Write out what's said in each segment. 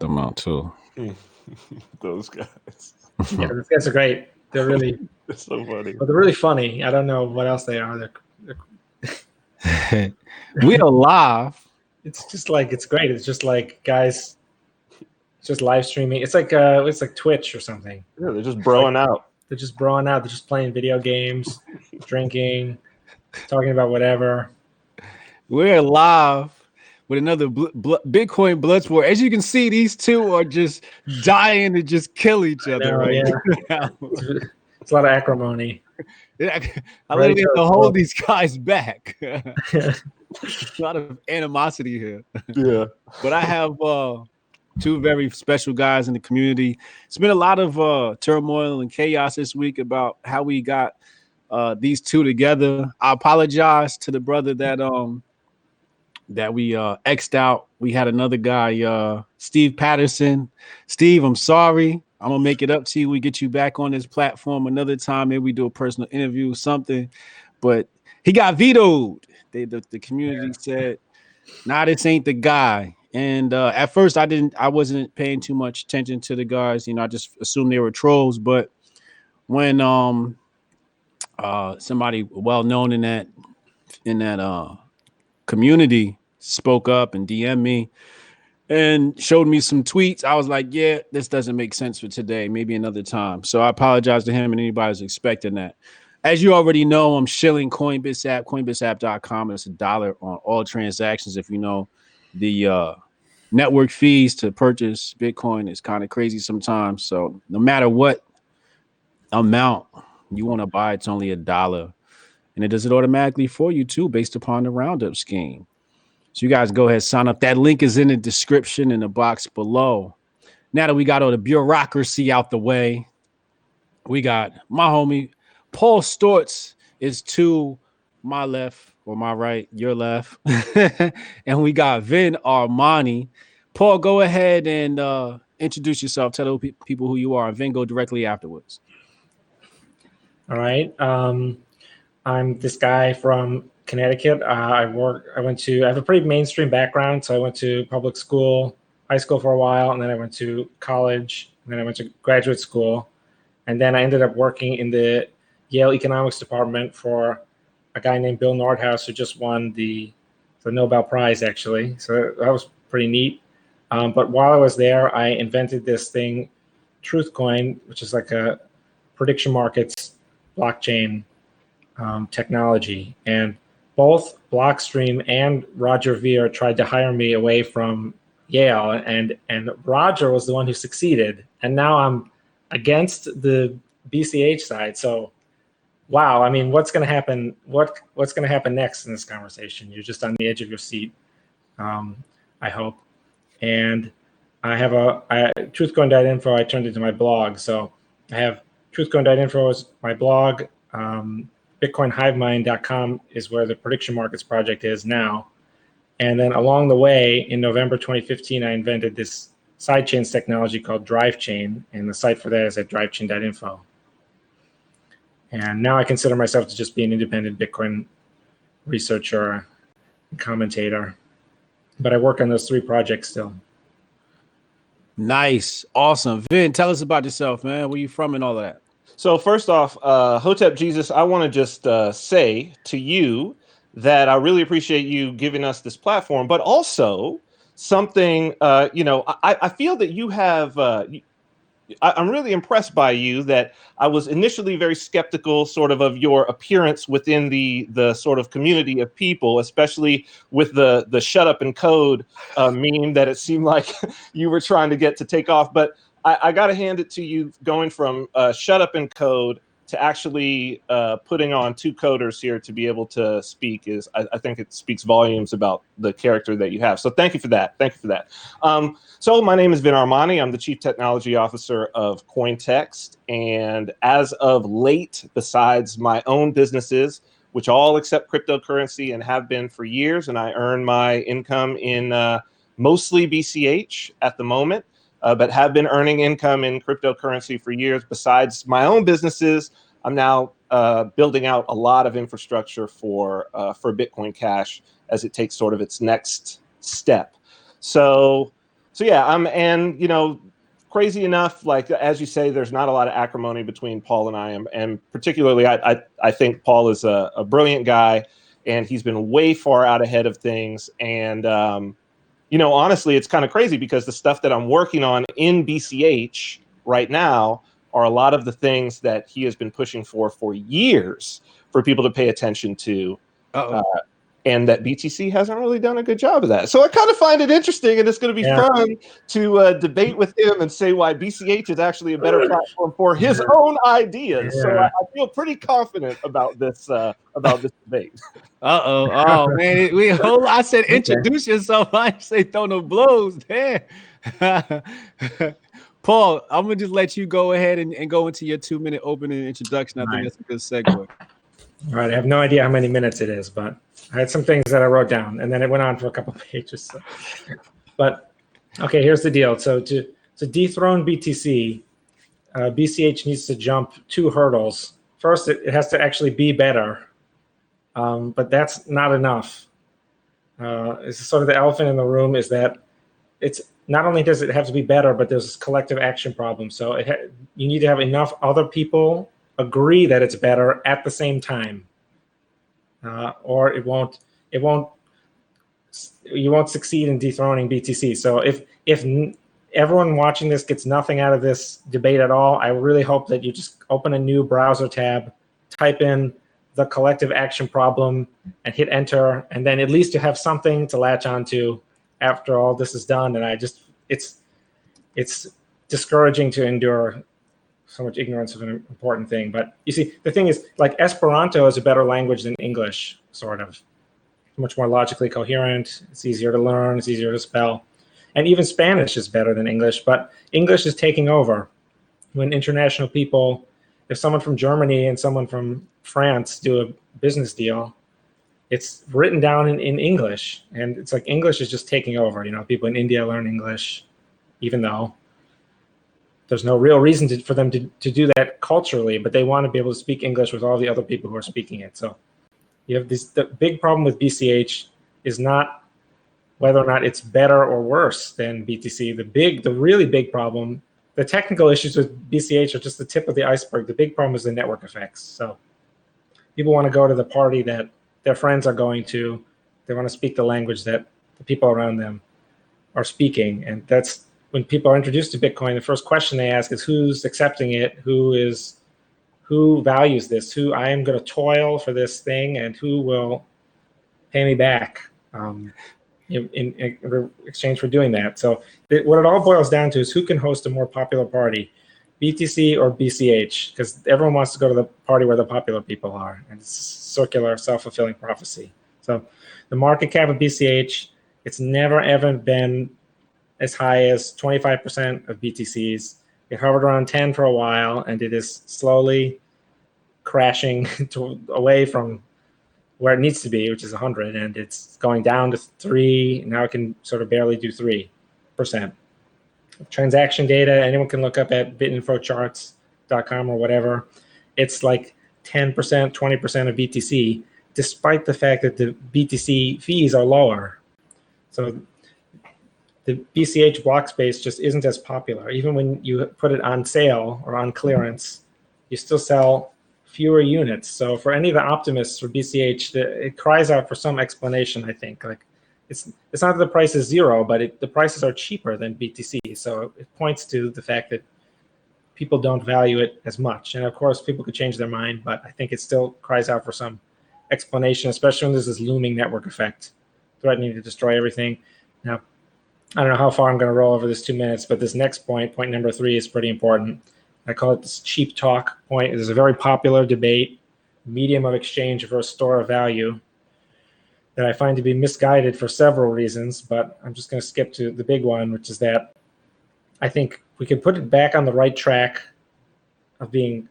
them out too. Those guys. Yeah, those guys are great. They're really It's so funny. But they're really funny. I don't know what else they are. We are live. It's just like it's great. It's just like guys, just live streaming. It's like Twitch or something. Yeah, they're just broing out. They're just broing out. They're just playing video games, drinking, talking about whatever. We're live with another Bitcoin Bloodsport. As you can see, these two are just dying to just kill each other. Right now. It's a lot of acrimony. I literally have to hold these guys back. A lot of animosity here. Yeah. But I have two very special guys in the community. It's been a lot of turmoil and chaos this week about how we got these two together. I apologize to the brother that we X'd out. We had another guy, Steve Patterson. Steve, I'm sorry. I'm gonna make it up to you. We get you back on this platform another time. Maybe we do a personal interview or something. But he got vetoed. The community said, "Nah, this ain't the guy." And at first, I wasn't paying too much attention to the guys. You know, I just assumed they were trolls. But when somebody well known in that community spoke up and DM'd me and showed me some tweets, I was like, yeah, this doesn't make sense for today, maybe another time. So I apologize to him and anybody who's expecting that. As you already know, I'm shilling Coinbase app, coinbaseapp.com. It's $1 on all transactions. If you know, the network fees to purchase Bitcoin is kind of crazy sometimes. So no matter what amount you want to buy, it's only $1. And it does it automatically for you too, based upon the roundup scheme. So you guys go ahead, sign up. That link is in the description in the box below. Now that we got all the bureaucracy out the way, we got my homie Paul Sztorc is to my left or my right, your left. And we got Vin Armani. Paul, go ahead and introduce yourself. Tell the people who you are, and Vin, go directly afterwards. All right. I'm this guy from Connecticut. I have a pretty mainstream background. So I went to public school, high school for a while, and then I went to college, and then I went to graduate school. And then I ended up working in the Yale economics department for a guy named Bill Nordhaus, who just won the Nobel Prize, actually. So that was pretty neat. But while I was there, I invented this thing, TruthCoin, which is like a prediction markets blockchain technology. And both Blockstream and Roger Ver tried to hire me away from Yale, and Roger was the one who succeeded. And now I'm against the BCH side. So, wow, I mean, what's going to happen? What's going to happen next in this conversation? You're just on the edge of your seat, I hope. And I have truthcoin.info. I turned into my blog. So I have truthcoin.info is my blog. BitcoinHivemind.com is where the prediction markets project is now. And then along the way, in November 2015, I invented this sidechains technology called DriveChain, and the site for that is at drivechain.info. And now I consider myself to just be an independent Bitcoin researcher and commentator. But I work on those three projects still. Nice. Awesome. Vin, tell us about yourself, man. Where you from and all of that? So first off, Hotep Jesus, I want to just say to you that I really appreciate you giving us this platform, but also something, I feel that you have, I'm really impressed by you, that I was initially very skeptical sort of your appearance within the sort of community of people, especially with the shut up and code meme that it seemed like you were trying to get to take off. But I got to hand it to you, going from shut up and code to actually putting on two coders here to be able to speak I think it speaks volumes about the character that you have. So thank you for that. Thank you for that. So my name is Vin Armani. I'm the Chief Technology Officer of Cointext. And as of late, besides my own businesses, which all accept cryptocurrency and have been for years, and I earn my income in mostly BCH at the moment, but have been earning income in cryptocurrency for years. Besides my own businesses, I'm now building out a lot of infrastructure for Bitcoin Cash as it takes sort of its next step. So So yeah, and crazy enough, like as you say, there's not a lot of acrimony between Paul and I, and particularly I think Paul is a brilliant guy, and he's been way far out ahead of things. And honestly, it's kind of crazy because the stuff that I'm working on in BCH right now are a lot of the things that he has been pushing for years for people to pay attention to. And that BTC hasn't really done a good job of that. So I kind of find it interesting, and it's going to be fun to debate with him and say why BCH is actually a better platform for his own ideas. So I feel pretty confident about this debate. Oh man, I said introduce yourself. I didn't say throw no blows there. Paul, I'm gonna just let you go ahead and go into your 2-minute opening introduction. I think that's a good segue. All right, I have no idea how many minutes it is, but I had some things that I wrote down, and then it went on for a couple of pages. So. But okay, here's the deal. So to dethrone BTC, BCH needs to jump 2 hurdles. First, it has to actually be better, but that's not enough. It's sort of the elephant in the room is that it's not only does it have to be better, but there's this collective action problem. So you need to have enough other people agree that it's better at the same time, or you won't succeed in dethroning BTC. So if everyone watching this gets nothing out of this debate at all, I really hope that you just open a new browser tab, type in the collective action problem, and hit enter, and then at least you have something to latch onto after all this is done. And it's discouraging to endure so much ignorance of an important thing. But you see, the thing is, like, Esperanto is a better language than English, sort of. Much more logically coherent. It's easier to learn. It's easier to spell. And even Spanish is better than English, but English is taking over. When international people, if someone from Germany and someone from France do a business deal, it's written down in English. And it's like English is just taking over. People in India learn English, even though there's no real reason for them to do that culturally, but they want to be able to speak English with all the other people who are speaking it. So you have the big problem with BCH is not whether or not it's better or worse than BTC. The really big problem, the technical issues with BCH are just the tip of the iceberg. The big problem is the network effects. So people want to go to the party that their friends are going to. They want to speak the language that the people around them are speaking. And that's when people are introduced to Bitcoin, the first question they ask is who's accepting it, who values this, who I am going to toil for this thing, and who will pay me back in exchange for doing that. So what it all boils down to is who can host a more popular party, BTC or BCH, because everyone wants to go to the party where the popular people are, and it's circular, self-fulfilling prophecy. So the market cap of BCH, it's never ever been as high as 25% of BTCs. It hovered around 10 for a while, and it is slowly crashing away from where it needs to be, which is 100, and it's going down to 3. Now it can sort of barely do 3%. Transaction data, anyone can look up at bitinfocharts.com or whatever. It's like 10%, 20% of BTC, despite the fact that the BTC fees are lower. So the BCH block space just isn't as popular. Even when you put it on sale or on clearance, you still sell fewer units. So for any of the optimists for BCH, it cries out for some explanation, I think. Like it's not that the price is zero, but the prices are cheaper than BTC. So it points to the fact that people don't value it as much. And of course, people could change their mind, but I think it still cries out for some explanation, especially when there's this looming network effect threatening to destroy everything. Now, I don't know how far I'm going to roll over this 2 minutes, but this next point number 3, is pretty important. I call it this cheap talk point. There's a very popular debate, medium of exchange versus store of value, that I find to be misguided for several reasons, but I'm just going to skip to the big one, which is that I think we could put it back on the right track of being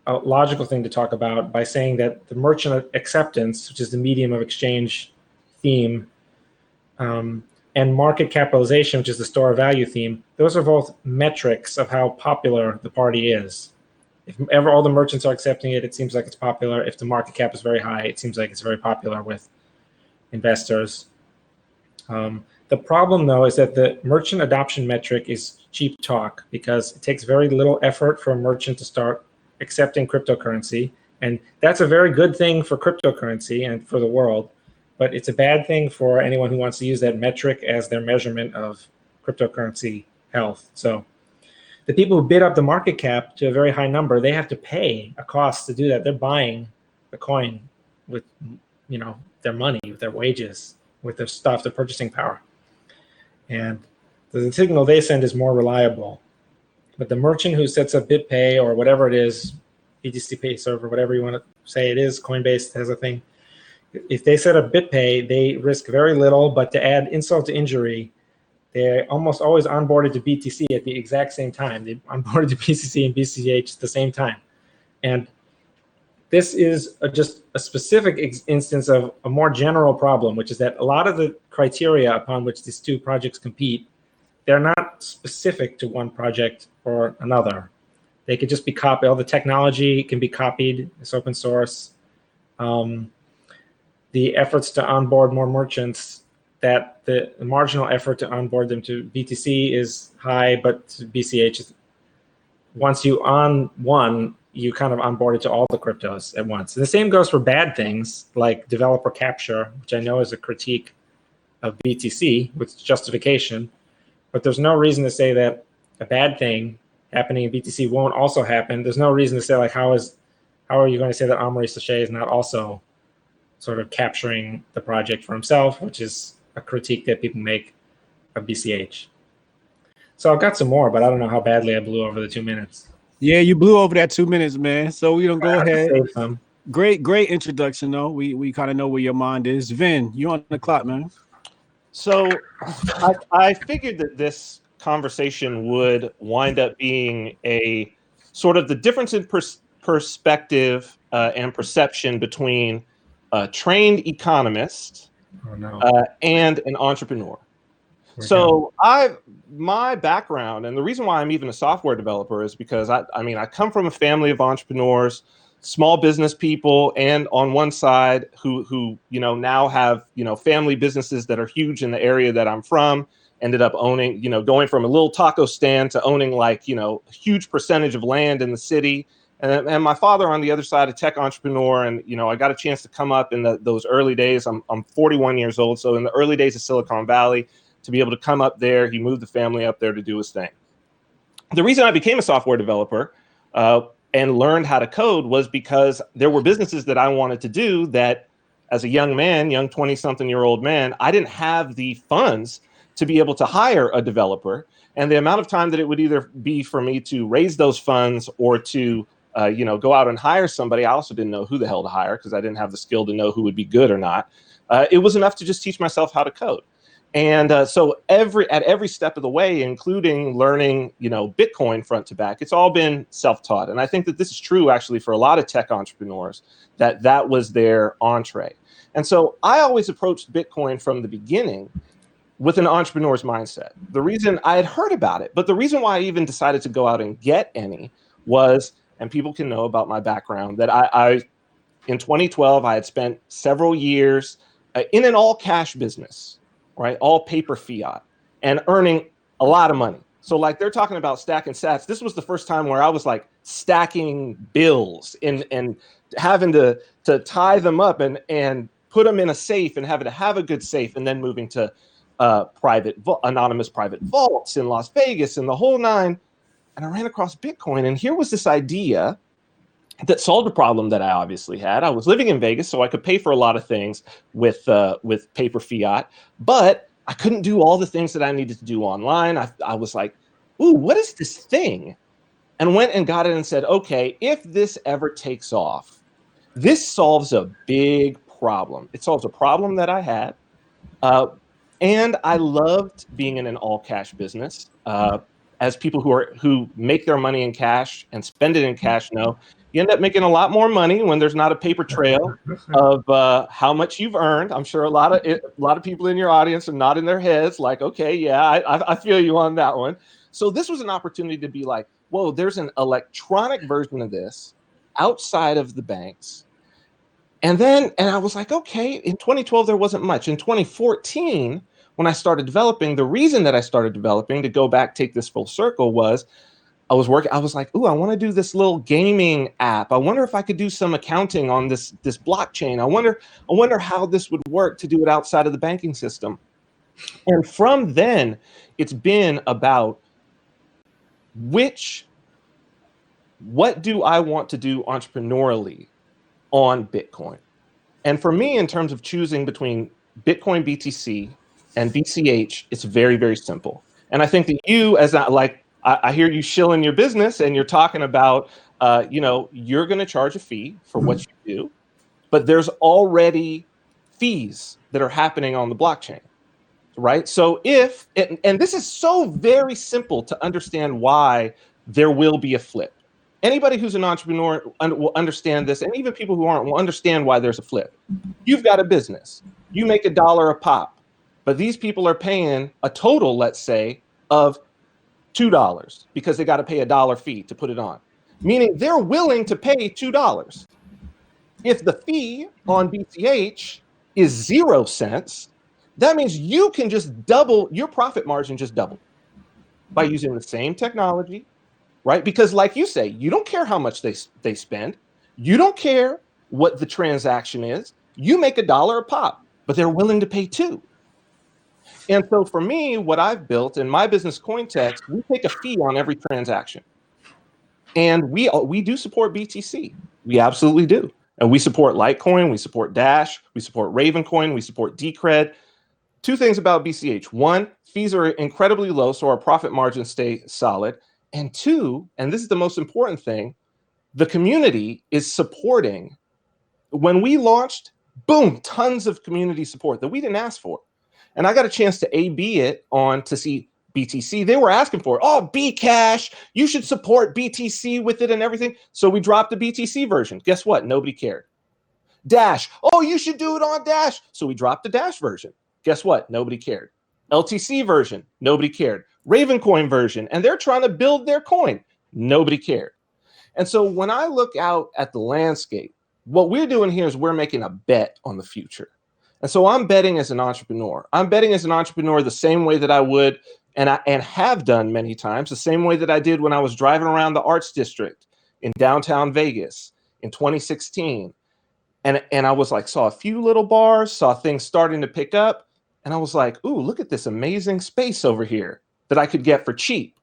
a logical thing to talk about by saying that the merchant acceptance, which is the medium of exchange theme, and market capitalization, which is the store of value theme, those are both metrics of how popular the party is. If ever all the merchants are accepting it, it seems like it's popular. If the market cap is very high, it seems like it's very popular with investors. The problem, though, is that the merchant adoption metric is cheap talk because it takes very little effort for a merchant to start accepting cryptocurrency. And that's a very good thing for cryptocurrency and for the world. But it's a bad thing for anyone who wants to use that metric as their measurement of cryptocurrency health. So the people who bid up the market cap to a very high number, they have to pay a cost to do that. They're buying the coin with, their money, with their wages, with their stuff, their purchasing power. And the signal they send is more reliable. But the merchant who sets up BitPay or whatever it is, BTC Pay server, whatever you want to say it is, Coinbase has a thing. If they set up BitPay, they risk very little, but to add insult to injury, they're almost always onboarded to BTC at the exact same time. They onboarded to BCC and BCH at the same time. And this is just a specific instance of a more general problem, which is that a lot of the criteria upon which these two projects compete, they're not specific to one project or another. They could just be copied. All the technology can be copied. It's open source. The efforts to onboard more merchants, that the marginal effort to onboard them to BTC is high, but to BCH is, once you on one, you kind of onboard it to all the cryptos at once. And the same goes for bad things like developer capture, which I know is a critique of BTC with justification, but there's no reason to say that a bad thing happening in BTC won't also happen. There's no reason to say, like, how are you going to say that Amaury Sachet is not also sort of capturing the project for himself, which is a critique that people make of BCH. So I've got some more, but I don't know how badly I blew over the 2 minutes. Yeah, you blew over that 2 minutes, man. So we don't go ahead. Save some. Great introduction, though. We kind of know where your mind is. Vin, you on the clock, man. So I figured that this conversation would wind up being a sort of the difference in perspective and perception between a trained economist and an entrepreneur. So my background, and the reason why I'm even a software developer, is because I come from a family of entrepreneurs, small business people, and on one side who now have family businesses that are huge in the area that I'm from. Ended up owning, going from a little taco stand to owning a huge percentage of land in the city. And my father on the other side, a tech entrepreneur, and I got a chance to come up in those early days. I'm 41 years old, so in the early days of Silicon Valley, to be able to come up there, he moved the family up there to do his thing. The reason I became a software developer and learned how to code was because there were businesses that I wanted to do that, as a young 20-something-year-old man, I didn't have the funds to be able to hire a developer, and the amount of time that it would either be for me to raise those funds or to go out and hire somebody. I also didn't know who the hell to hire because I didn't have the skill to know who would be good or not. It was enough to just teach myself how to code. And so at every step of the way, including learning, Bitcoin front to back, it's all been self-taught. And I think that this is true actually for a lot of tech entrepreneurs, that was their entree. And so I always approached Bitcoin from the beginning with an entrepreneur's mindset. The reason I had heard about it, but the reason why I even decided to go out and get any was, and people can know about my background, that I in 2012, I had spent several years in an all cash business, right? All paper fiat, and earning a lot of money. So they're talking about stacking sats. This was the first time where I was stacking bills and having to tie them up and put them in a safe and having to have a good safe, and then moving to anonymous private vaults in Las Vegas and the whole nine. And I ran across Bitcoin, and here was this idea that solved a problem that I obviously had. I was living in Vegas, so I could pay for a lot of things with paper fiat, but I couldn't do all the things that I needed to do online. I was like, ooh, what is this thing? And went and got it and said, okay, if this ever takes off, this solves a big problem. It solves a problem that I had. And I loved being in an all cash business. As people who make their money in cash and spend it in cash know, you end up making a lot more money when there's not a paper trail of how much you've earned. I'm sure a lot of people in your audience are nodding their heads like, okay, yeah, I feel you on that one. So this was an opportunity to be like, whoa, there's an electronic version of this outside of the banks. And I was like, okay, in 2012, there wasn't much. In 2014, when I started developing, the reason that I started developing, to go back, take this full circle, was I was like, ooh, I want to do this little gaming app. I wonder if I could do some accounting on this blockchain. I wonder how this would work to do it outside of the banking system. And from then, it's been about what do I want to do entrepreneurially on Bitcoin? And for me, in terms of choosing between Bitcoin BTC and BCH, it's very, very simple. And I think that you, I hear you shilling your business and you're talking about, you're going to charge a fee for what you do, but there's already fees that are happening on the blockchain, right? So and this is so very simple to understand why there will be a flip. Anybody who's an entrepreneur will understand this, and even people who aren't will understand why there's a flip. You've got a business. You make $1 a pop, but these people are paying a total, let's say, of $2 because they got to pay $1 fee to put it on, meaning they're willing to pay $2. If the fee on BCH is 0 cents, that means you can just double your profit margin, just double by using the same technology. Right? Because like you say, you don't care how much they spend. You don't care what the transaction is. You make $1 a pop, but they're willing to pay $2. And so for me, what I've built in my business, Cointext, we take a fee on every transaction. And we do support BTC. We absolutely do. And we support Litecoin, we support Dash, we support Ravencoin, we support Decred. 2 things about BCH. 1, fees are incredibly low, so our profit margins stay solid. And 2, and this is the most important thing, the community is supporting. When we launched, boom, tons of community support that we didn't ask for. And I got a chance to A/B it on to see BTC. They were asking for it. Oh, Bcash, you should support BTC with it and everything. So we dropped the BTC version. Guess what? Nobody cared. Dash, oh, you should do it on Dash. So we dropped the Dash version. Guess what? Nobody cared. LTC version, nobody cared. Ravencoin version, and they're trying to build their coin. Nobody cared. And so when I look out at the landscape, what we're doing here is we're making a bet on the future. And so I'm betting as an entrepreneur. I'm betting as an entrepreneur the same way that I would and have done many times, the same way that I did when I was driving around the Arts District in downtown Vegas in 2016. And I was like, saw a few little bars, saw things starting to pick up. And I was like, ooh, look at this amazing space over here that I could get for cheap.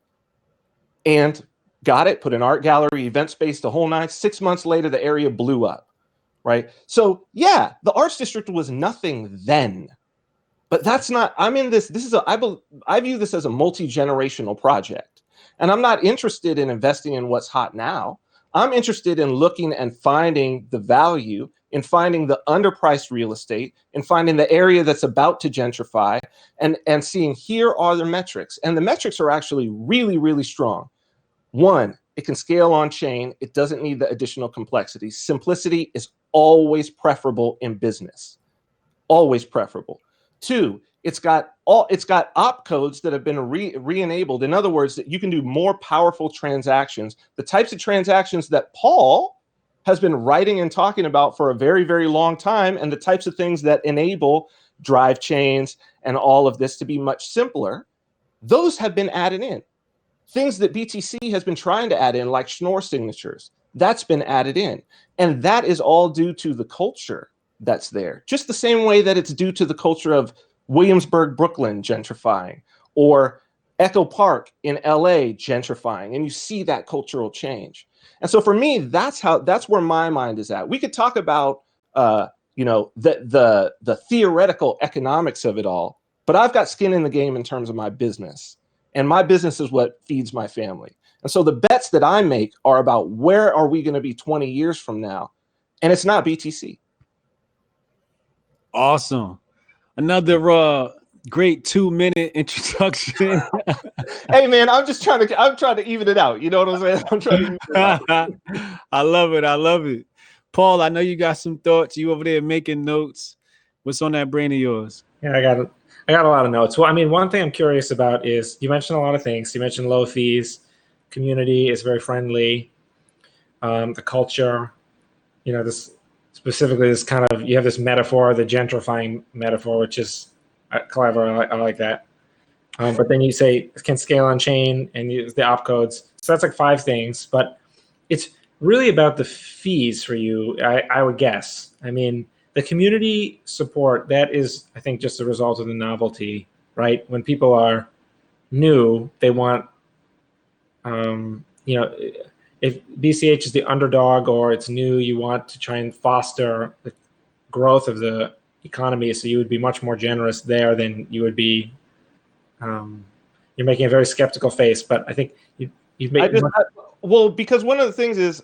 And got it, put an art gallery, event space, the whole 9. 6 months later, the area blew up, right? So yeah, the Arts District was nothing then. But that's not, I'm in this, I view this as a multi-generational project. And I'm not interested in investing in what's hot now. I'm interested in looking and finding the value, in finding the underpriced real estate, in finding the area that's about to gentrify, and seeing here are the metrics. And the metrics are actually really, really strong. 1, it can scale on chain. It doesn't need the additional complexity. Simplicity is always preferable in business. Always preferable. 2, it's got opcodes that have been re-enabled. In other words, that you can do more powerful transactions, the types of transactions that Paul has been writing and talking about for a very, very long time, and the types of things that enable drive chains and all of this to be much simpler. Those have been added in. Things that BTC has been trying to add in, like Schnorr signatures, that's been added in. And that is all due to the culture that's there. Just the same way that it's due to the culture of Williamsburg, Brooklyn gentrifying, or Echo Park in LA gentrifying. And you see that cultural change. And so for me, that's where my mind is at. We could talk about the theoretical economics of it all, but I've got skin in the game in terms of my business. And my business is what feeds my family. And so the bets that I make are about where are we going to be 20 years from now? And it's not BTC. Awesome. Another great 2-minute introduction. Hey man, I'm trying to even it out. You know what I'm saying? I'm trying to even it out. I love it. I love it. Paul, I know you got some thoughts. You over there making notes. What's on that brain of yours? Yeah, I got a lot of notes. Well, I mean, one thing I'm curious about is you mentioned a lot of things. You mentioned low fees, community is very friendly, the culture, this specifically this kind of, you have this metaphor, the gentrifying metaphor, which is, Clever. I like that. But then you say it can scale on chain and use the opcodes. So that's like 5 things. But it's really about the fees for you, I would guess. I mean, the community support, that is, I think, just a result of the novelty, right? When people are new, they want, if BCH is the underdog or it's new, you want to try and foster the growth of the economy. So you would be much more generous there than you would be. You're making a very skeptical face, but I think you've made. Because one of the things is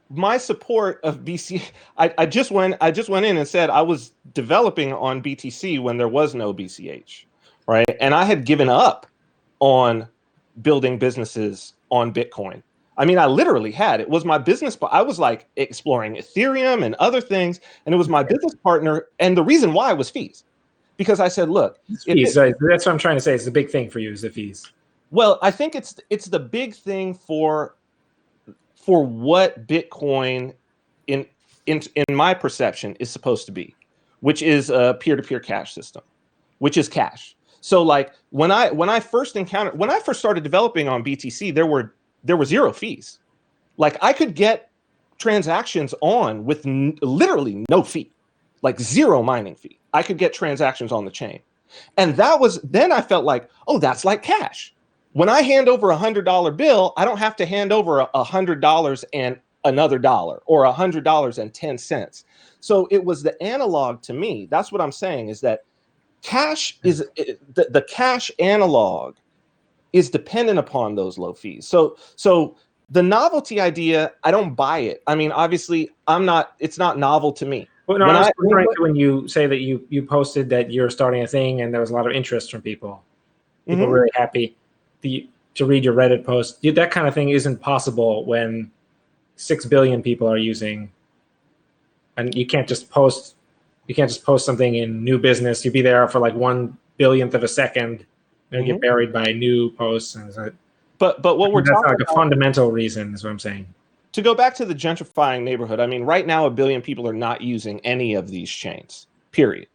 my support of BC. I just went in and said I was developing on BTC when there was no BCH, right? And I had given up on building businesses on Bitcoin. I mean, I literally had. It was my business, but I was like exploring Ethereum and other things, and it was my business partner. And the reason why was fees, because I said, look, fees. That's what I'm trying to say. It's the big thing for you is the fees. Well, I think it's the big thing for what Bitcoin in my perception is supposed to be, which is a peer-to-peer cash system, which is cash. So like when I first started developing on BTC, there were 0 fees. Like I could get transactions on with literally no fee, like 0 mining fee. I could get transactions on the chain. And then I felt like, oh, that's like cash. When I hand over $100 bill, I don't have to hand over $100 and another dollar or $100.10. So it was the analog to me. That's what I'm saying, is that cash is the cash analog is dependent upon those low fees. So the novelty idea, I don't buy it. I mean, obviously, it's not novel to me. Well, no, I was referring to when you say that you posted that you're starting a thing and there was a lot of interest from people. People were really happy to read your Reddit post. That kind of thing isn't possible when 6 billion people are using, and you can't just post something in new business. You'd be there for like 1/1000th of a second and get buried by new posts. And but what we're talking like a fundamental reason is what I'm saying. To go back to the gentrifying neighborhood, I mean, right now, 1 billion people are not using any of these chains, period.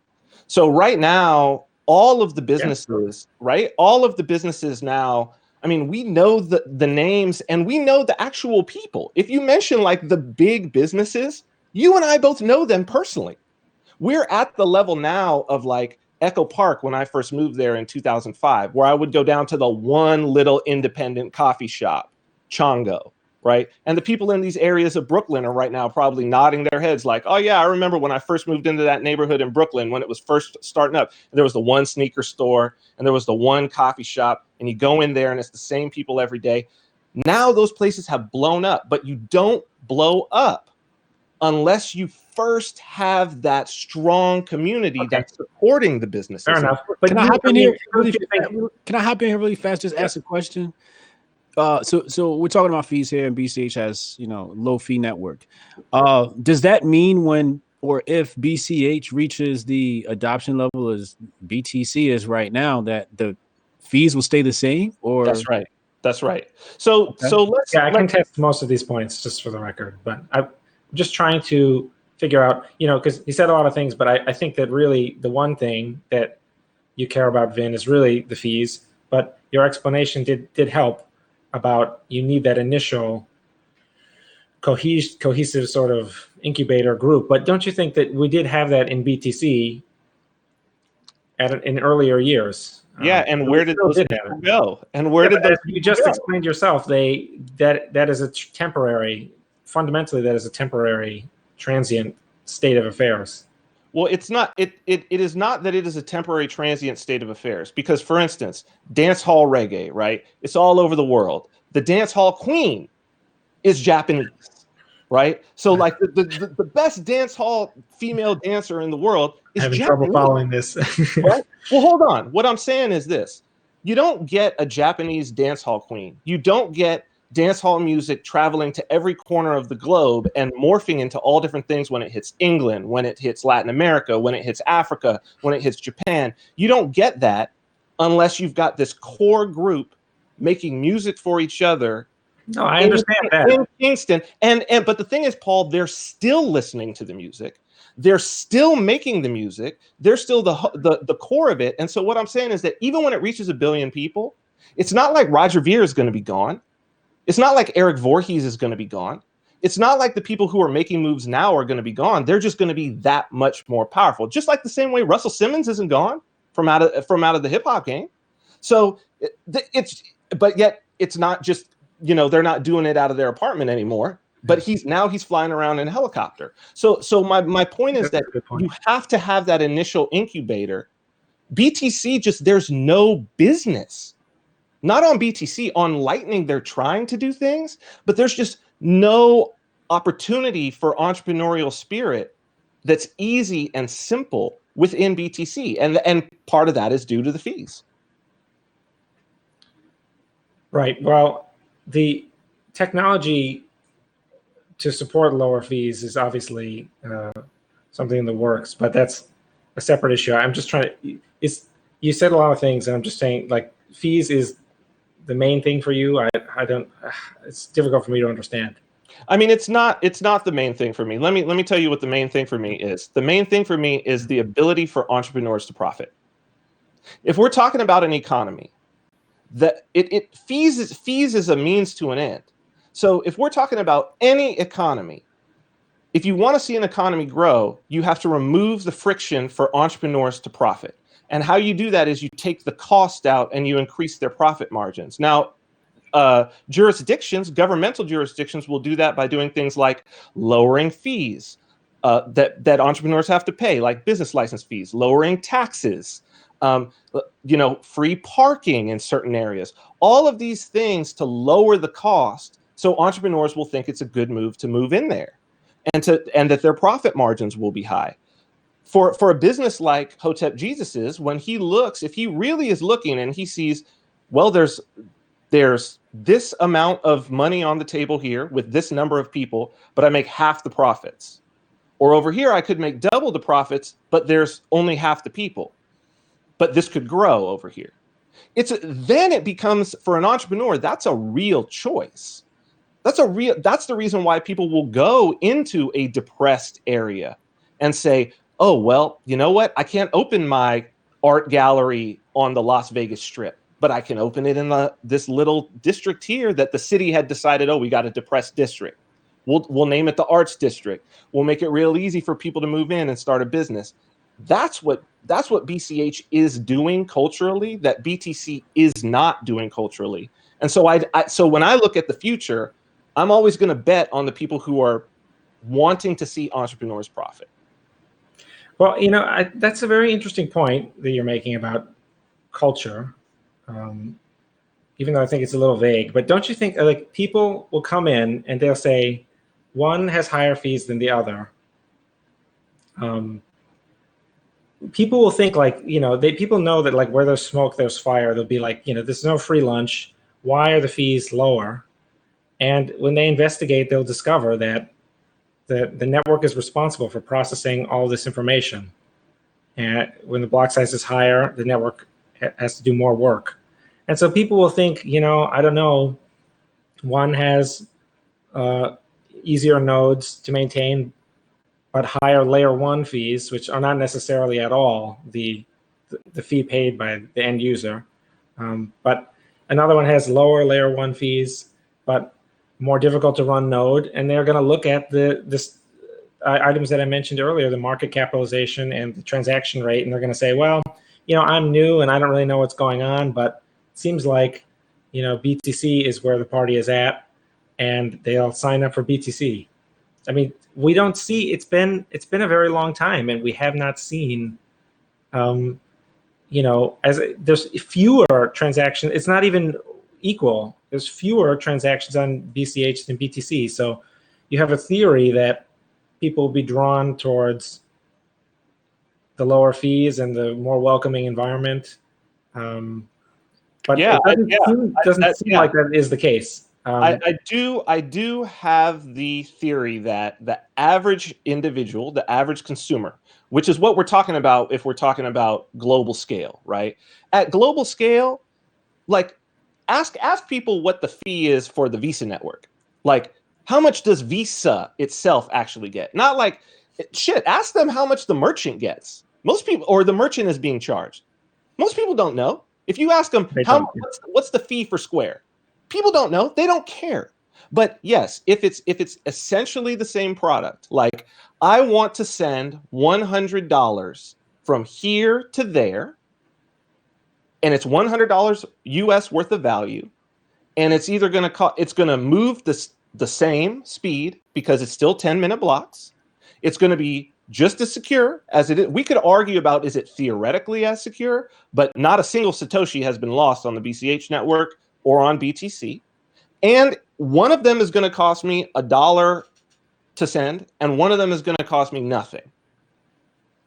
So right now, all of the businesses, right? All of the businesses now, I mean, we know the names and we know the actual people. If you mention like the big businesses, you and I both know them personally. We're at the level now of like Echo Park when I first moved there in 2005, where I would go down to the one little independent coffee shop, Chongo. Right. And the people in these areas of Brooklyn are right now probably nodding their heads like, oh, yeah, I remember when I first moved into that neighborhood in Brooklyn when it was first starting up. There was the one sneaker store and there was the one coffee shop, and you go in there and it's the same people every day. Now those places have blown up, but you don't blow up unless you first have that strong community that's supporting the businesses. Fair enough. But can I hop in here really fast? Just ask a question. So we're talking about fees here, and BCH has, low fee network. Does that mean if BCH reaches the adoption level as BTC is right now, that the fees will stay the same? Or That's right. So let's. Yeah, I can test most of these points just for the record, but I'm just trying to figure out, because he said a lot of things, but I think that really the one thing that you care about, Vin, is really the fees. But your explanation did help. About you need that initial cohesive sort of incubator group, but don't you think that we did have that in BTC in earlier years? Yeah, and where did those people go? And where did those? You just explained yourself. That is a temporary. Fundamentally, that is a temporary, transient state of affairs. Well, it's not. It is not that it is a temporary, transient state of affairs. Because, for instance, dance hall reggae, right? It's all over the world. The dance hall queen is Japanese, right? So, like the best dance hall female dancer in the world is having Japanese. Trouble following this. Right? Well, hold on. What I'm saying is this: you don't get a Japanese dance hall queen. You don't get dance hall music traveling to every corner of the globe and morphing into all different things when it hits England, when it hits Latin America, when it hits Africa, when it hits Japan. You don't get that unless you've got this core group making music for each other. No, I understand that. In Kingston. But the thing is, Paul, they're still listening to the music. they're still making the music. They're still the core of it. And so what I'm saying is that even when it reaches 1 billion people, it's not like Roger Ver is going to be gone. It's not like Eric Voorhees is going to be gone. It's not like the people who are making moves now are going to be gone. They're just going to be that much more powerful. Just like the same way Russell Simmons isn't gone from out of the hip hop game. So but yet it's not just, they're not doing it out of their apartment anymore. But he's flying around in a helicopter. So my point is that you have to have that initial incubator. BTC there's no business. Not on BTC, on Lightning, they're trying to do things, but there's just no opportunity for entrepreneurial spirit that's easy and simple within BTC. And part of that is due to the fees. Right. Well, the technology to support lower fees is obviously something in the works, but that's a separate issue. I'm just trying to, you said a lot of things, and I'm just saying, like, fees is the main thing for you. I don't, it's difficult for me to understand. I mean, it's not the main thing for me. Let me tell you what the main thing for me is. The main thing for me is the ability for entrepreneurs to profit. If we're talking about an economy, that fees is a means to an end. So if we're talking about any economy, if you want to see an economy grow, you have to remove the friction for entrepreneurs to profit. And how you do that is you take the cost out and you increase their profit margins. Now, governmental jurisdictions will do that by doing things like lowering fees that entrepreneurs have to pay, like business license fees, lowering taxes, free parking in certain areas. All of these things to lower the cost, so entrepreneurs will think it's a good move to move in there, and that their profit margins will be high. For a business like Hotep Jesus when he looks, if he really is looking and he sees, well, there's this amount of money on the table here with this number of people, but I make half the profits. Or over here, I could make double the profits, but there's only half the people. But this could grow over here. Then it becomes, for an entrepreneur, that's a real choice. That's the reason why people will go into a depressed area and say, oh, well, you know what? I can't open my art gallery on the Las Vegas Strip, but I can open it in this little district here that the city had decided, oh, we got a depressed district. We'll name it the Arts District. We'll make it real easy for people to move in and start a business. That's what BCH is doing culturally that BTC is not doing culturally. And so so when I look at the future, I'm always going to bet on the people who are wanting to see entrepreneurs profit. Well, that's a very interesting point that you're making about culture, even though I think it's a little vague. But don't you think, like, people will come in and they'll say one has higher fees than the other? People will think, like, people know that, like, where there's smoke, there's fire. They'll be like, there's no free lunch. Why are the fees lower? And when they investigate, they'll discover that the network is responsible for processing all this information. And when the block size is higher, the network has to do more work. And so people will think, I don't know, one has easier nodes to maintain, but higher layer one fees, which are not necessarily at all the fee paid by the end user. But another one has lower layer one fees, but more difficult to run node, and they're going to look at this items that I mentioned earlier, the market capitalization and the transaction rate, and they're going to say, well, I'm new and I don't really know what's going on, but it seems like, BTC is where the party is at, and they'll sign up for BTC. I mean, we don't see, it's been a very long time, and we have not seen, as there's fewer transactions. It's not even equal. There's fewer transactions on BCH than BTC. So you have a theory that people will be drawn towards the lower fees and the more welcoming environment. But it doesn't seem like that is the case. I do have the theory that the average individual, the average consumer, which is what we're talking about if we're talking about global scale, right? At global scale, like, ask people what the fee is for the Visa network. Like, how much does Visa itself actually get? Not like Shit, ask them how much the merchant gets. Most people, or the merchant is being charged. Most people don't know. If you ask them what's the fee for Square, people don't know. They don't care. But yes, if it's essentially the same product, like I want to send $100 from here to there, and it's $100 US worth of value, and it's either going to move the same speed because it's still 10-minute blocks. It's going to be just as secure as it is. We could argue about, is it theoretically as secure, but not a single Satoshi has been lost on the BCH network or on BTC. And one of them is going to cost me $1 to send, and one of them is going to cost me nothing.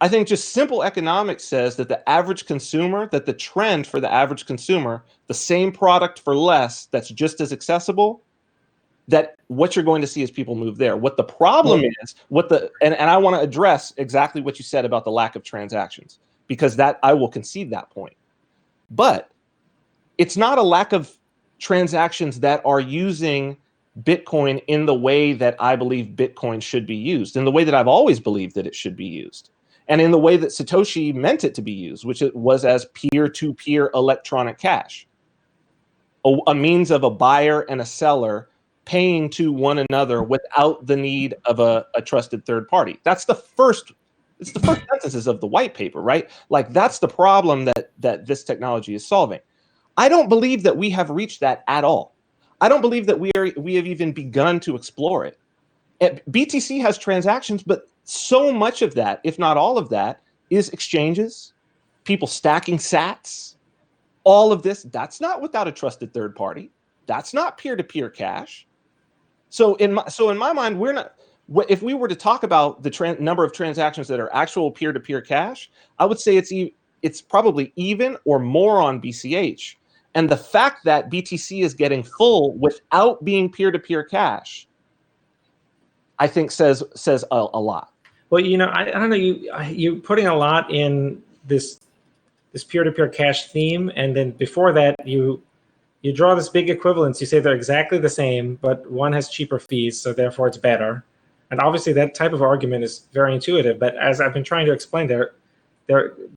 I think just simple economics says that the average consumer, that the trend for the average consumer, the same product for less, that's just as accessible, that what you're going to see is people move there. What the problem is, and I want to address exactly what you said about the lack of transactions, because that I will concede that point. But it's not a lack of transactions that are using Bitcoin in the way that I believe Bitcoin should be used, in the way that I've always believed that it should be used, and in the way that Satoshi meant it to be used, which it was as peer-to-peer electronic cash, a means of a buyer and a seller paying to one another without the need of a trusted third party. It's the first sentences of the white paper, right? Like that's the problem that this technology is solving. I don't believe that we have reached that at all. I don't believe that we have even begun to explore it. BTC has transactions, but so much of that, if not all of that, is exchanges, people stacking sats. All of this, that's not without a trusted third party. That's not peer-to-peer cash. So in my mind, we're not. If we were to talk about the number of transactions that are actual peer-to-peer cash, I would say it's probably even or more on BCH. And the fact that BTC is getting full without being peer-to-peer cash, I think says a lot. Well, I don't know. You're putting a lot in this peer-to-peer cash theme, and then before that, you draw this big equivalence. You say they're exactly the same, but one has cheaper fees, so therefore it's better. And obviously, that type of argument is very intuitive. But as I've been trying to explain, they're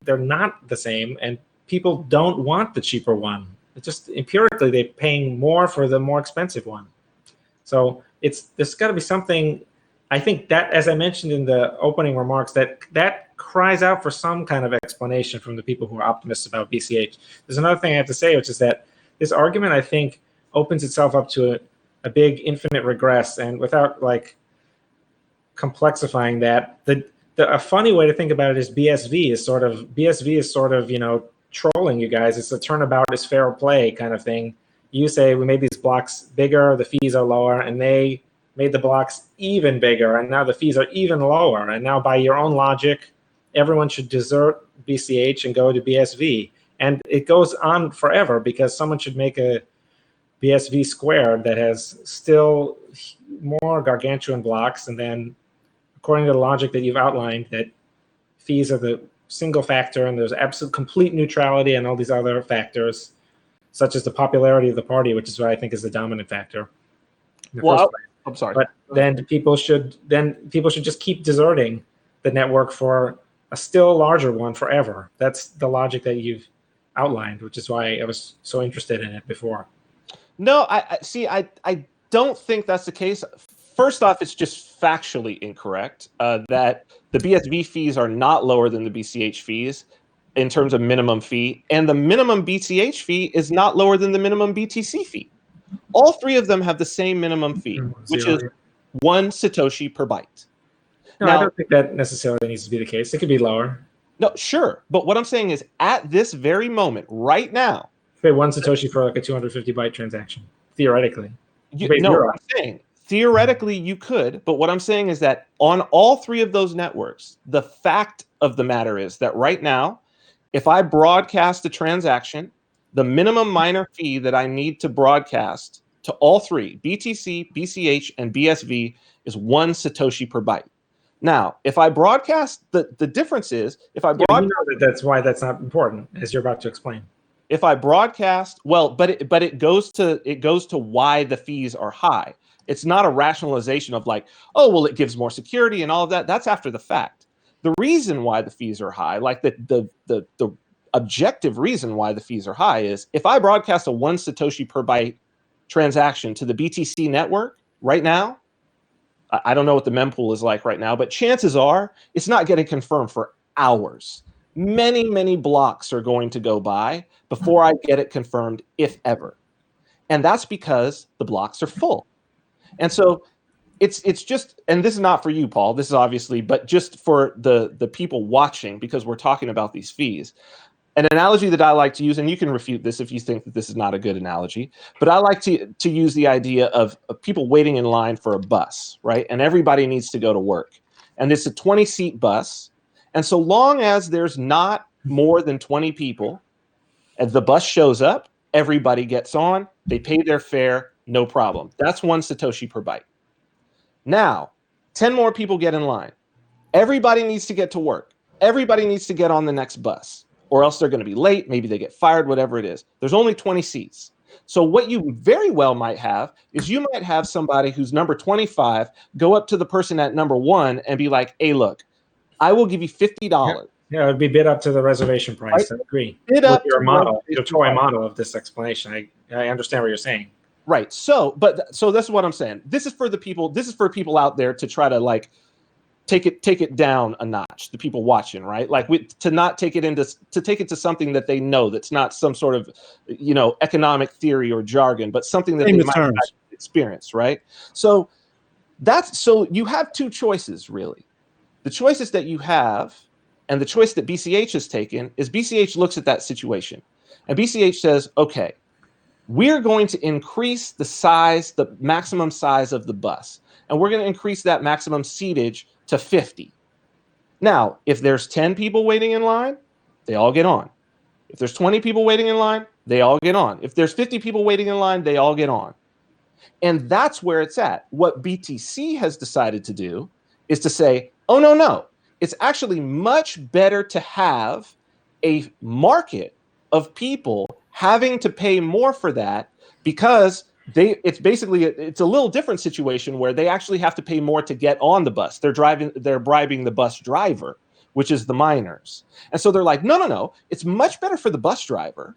not the same, and people don't want the cheaper one. It's just empirically they're paying more for the more expensive one. So there's got to be something. I think that, as I mentioned in the opening remarks, that cries out for some kind of explanation from the people who are optimists about BCH. There's another thing I have to say, which is that this argument, I think, opens itself up to a big infinite regress. And without complexifying that, a funny way to think about it is BSV is sort of trolling you guys. It's a turnabout is fair play kind of thing. You say we made these blocks bigger, the fees are lower, and they made the blocks even bigger, and now the fees are even lower. And now by your own logic, everyone should desert BCH and go to BSV. And it goes on forever because someone should make a BSV squared that has still more gargantuan blocks. And then according to the logic that you've outlined, that fees are the single factor and there's absolute complete neutrality and all these other factors, such as the popularity of the party, which is what I think is the dominant factor. I'm sorry. But then people should just keep deserting the network for a still larger one forever. That's the logic that you've outlined, which is why I was so interested in it before. No, I don't think that's the case. First off, it's just factually incorrect that the BSV fees are not lower than the BCH fees in terms of minimum fee, and the minimum BCH fee is not lower than the minimum BTC fee. All three of them have the same minimum fee, which is 1 Satoshi per byte. No, I don't think that necessarily needs to be the case. It could be lower. No, sure. But what I'm saying is at this very moment, right now. Pay 1 Satoshi for a 250 byte transaction, theoretically. I'm saying theoretically you could, but what I'm saying is that on all three of those networks, the fact of the matter is that right now, if I broadcast a transaction, the minimum miner fee that I need to broadcast to all three, BTC, BCH, and BSV, is 1 Satoshi per byte. Now, if I broadcast, the difference is if I broadcast, that's why that's not important, as you're about to explain. If I broadcast, but it goes to why the fees are high. It's not a rationalization of like, oh, well, it gives more security and all of that. That's after the fact. The reason why the fees are high, like the objective reason why the fees are high, is if I broadcast a 1 Satoshi per byte transaction to the BTC network right now, I don't know what the mempool is like right now, but chances are it's not getting confirmed for hours. Many, many blocks are going to go by before I get it confirmed, if ever. And that's because the blocks are full. And so it's just, and this is not for you, Paul, this is obviously, but just for the people watching, because we're talking about these fees. An analogy that I like to use, and you can refute this if you think that this is not a good analogy, but I like to use the idea of people waiting in line for a bus, right? And everybody needs to go to work. And it's a 20-seat bus. And so long as there's not more than 20 people, as the bus shows up, everybody gets on, they pay their fare, no problem. That's 1 Satoshi per byte. Now, 10 more people get in line. Everybody needs to get to work. Everybody needs to get on the next bus, or else they're going to be late. Maybe they get fired, whatever it is. There's only 20 seats. So what you very well might have is you might have somebody who's number 25 go up to the person at number 1 and be like, hey, look, I will give you $50. Yeah, it would be bid up to the reservation price. Right? I agree. Bid With up your to model, the your toy model of this explanation. I understand what you're saying. Right. So that's what I'm saying. This is for the people. This is for people out there to try to like take it down a notch. The people watching, right? Like to take it to something that they know, that's not some sort of, economic theory or jargon, but something that they might have experienced, right? So you have two choices, really. The choices that you have, and the choice that BCH has taken, is BCH looks at that situation, and BCH says, okay, we're going to increase the maximum size of the bus, and we're going to increase that maximum seatage to 50. Now, if there's 10 people waiting in line, they all get on. If there's 20 people waiting in line, they all get on. If there's 50 people waiting in line, they all get on. And that's where it's at. What BTC has decided to do is to say, oh, no. It's actually much better to have a market of people having to pay more for that, because it's a little different situation where they actually have to pay more to get on the bus. They're bribing the bus driver, which is the miners. And so they're like, no, it's much better for the bus driver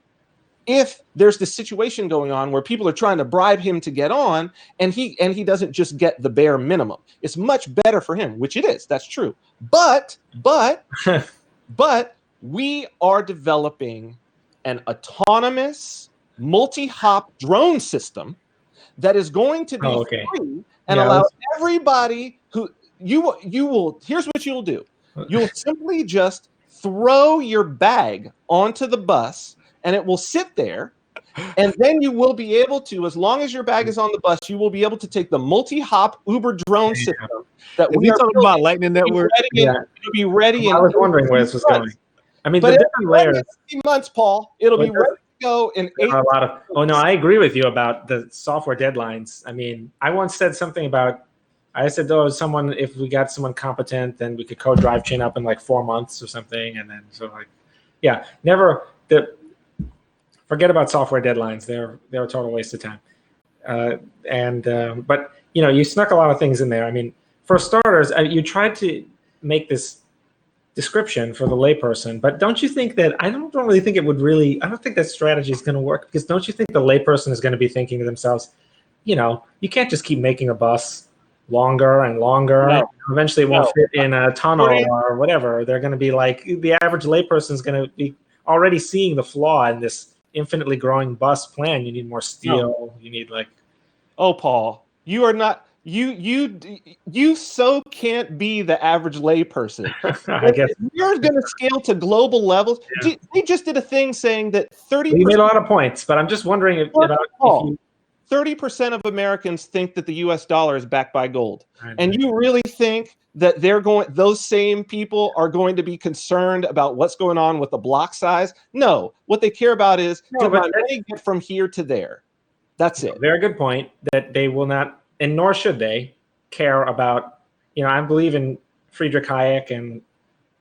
if there's this situation going on where people are trying to bribe him to get on, and he doesn't just get the bare minimum. It's much better for him, which it is. That's true. But we are developing an autonomous multi-hop drone system that is going to be free and allow everybody who you will. Here's what you'll do. You'll simply just throw your bag onto the bus, and it will sit there, and then you will be able to, as long as your bag is on the bus, you will be able to take the multi-hop Uber drone system that we are talking about Lightning Network. It'll be ready. I was wondering where this was going. I mean, but the different layers. 18 months, Paul. It'll be ready to go in 8 months. Oh no, I agree with you about the software deadlines. I mean, I once said something about. I said, if we got someone competent, then we could code drive chain up in like 4 months or something, and then forget about software deadlines. They're a total waste of time. But you snuck a lot of things in there. I mean, for starters, you tried to make this description for the layperson, but don't you think that I don't really think it would really? I don't think that strategy is going to work, because don't you think the layperson is going to be thinking to themselves, you can't just keep making a bus longer and longer. No. Eventually, it won't fit in a tunnel or whatever. They're going to be like, the average layperson is going to be already seeing the flaw in this infinitely growing bus plan. You need more steel. You need Paul, you are not. You so can't be the average layperson. I guess you're going to scale to global levels. Yeah. They just did a thing saying that 30%. You made a lot of points, but I'm just wondering if 30% of Americans think that the U.S. dollar is backed by gold, and you really think that those same people are going to be concerned about what's going on with the block size? No, what they care about is did my money get from here to there? That's it. Very good point. That they will not. And nor should they care about, I believe in Friedrich Hayek, and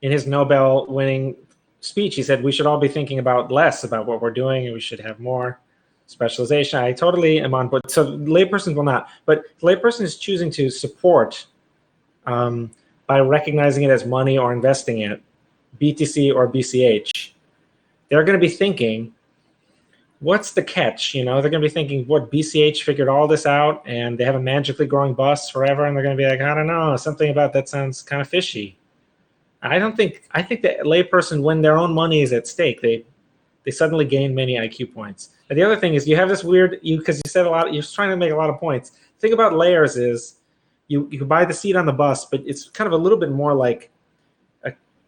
in his Nobel-winning speech, he said we should all be thinking about less about what we're doing, and we should have more. specialization. I totally am on board. So laypersons will not, but the layperson is choosing to support by recognizing it as money or investing it, BTC or BCH. They're going to be thinking, what's the catch? They're going to be thinking, what, BCH figured all this out and they have a magically growing bus forever, and they're going to be like, I don't know, something about that sounds kind of fishy. I think that layperson, when their own money is at stake, they suddenly gain many IQ points. And the other thing is, you have this weird, because you said a lot, you're trying to make a lot of points. The thing about layers is you can buy the seat on the bus, but it's kind of a little bit more like,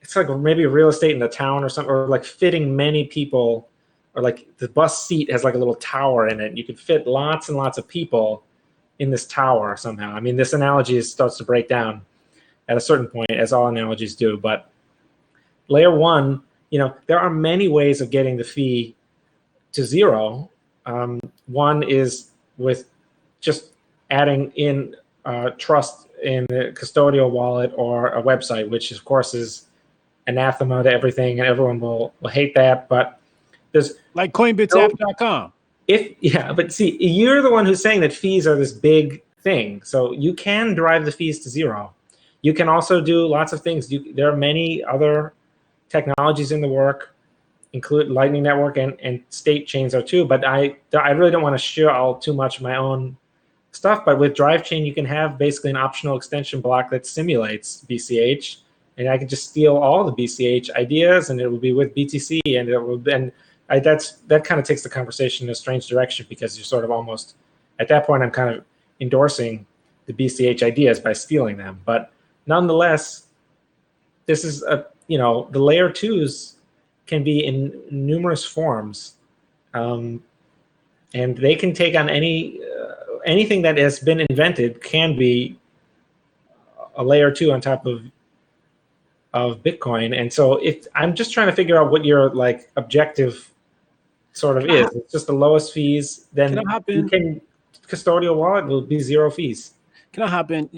it's like maybe real estate in a town or something, or like fitting many people, or like the bus seat has like a little tower in it. You could fit lots and lots of people in this tower somehow. I mean, this analogy starts to break down at a certain point, as all analogies do. But layer one, there are many ways of getting the fee to zero. One is with just adding in trust in the custodial wallet or a website, which of course is anathema to everything, and everyone will hate that. But there's like coinbitsapp.com. But see, you're the one who's saying that fees are this big thing. So you can drive the fees to zero. You can also do lots of things. There are many other technologies in the work, include Lightning Network, and state chains are too. But I really don't want to share all too much of my own stuff. But with Drive Chain, you can have basically an optional extension block that simulates BCH, and I can just steal all the BCH ideas, and it will be with BTC, and it will that kind of takes the conversation in a strange direction, because you're sort of almost at that point I'm kind of endorsing the BCH ideas by stealing them. But nonetheless, this is the layer twos can be in numerous forms, and they can take on anything that has been invented can be a layer two on top of Bitcoin. And so I'm just trying to figure out what your like objective sort of is. It's just the lowest fees. Then custodial wallet will be zero fees. Can I hop in?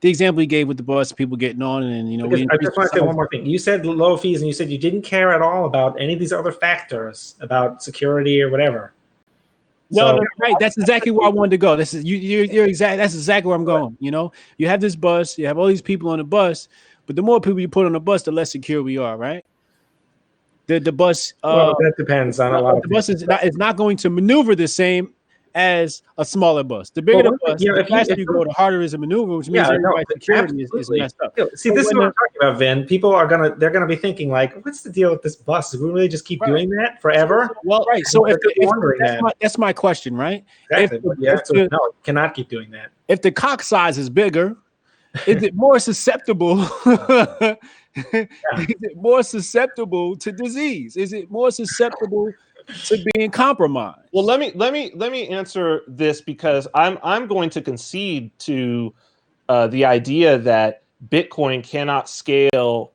The example you gave with the bus, people getting on, and I just want to say one more thing. You said low fees, and you said you didn't care at all about any of these other factors about security or whatever. No, right. That's exactly where I wanted to go. This is you're exact. That's exactly where I'm going. You have this bus, you have all these people on the bus, but the more people you put on the bus, the less secure we are, right? The bus. Well, that depends on a lot of the bus is not going to maneuver the same as a smaller bus. The bigger the bus, the faster you go, the harder is a maneuver, which means everybody's security is messed up. See, this is what I'm talking about, Vin. People they're gonna be thinking like, what's the deal with this bus? Do we really just keep doing that forever? Well, right. So that's my question, right? Exactly. No, you cannot keep doing that. If the cock size is bigger, is it more susceptible? Is it more susceptible to disease? Is it more susceptible to being compromised? Well, let me answer this, because I'm going to concede to the idea that Bitcoin cannot scale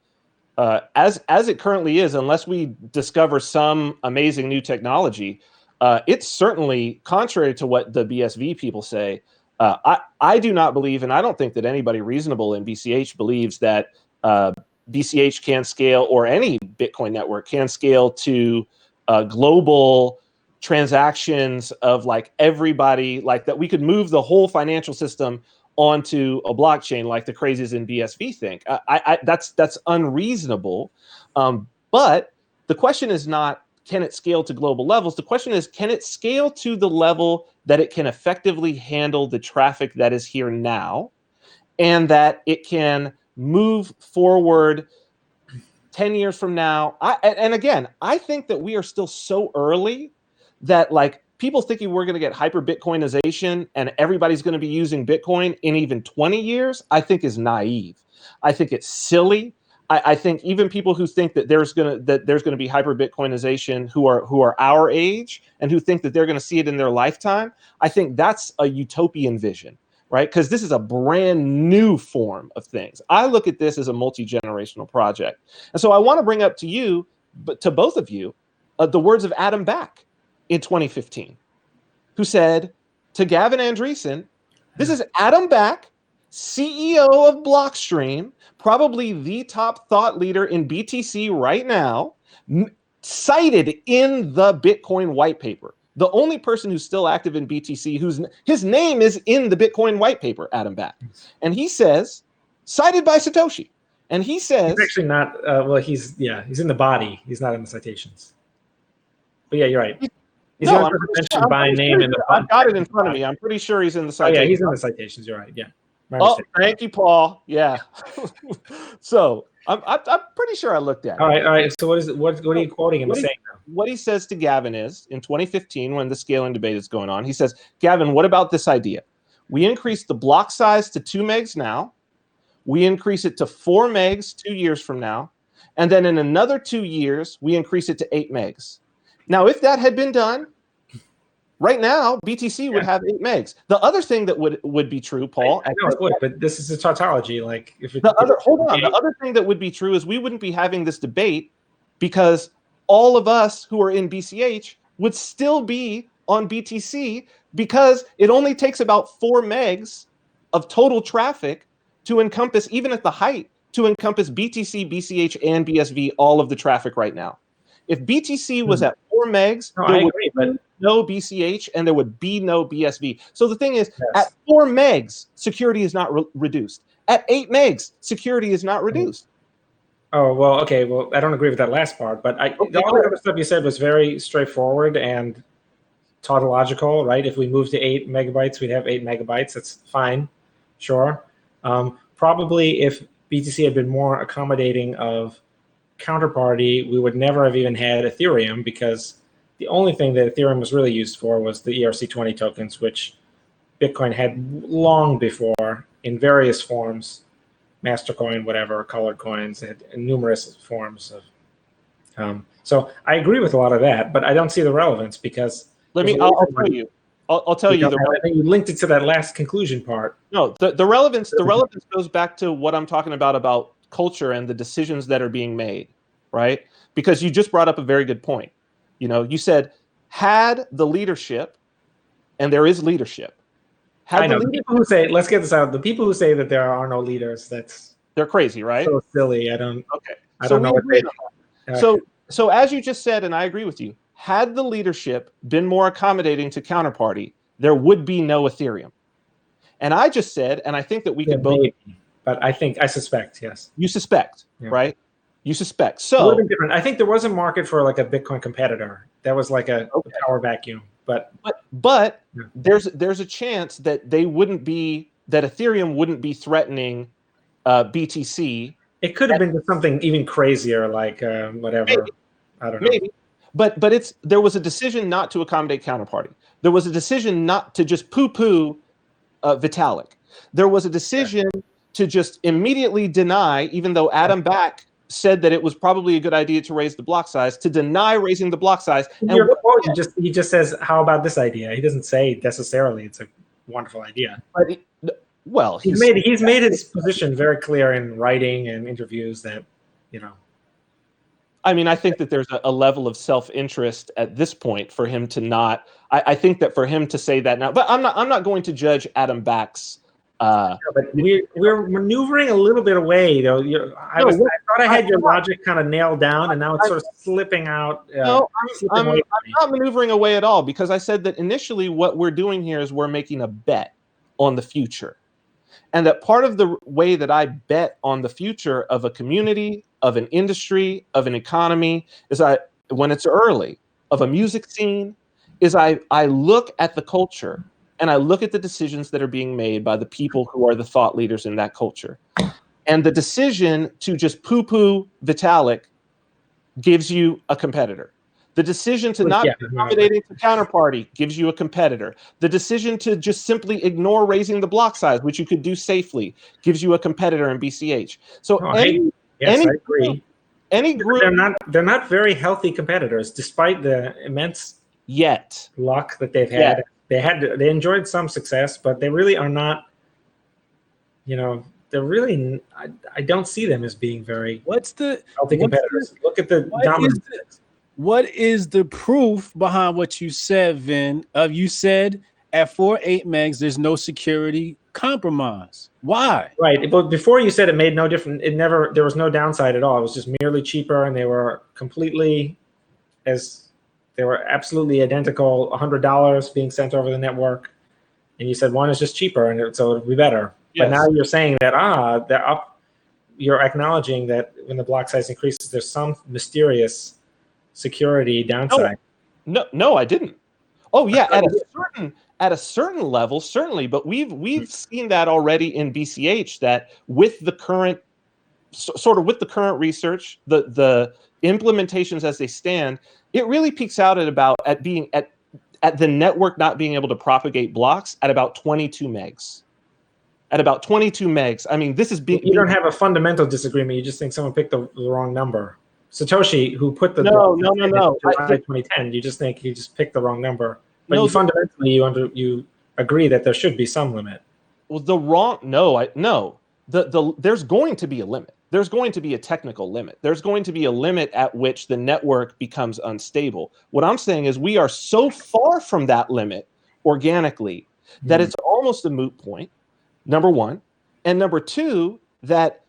as it currently is unless we discover some amazing new technology. It's certainly contrary to what the BSV people say. I do not believe, and I don't think that anybody reasonable in BCH believes that BCH can scale, or any Bitcoin network can scale to global transactions of like everybody, like that we could move the whole financial system onto a blockchain like the crazies in BSV think. That's unreasonable. But the question is not, can it scale to global levels? The question is, can it scale to the level that it can effectively handle the traffic that is here now, and that it can move forward 10 years from now? And again, I think that we are still so early that like people thinking we're going to get hyper Bitcoinization and everybody's going to be using Bitcoin in even 20 years, I think is naive. I think it's silly. I think even people who think that there's going to be hyper Bitcoinization who are our age and who think that they're going to see it in their lifetime, I think that's a utopian vision, right? Because this is a brand new form of things. I look at this as a multi-generational project. And so I want to bring up to you, but to both of you, the words of Adam Back in 2015, who said to Gavin Andreessen, this is Adam Back, CEO of Blockstream, probably the top thought leader in BTC right now, cited in the Bitcoin white paper. The only person who's still active in BTC, his name is in the Bitcoin white paper, Adam Back. And he says, cited by Satoshi. And he says... He's actually not, well, he's in the body. He's not in the citations. But yeah, you're right. He's no, mentioned by name in the I've got it in front of me. I'm pretty sure he's in the citations. Oh, yeah, he's in the citations. You're right. Yeah. Thank you, Paul. Yeah. So I'm pretty sure I looked at it. All right. So what are you quoting him saying now? What he says to Gavin is, in 2015, when the scaling debate is going on, he says, Gavin, what about this idea? We increase the block size to 2 megs now. We increase it to 4 megs 2 years from now. And then in another 2 years, we increase it to 8 megs. Now, if that had been done, right now, BTC would have 8 megs. The other thing that would be true, Paul. I know it would, but this is a tautology. Like, the other thing that would be true is we wouldn't be having this debate because all of us who are in BCH would still be on BTC because it only takes about 4 megs of total traffic to encompass, even at the height, to encompass BTC, BCH, and BSV, all of the traffic right now. If BTC was at 4 megs, there would be no BCH and there would be no BSV. So the thing is, at 4 megs, security is not reduced. At 8 megs, security is not reduced. Oh, well, okay. Well, I don't agree with that last part, but all the other stuff you said was very straightforward and tautological, right? If we move to 8 megabytes, we'd have 8 megabytes. That's fine. Sure. Probably if BTC had been more accommodating of counterparty, we would never have even had Ethereum because the only thing that Ethereum was really used for was the ERC20 tokens, which Bitcoin had long before in various forms, Mastercoin, whatever, colored coins, had numerous forms of. So I agree with a lot of that, but I don't see the relevance because I'll tell you. I'll tell you. I think you linked it to that last conclusion part. No, the relevance goes back to what I'm talking about culture and the decisions that are being made, right? Because you just brought up a very good point. You know, you said had the leadership, and there is leadership. I know. The people who say, let's get this out. The people who say that there are no leaders, they're crazy, right? So silly. I don't know what they. So as you just said, and I agree with you, had the leadership been more accommodating to counterparty, there would be no Ethereum. And I just said, and I think that we could both. Maybe. But I suspect, yes. You suspect, right? You suspect. So a little bit different. I think there was a market for like a Bitcoin competitor. That was like a power vacuum. But there's a chance that that Ethereum wouldn't be threatening BTC. It could have been something even crazier, like whatever. Maybe. I don't know. Maybe. But there was a decision not to accommodate counterparty. There was a decision not to just poo-poo Vitalik. There was a decision to just immediately deny, even though Adam Back said that it was probably a good idea to raise the block size, to deny raising the block size. And he just says, how about this idea? He doesn't say necessarily it's a wonderful idea. But he's made his position very clear in writing and interviews that, you know. I mean, I think that there's a level of self-interest at this point for him to not. I think that for him to say that now, but I'm not going to judge Adam Back's. But we're maneuvering a little bit away, though. I thought I had your logic kind of nailed down, and now it's sort of slipping out. I'm not maneuvering away at all because I said that initially what we're doing here is we're making a bet on the future, and that part of the way that I bet on the future of a community, of an industry, of an economy is when it's early, of a music scene, is I look at the culture. And I look at the decisions that are being made by the people who are the thought leaders in that culture. And the decision to just poo-poo Vitalik gives you a competitor. The decision to not be accommodating to counterparty gives you a competitor. The decision to just simply ignore raising the block size, which you could do safely, gives you a competitor in BCH. So I agree. Any group, they're not very healthy competitors, despite the immense luck that they've had. Yeah. They enjoyed some success, but they really are not, they're really, I don't see them as being very healthy competitors. Look at the dominance. What is the proof behind what you said, Vin? You said at 4.8 megs, there's no security compromise. Why? Right. But before you said it made no difference. There was no downside at all. It was just merely cheaper, and they were completely they they were absolutely identical, $100 being sent over the network, and you said one is just cheaper, and so it'll be better. Yes. But now you're saying that they're up. You're acknowledging that when the block size increases, there's some mysterious security downside. No, I didn't. Oh yeah, at a certain level, certainly, but we've seen that already in BCH, that with the current sort of with the current research, the implementations as they stand, it really peaks out at the network not being able to propagate blocks at about 22 megs. At about 22 megs. I mean, this is You don't have a fundamental disagreement. You just think someone picked the wrong number. Satoshi, who put the No. July 2010, you just think he just picked the wrong number. But no, fundamentally, you agree that there should be some limit. Well, there's going to be a limit. There's going to be a technical limit. There's going to be a limit at which the network becomes unstable. What I'm saying is we are so far from that limit organically that it's almost a moot point. Number one, and number two, that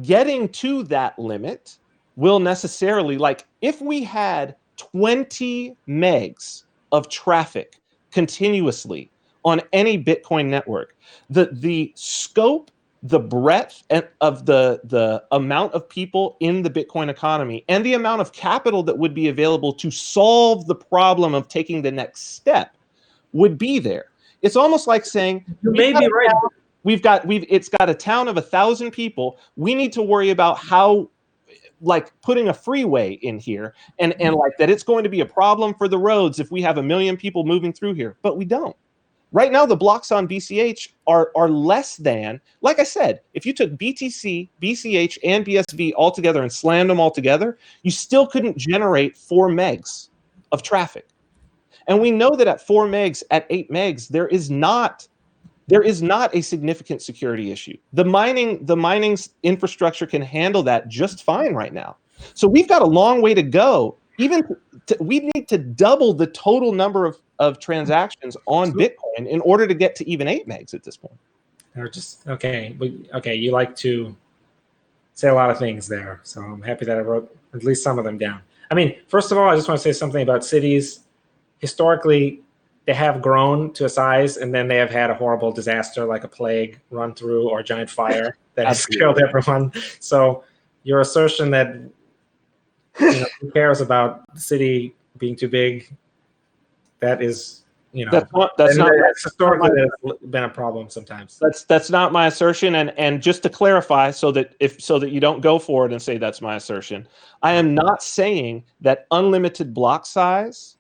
getting to that limit will necessarily, like, if we had 20 megs of traffic continuously on any Bitcoin network, the scope, the breadth of the amount of people in the Bitcoin economy and the amount of capital that would be available to solve the problem of taking the next step would be there. It's almost like saying, you may be right. It's got a town of 1,000 people. We need to worry about how, like, putting a freeway in here and like that it's going to be a problem for the roads if we have 1 million people moving through here, but we don't. Right now, the blocks on BCH are less than, like I said, if you took BTC, BCH, and BSV all together and slammed them all together, you still couldn't generate 4 megs of traffic. And we know that at 4 megs, at 8 megs, there is not a significant security issue. The mining infrastructure can handle that just fine right now. So we've got a long way to go. We need to double the total number of transactions on Bitcoin in order to get to even 8 megs at this point. Or just okay. You like to say a lot of things there, so I'm happy that I wrote at least some of them down. I mean, first of all, I just want to say something about cities. Historically, they have grown to a size, and then they have had a horrible disaster like a plague run through or a giant fire that has killed everyone. So your assertion that who cares about the city being too big, that is, that's historically been a problem sometimes. That's not my assertion, and just to clarify, so that you don't go forward and say that's my assertion, I am not saying that unlimited block size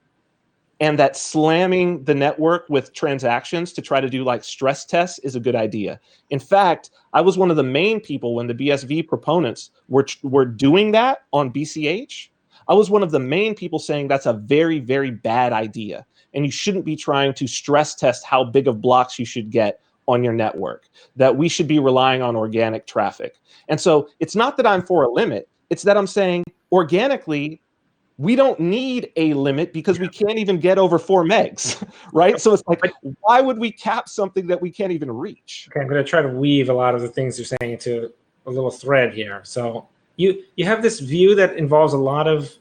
and that slamming the network with transactions to try to do like stress tests is a good idea. In fact, I was one of the main people when the BSV proponents were doing that on BCH. I was one of the main people saying that's a very, very bad idea. And you shouldn't be trying to stress test how big of blocks you should get on your network, that we should be relying on organic traffic. And so it's not that I'm for a limit, it's that I'm saying organically, we don't need a limit because we can't even get over 4 megs, right? So it's like, why would we cap something that we can't even reach? Okay, I'm going to try to weave a lot of the things you're saying into a little thread here. So you have this view that involves a lot of,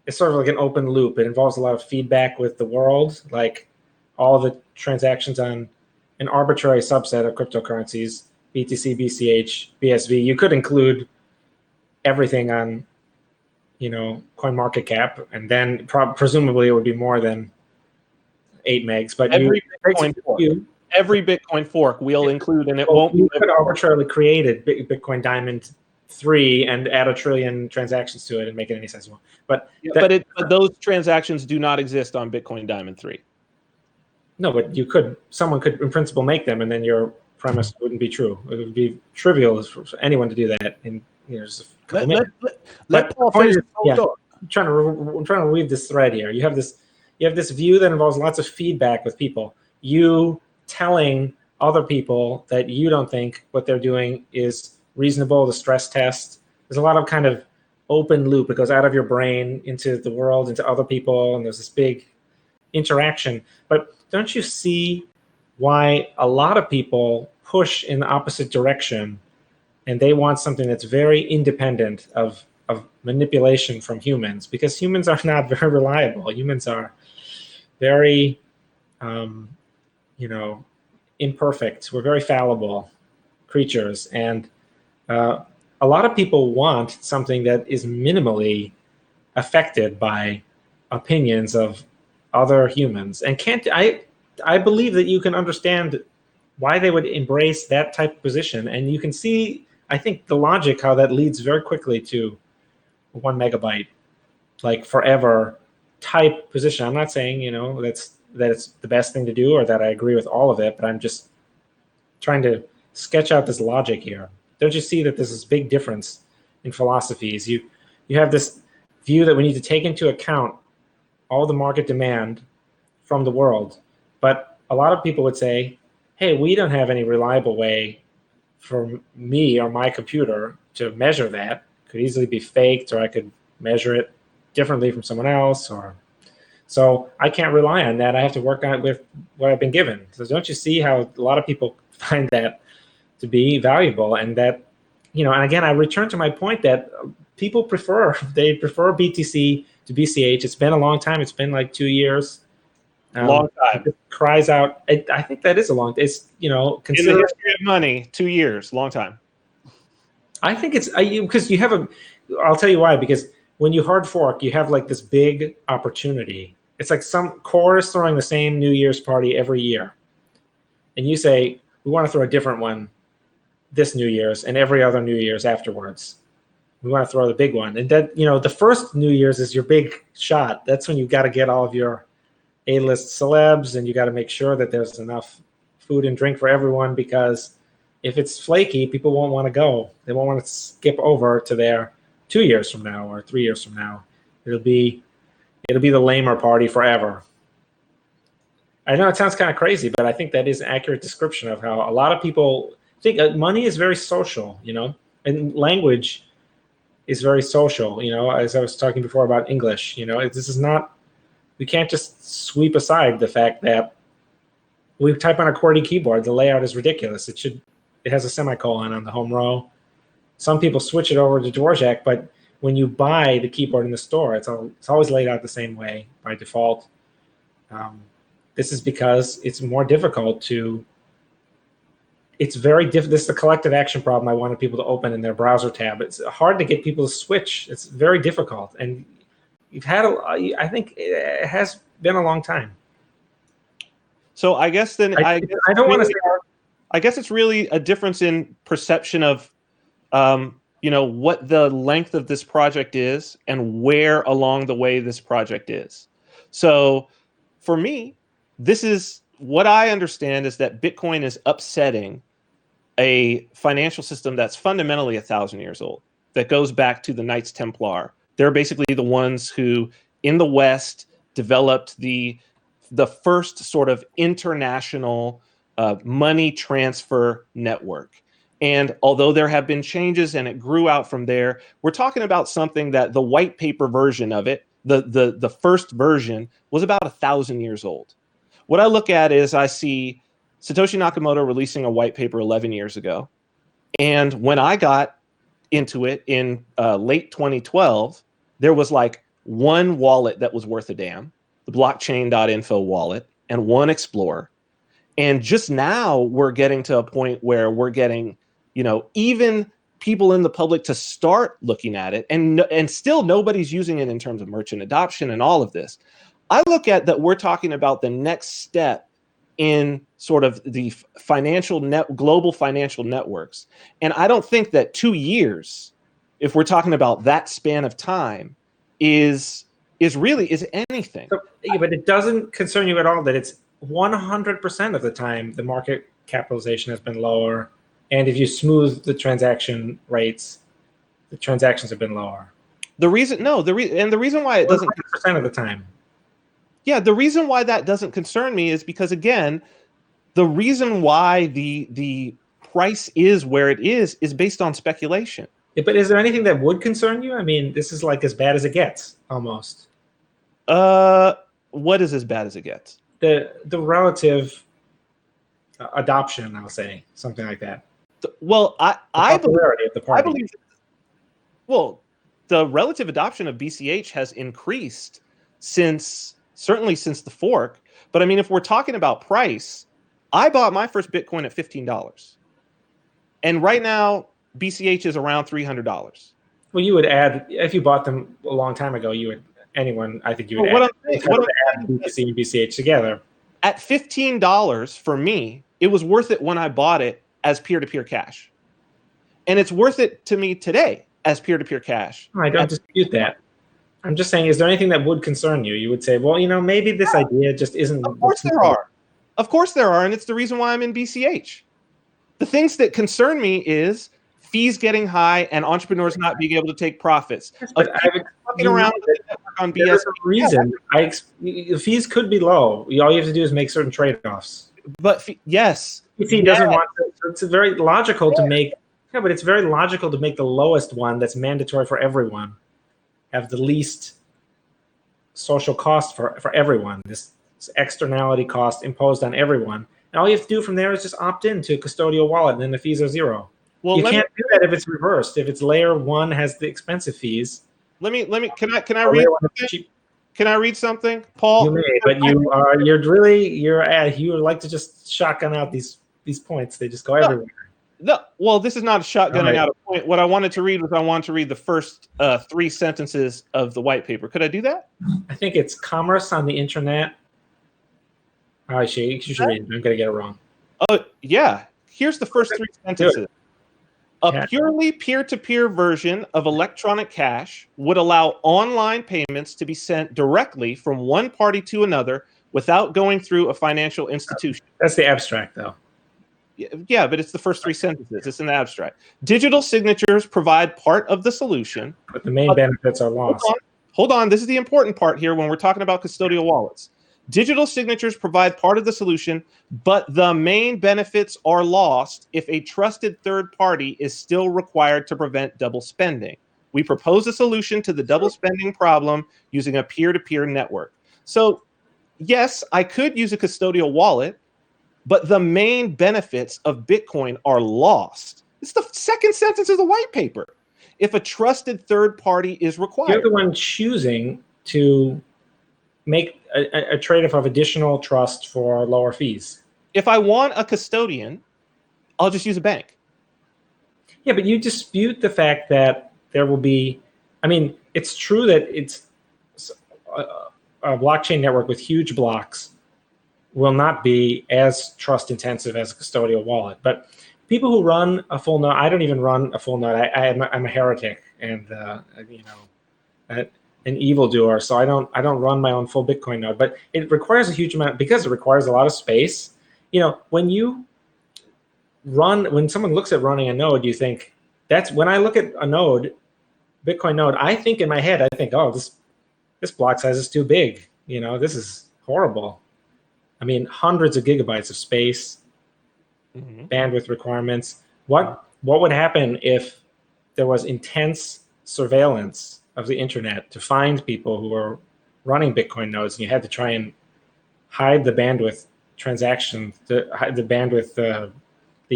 it's sort of like an open loop. It involves a lot of feedback with the world, like all the transactions on an arbitrary subset of cryptocurrencies, BTC, BCH, BSV. You could include everything on CoinMarketCap, and then presumably it would be more than 8 megs. But every Bitcoin fork we'll include, and it won't. You could arbitrarily create a Bitcoin Diamond 3 and add 1 trillion transactions to it and make it any size you want. But those transactions do not exist on Bitcoin Diamond 3. No, but someone could in principle make them, and then your premise wouldn't be true. It would be trivial for anyone to do that in just a couple minutes. Let Paul finish. I'm trying to weave this thread here. You have this view that involves lots of feedback with people. You telling other people that you don't think what they're doing is reasonable, the stress test. There's a lot of kind of open loop. It goes out of your brain into the world, into other people, and there's this big interaction. But don't you see why a lot of people push in the opposite direction, and they want something that's very independent of of manipulation from humans, because humans are not very reliable. Humans are very, imperfect. We're very fallible creatures, and a lot of people want something that is minimally affected by opinions of other humans. And I believe that you can understand why they would embrace that type of position, and you can see, I think, the logic how that leads very quickly to 1 megabyte, like forever type position. I'm not saying that it's the best thing to do or that I agree with all of it, but I'm just trying to sketch out this logic here. Don't you see that there's this big difference in philosophies? You have this view that we need to take into account all the market demand from the world, but a lot of people would say, hey, we don't have any reliable way for me or my computer to measure that. It could easily be faked, or I could measure it differently from someone else, so I can't rely on that. I have to work on it with what I've been given. So don't you see how a lot of people find that to be valuable? And that, and again, I return to my point that people prefer BTC to BCH. It's been a long time. It's been like 2 years. Long time. It cries out. I think that is a long. It's in the history of money, 2 years, long time. I think it's because you have a. I'll tell you why. Because when you hard fork, you have like this big opportunity. It's like some core is throwing the same New Year's party every year, and you say we want to throw a different one this New Year's and every other New Year's afterwards. We want to throw the big one, and that the first New Year's is your big shot. That's when you got to get all of your A-list celebs, and you got to make sure that there's enough food and drink for everyone, because if it's flaky, people won't want to go. They won't want to skip over to their 2 years from now or 3 years from now. It'll be the lamer party forever. I know it sounds kind of crazy, but I think that is an accurate description of how a lot of people think money is very social, and language is very social, as I was talking before about English. This is not, we can't just sweep aside the fact that we type on a QWERTY keyboard, the layout is ridiculous. It has a semicolon on the home row. Some people switch it over to Dvorak, but when you buy the keyboard in the store, it's always laid out the same way by default. This is because it's more difficult to. It's very difficult. This is the collective action problem I wanted people to open in their browser tab. It's hard to get people to switch. It's very difficult, and I think it has been a long time. So I guess then I don't want to say. I guess it's really a difference in perception of, what the length of this project is and where along the way this project is. So for me, this is what I understand is that Bitcoin is upsetting a financial system that's fundamentally 1,000 years old, that goes back to the Knights Templar. They're basically the ones who, in the West, developed the first sort of international money transfer network. And although there have been changes and it grew out from there, we're talking about something that the white paper version of it, the first version, was about 1,000 years old. What I look at is I see Satoshi Nakamoto releasing a white paper 11 years ago. And when I got into it in late 2012, there was like one wallet that was worth a damn, the blockchain.info wallet, and one Explorer. And just now we're getting to a point where we're getting, even people in the public to start looking at it, and still nobody's using it in terms of merchant adoption and all of this. I look at that we're talking about the next step in sort of the global financial networks. And I don't think that 2 years, if we're talking about that span of time, is anything. So, yeah, but it doesn't concern you at all that it's 100% of the time the market capitalization has been lower, and if you smooth the transaction rates, the transactions have been lower. The reason why it doesn't 100% of the time. Yeah, the reason why that doesn't concern me is because, again, the reason why the price is where it is based on speculation. Yeah, but is there anything that would concern you? I mean, this is like as bad as it gets, almost. What is as bad as it gets? The relative adoption, I'll say, something like that. Well, I believe, of the party. well, the relative adoption of BCH has increased certainly since the fork. But I mean, if we're talking about price, I bought my first Bitcoin at $15. And right now, BCH is around $300. Well, you would add, if you bought them a long time ago, I think you would Well, add BTC and BCH together. At $15 for me, it was worth it when I bought it as peer-to-peer cash. And it's worth it to me today as peer-to-peer cash. I don't dispute that. I'm just saying, is there anything that would concern you? You would say, well, maybe this idea just isn't. Of course there are. Of course there are. And it's the reason why I'm in BCH. The things that concern me is fees getting high and entrepreneurs not being able to take profits. Yes, but fucking around with the network on BS. There's a reason. The fees could be low. All you have to do is make certain trade-offs. But yes. BTC doesn't want to. It's very logical to make. Yeah, but it's very logical to make the lowest one that's mandatory for everyone have the least social cost for everyone. This externality cost imposed on everyone. And all you have to do from there is just opt in to a custodial wallet, and then the fees are zero. Well, you can't do that if it's reversed. If it's layer one has the expensive fees. Can I read something? Can I read something, Paul? You may, but you like to just shotgun out these points. They just go everywhere. No, well, this is not shotgunning out a point. What I wanted to read the first 3 sentences of the white paper. Could I do that? I think it's commerce on the internet. You should read it. I'm going to get it wrong. Oh, yeah. Here's the first 3 sentences. A purely peer-to-peer version of electronic cash would allow online payments to be sent directly from one party to another without going through a financial institution. That's the abstract, though. Yeah, but it's the first 3 sentences. It's in the abstract. Digital signatures provide part of the solution. But the main benefits are lost. Hold on. This is the important part here when we're talking about custodial wallets. Digital signatures provide part of the solution, but the main benefits are lost if a trusted third party is still required to prevent double spending. We propose a solution to the double spending problem using a peer-to-peer network. So, yes, I could use a custodial wallet, but the main benefits of Bitcoin are lost. It's the second sentence of the white paper. If a trusted third party is required. You're the one choosing to make a trade-off of additional trust for lower fees. If I want a custodian, I'll just use a bank. Yeah, but you dispute the fact that there will be, it's true that it's a blockchain network with huge blocks will not be as trust intensive as a custodial wallet. But people who run a full node, I don't even run a full node. I'm a heretic and an evildoer, so I don't run my own full Bitcoin node. But it requires a huge amount because it requires a lot of space. When someone looks at running a node, you think that's when I look at a node, Bitcoin node. I think in my head, oh, this block size is too big. This is horrible. Hundreds of gigabytes of space, bandwidth requirements. What would happen if there was intense surveillance of the internet to find people who are running Bitcoin nodes, and you had to try and hide the bandwidth transactions, hide the bandwidth, the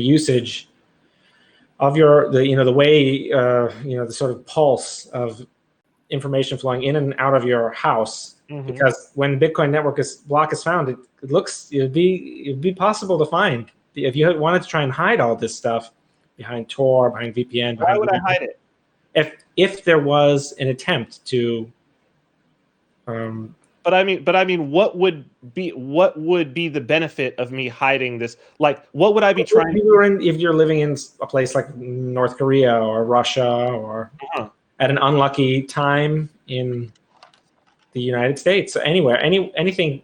usage of the way, the sort of pulse of information flowing in and out of your house. Because when Bitcoin network block is found, it'd be possible to find. If you wanted to try and hide all this stuff behind Tor, behind VPN, why would I hide it? If there was an attempt to, but what would be the benefit of me hiding this? Like, what would I be trying? If you're living in a place like North Korea or Russia or at an unlucky time in the United States, anywhere, anything,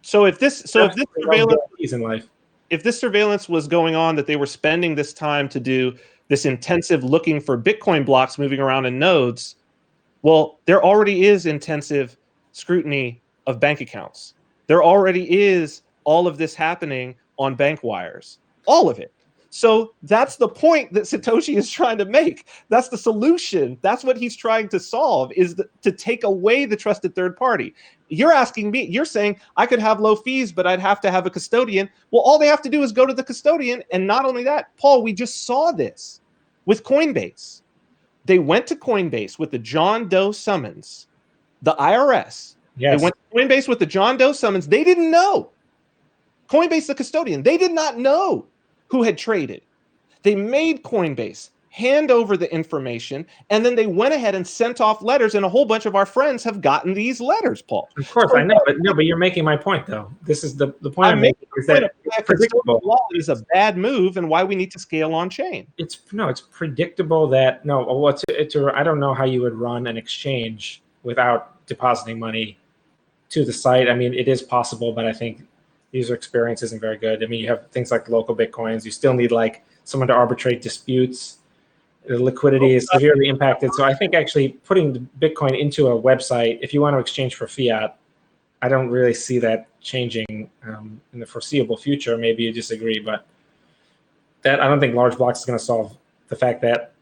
So if this surveillance in life, if this surveillance was going on, that they were spending this time to do this intensive looking for Bitcoin blocks moving around in nodes, well, there already is intensive scrutiny of bank accounts. There already is all of this happening on bank wires, all of it. So that's the point that Satoshi is trying to make. That's the solution. That's what he's trying to solve, is to take away the trusted third party. You're saying I could have low fees, but I'd have to have a custodian. Well, all they have to do is go to the custodian. And not only that, Paul, we just saw this with Coinbase. They went to Coinbase with the John Doe summons, the IRS. Yes. They went to Coinbase with the John Doe summons. They didn't know. Coinbase, the custodian, they did not know who had traded. They made Coinbase hand over the information, and then they went ahead and sent off letters, and a whole bunch of our friends have gotten these letters, Paul. Of course, So, I know, but you're making my point, though. This is the point I'm making is that it's predictable. Wallet is a bad move, and why we need to scale on chain. It's predictable that I don't know how you would run an exchange without depositing money to the site. I mean, it is possible, but I think user experience isn't very good. I mean, you have things like local Bitcoins. You still need like someone to arbitrate disputes. The liquidity is severely impacted. So I think actually putting the Bitcoin into a website, if you want to exchange for fiat, I don't really see that changing in the foreseeable future. Maybe you disagree, but that I don't think large blocks is going to solve the fact that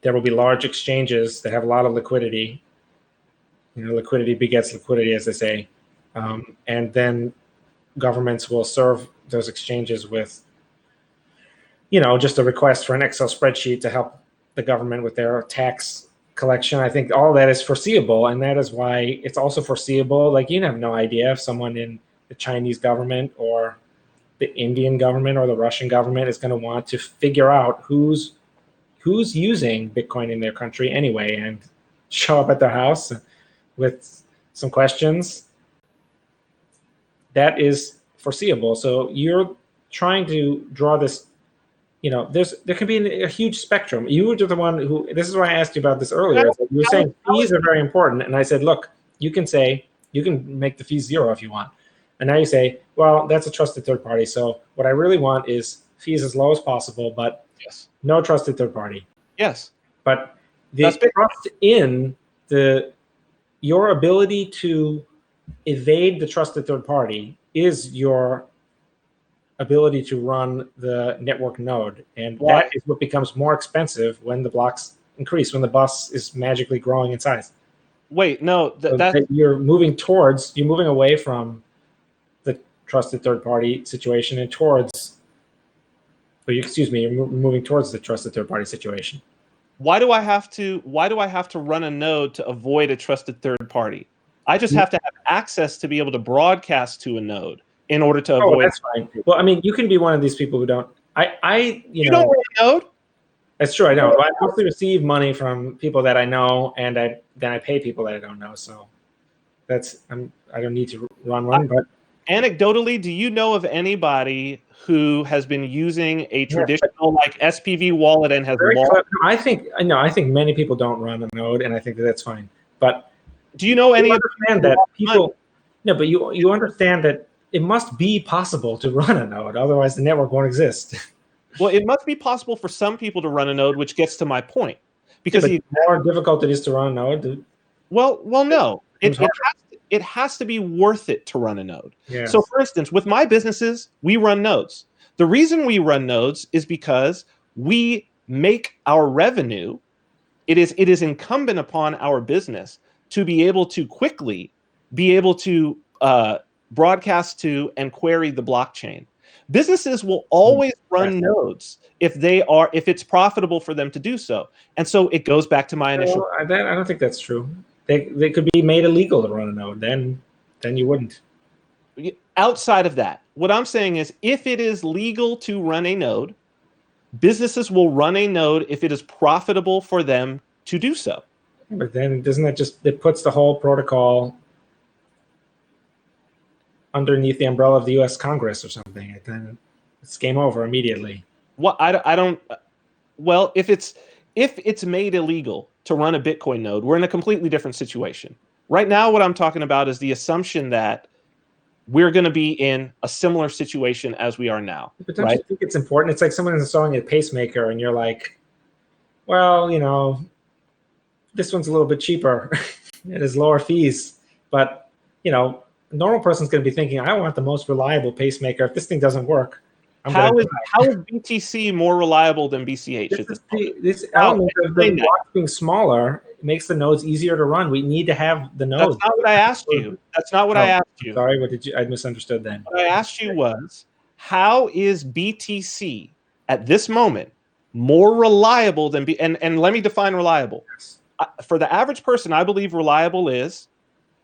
there will be large exchanges that have a lot of liquidity. Liquidity begets liquidity, as they say, and then governments will serve those exchanges with just a request for an Excel spreadsheet to help the government with their tax collection. I think all that is foreseeable, and that is why it's also foreseeable. Like, you have no idea if someone in the Chinese government or the Indian government or the Russian government is going to want to figure out who's using Bitcoin in their country anyway, and show up at their house with some questions. That is foreseeable. So you're trying to draw this. There can be a huge spectrum. You were the one who, this is why I asked you about this earlier. You were saying fees are very important. And I said, look, you can make the fees 0 if you want. And now you say, well, that's a trusted third party. So what I really want is fees as low as possible, but no trusted third party. Yes. But the trust in your ability to evade the trusted third party is your ability to run the network node, and that is what becomes more expensive when the blocks increase, when the bus is magically growing in size. Wait, no, that you're moving away from the trusted third party situation and towards. You're moving towards the trusted third party situation. Why do I have to run a node to avoid a trusted third party? I just have to have access to be able to broadcast to a node in order to avoid. That's fine. Well, I mean, you can be one of these people who don't. You don't run a node? That's true. I don't. I mostly receive money from people that I know, and then I pay people that I don't know. So I don't need to run one. But anecdotally, do you know of anybody who has been using a traditional like SPV wallet and has lost? I think many people don't run a node, and I think that's fine. But do you know any? Understand that people? No, but you understand that it must be possible to run a node, otherwise the network won't exist. Well, it must be possible for some people to run a node, which gets to my point. Because the more difficult it is to run a node. Well, no. It has to be worth it to run a node. Yes. So, for instance, with my businesses, we run nodes. The reason we run nodes is because we make our revenue. It is incumbent upon our business to be able to quickly broadcast to and query the blockchain. Businesses will always run nodes if it's profitable for them to do so. And so it goes back to my initial. I don't think that's true. They could be made illegal to run a node. Then you wouldn't. Outside of that, what I'm saying is, if it is legal to run a node, businesses will run a node if it is profitable for them to do so. But then doesn't that it puts the whole protocol underneath the umbrella of the U.S. Congress or something? And then it's game over immediately. Well, I don't. Well, if it's made illegal to run a Bitcoin node, we're in a completely different situation. Right now, what I'm talking about is the assumption that we're going to be in a similar situation as we are now. But don't you think it's important? It's like someone is installing a pacemaker, and you're like, well, this one's a little bit cheaper. It has lower fees, but a normal person's going to be thinking, I want the most reliable pacemaker. If this thing doesn't work, how is BTC more reliable than BCH? This element of the block being smaller makes the nodes easier to run. We need to have the nodes. That's not what I asked you. That's not what I asked you. Sorry, what did you? I misunderstood then. What I asked you was, how is BTC at this moment more reliable than and let me define reliable. For the average person, I believe reliable is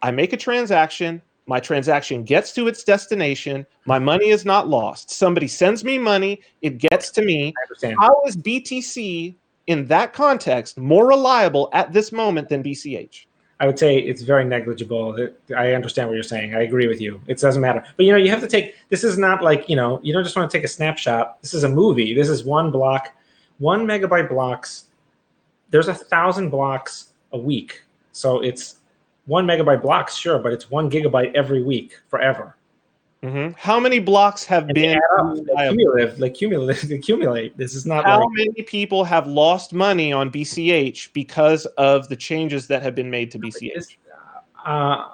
I make a transaction, my transaction gets to its destination, my money is not lost. Somebody sends me money, it gets to me. I understand. How is BTC in that context more reliable at this moment than BCH? I would say it's very negligible. I understand what you're saying. I agree with you. It doesn't matter. But, you have to take, this is not like, you don't just want to take a snapshot. This is a movie. This is one block, 1 megabyte blocks. There's 1,000 blocks a week. So it's 1 megabyte blocks, sure, but it's 1 gigabyte every week forever. Mm-hmm. How many blocks have been accumulate? This is not how many people have lost money on BCH because of the changes that have been made to BCH? I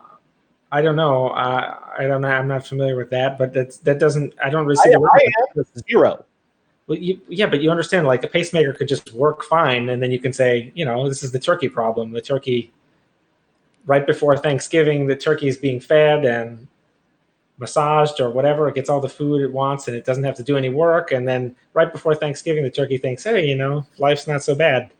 don't know. I don't know. I'm not familiar with that, but that doesn't. I don't really see the zero. Well, but you understand, like a pacemaker could just work fine, and then you can say, this is the turkey problem. The turkey, right before Thanksgiving, the turkey is being fed and massaged or whatever. It gets all the food it wants, and it doesn't have to do any work. And then right before Thanksgiving, the turkey thinks, hey, life's not so bad.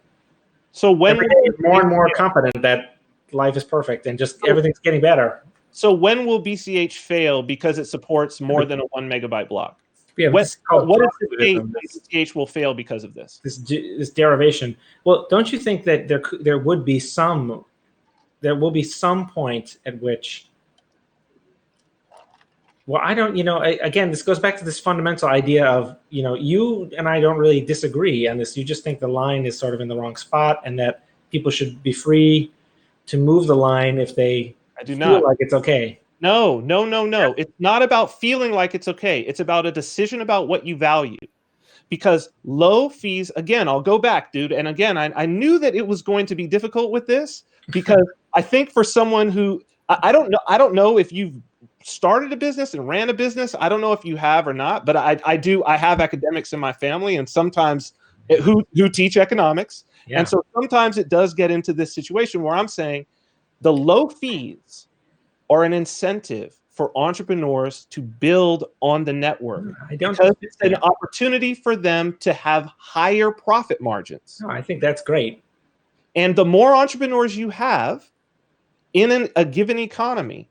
So when every day is more and more confident that life is perfect and just everything's getting better. So when will BCH fail because it supports more than a 1 megabyte block? Yeah, what is the date BCH will fail because of this? This derivation. Well, don't you think that there will be some point at which, well, I don't, again, this goes back to this fundamental idea of, you and I don't really disagree on this. You just think the line is sort of in the wrong spot and that people should be free to move the line if they feel like it's okay. No. It's not about feeling like it's okay. It's about a decision about what you value. Because low fees, again, I'll go back, dude. And again, I knew that it was going to be difficult with this because I think for someone who, I don't know if you've started a business and ran a business. I don't know if you have or not, but I have academics in my family and sometimes who teach economics. Yeah. And so sometimes it does get into this situation where I'm saying the low fees are an incentive for entrepreneurs to build on the network. Because it's an opportunity for them to have higher profit margins. No, I think that's great. And the more entrepreneurs you have in a given economy,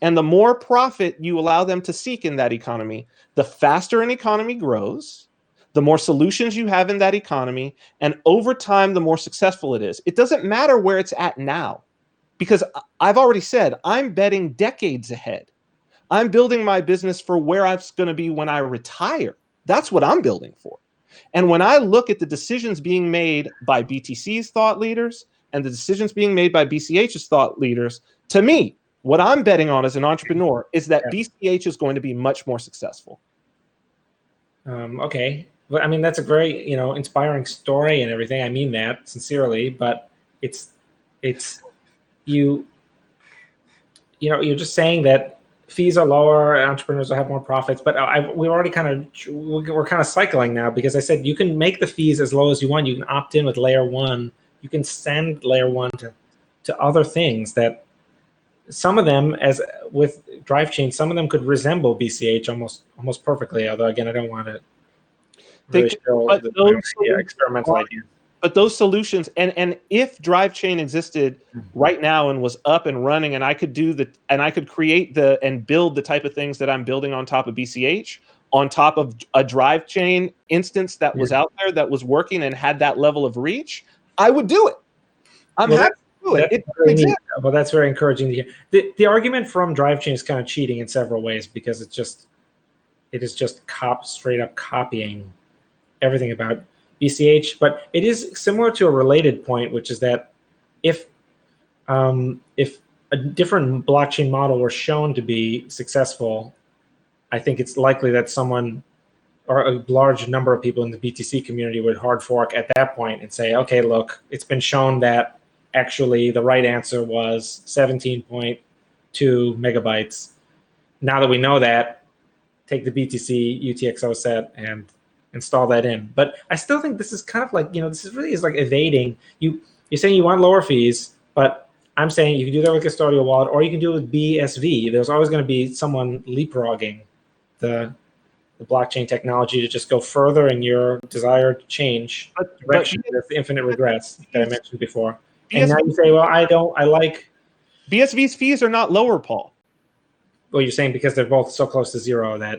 and the more profit you allow them to seek in that economy, the faster an economy grows, the more solutions you have in that economy, and over time, the more successful it is. It doesn't matter where it's at now, because I've already said, I'm betting decades ahead. I'm building my business for where I'm going to be when I retire. That's what I'm building for. And when I look at the decisions being made by BTC's thought leaders and the decisions being made by BCH's thought leaders, to me, what I'm betting on as an entrepreneur is that BCH is going to be much more successful. Okay. Well, I mean, that's a very, inspiring story and everything. I mean that sincerely, but you're just saying that fees are lower, entrepreneurs will have more profits, but we're kind of cycling now because I said you can make the fees as low as you want. You can opt in with layer one. You can send layer one to other things that some of them, as with drive chain, some of them could resemble BCH almost perfectly. Although again, I don't want to really show the experimental idea. But those solutions, and if drive chain existed right now and was up and running, and I could create and build the type of things that I'm building on top of BCH, on top of a drive chain instance that was out there that was working and had that level of reach, I would do it. I'm happy to do it. Well, that's very encouraging to hear. The argument from drive chain is kind of cheating in several ways because it is just straight up copying everything about BCH, but it is similar to a related point, which is that if a different blockchain model were shown to be successful, I think it's likely that someone or a large number of people in the BTC community would hard fork at that point and say, okay, look, it's been shown that actually the right answer was 17.2 megabytes. Now that we know that, take the BTC UTXO set and install that in. But I still think this is kind of like, this is really like evading. You're saying you want lower fees, but I'm saying you can do that with custodial wallet or you can do it with BSV. There's always going to be someone leapfrogging the the blockchain technology to just go further in your desired change direction with infinite regrets that I mentioned before. And now you say, well, I like... BSV's fees are not lower, Paul. Well, you're saying because they're both so close to zero that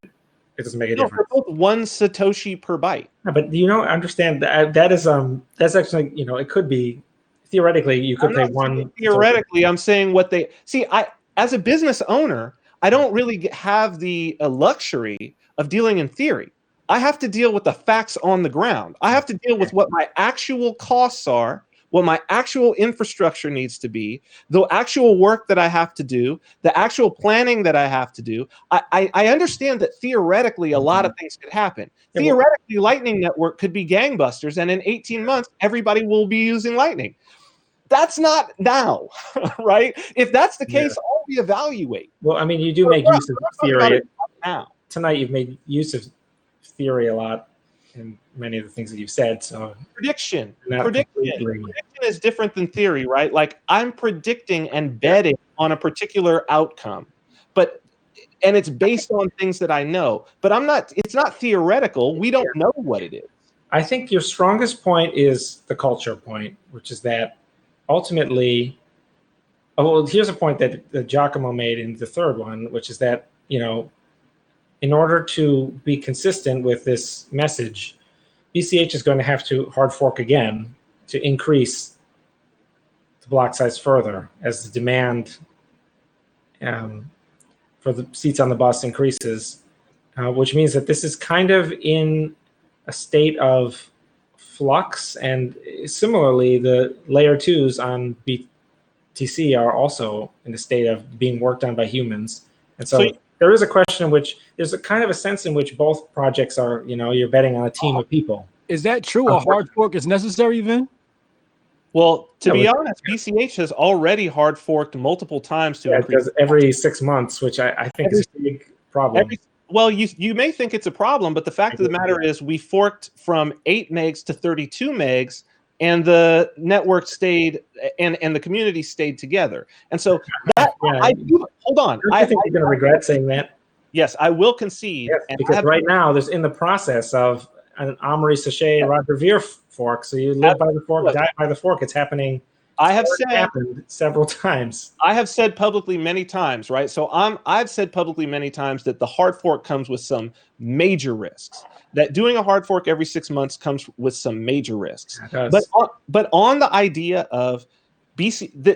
it doesn't make a difference. They're both 1 Satoshi per byte. Yeah, but understand that is that's actually, it could be theoretically you could pay one. Theoretically, I'm saying what they see. I, as a business owner, I don't really have the luxury of dealing in theory. I have to deal with the facts on the ground. I have to deal with what my actual costs are, what my actual infrastructure needs to be, the actual work that I have to do, the actual planning that I have to do. I understand that theoretically a lot of things could happen. Theoretically, Lightning Network could be gangbusters, and in 18 months, everybody will be using Lightning. That's not now, right? If that's the case, I'll reevaluate. Well, I mean, you do make use of theory now. Tonight, you've made use of theory a lot in many of the things that you've said. So prediction is different than theory, right? Like I'm predicting and betting on a particular outcome, and it's based on things that I know. But it's not theoretical. We don't know what it is. I think your strongest point is the culture point, which is that ultimately, here's a point that Giacomo made in the third one, which is that, in order to be consistent with this message, BCH is going to have to hard fork again to increase the block size further as the demand for the seats on the bus increases, which means that this is kind of in a state of flux, and similarly, the layer 2s on BTC are also in a state of being worked on by humans. And so there is a question in which there's a kind of a sense in which both projects are, you're betting on a team of people. Is that true? A hard fork is necessary, Vin? Well, to be honest, BCH has already hard forked multiple times to increase. Every 6 months, which I think is a big problem. Well, you may think it's a problem, but the fact of the matter is we forked from 8 megs to 32 megs, and the network stayed and the community stayed together. And so hold on. I think you're going to regret saying that. Yes, I will concede. Yes, because right now there's in the process of an Amory Sachet Roger Ver fork. So you live by the fork, die by the fork. It's happening. Happened several times. I have said publicly many times, right? So I've said publicly many times that the hard fork comes with some major risks. That doing a hard fork every 6 months comes with some major risks. But on the idea of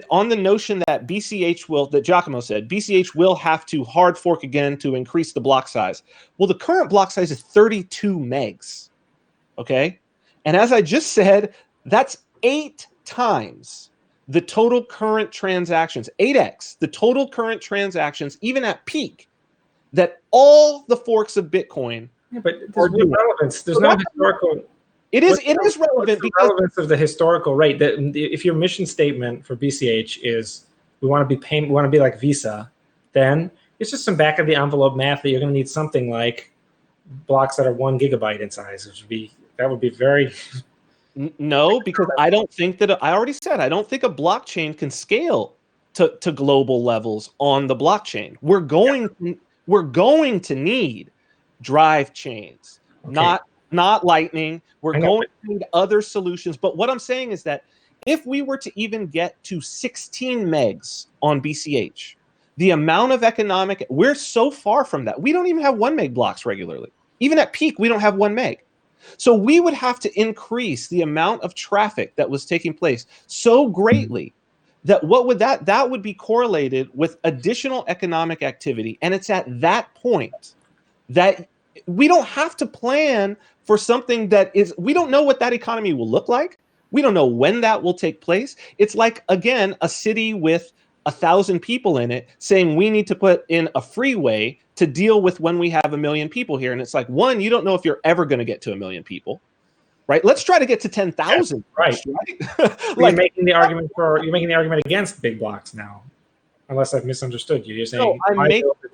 on the notion that that Giacomo said, BCH will have to hard fork again to increase the block size. Well, the current block size is 32 megs. Okay? And as I just said, that's 8 times the total current transactions, 8x, the total current transactions, even at peak, that all the forks of Bitcoin. Yeah, but there's no relevance. There's no historical. It is relevant because the relevance of the historical rate. That if your mission statement for BCH is we want to be like Visa, then it's just some back of the envelope math that you're going to need something like blocks that are 1 gigabyte in size, which would be very. No, because I don't think that I already said I don't think a blockchain can scale to global levels on the blockchain. We're going to need drive chains, not Lightning. We're going to need other solutions. But what I'm saying is that if we were to even get to 16 megs on BCH, the amount of we're so far from that. We don't even have 1 meg blocks regularly. Even at peak, we don't have 1 meg. So we would have to increase the amount of traffic that was taking place so greatly that that would be correlated with additional economic activity. And it's at that point that we don't have to plan for something we don't know what that economy will look like. We don't know when that will take place. It's like, again, a city with 1,000 people in it saying we need to put in a freeway to deal with when we have 1 million people here. And it's like, one, you don't know if you're ever going to get to 1 million people, right? Let's try to get to 10,000. Right. You're making the argument against big blocks now, unless I've misunderstood you. You're saying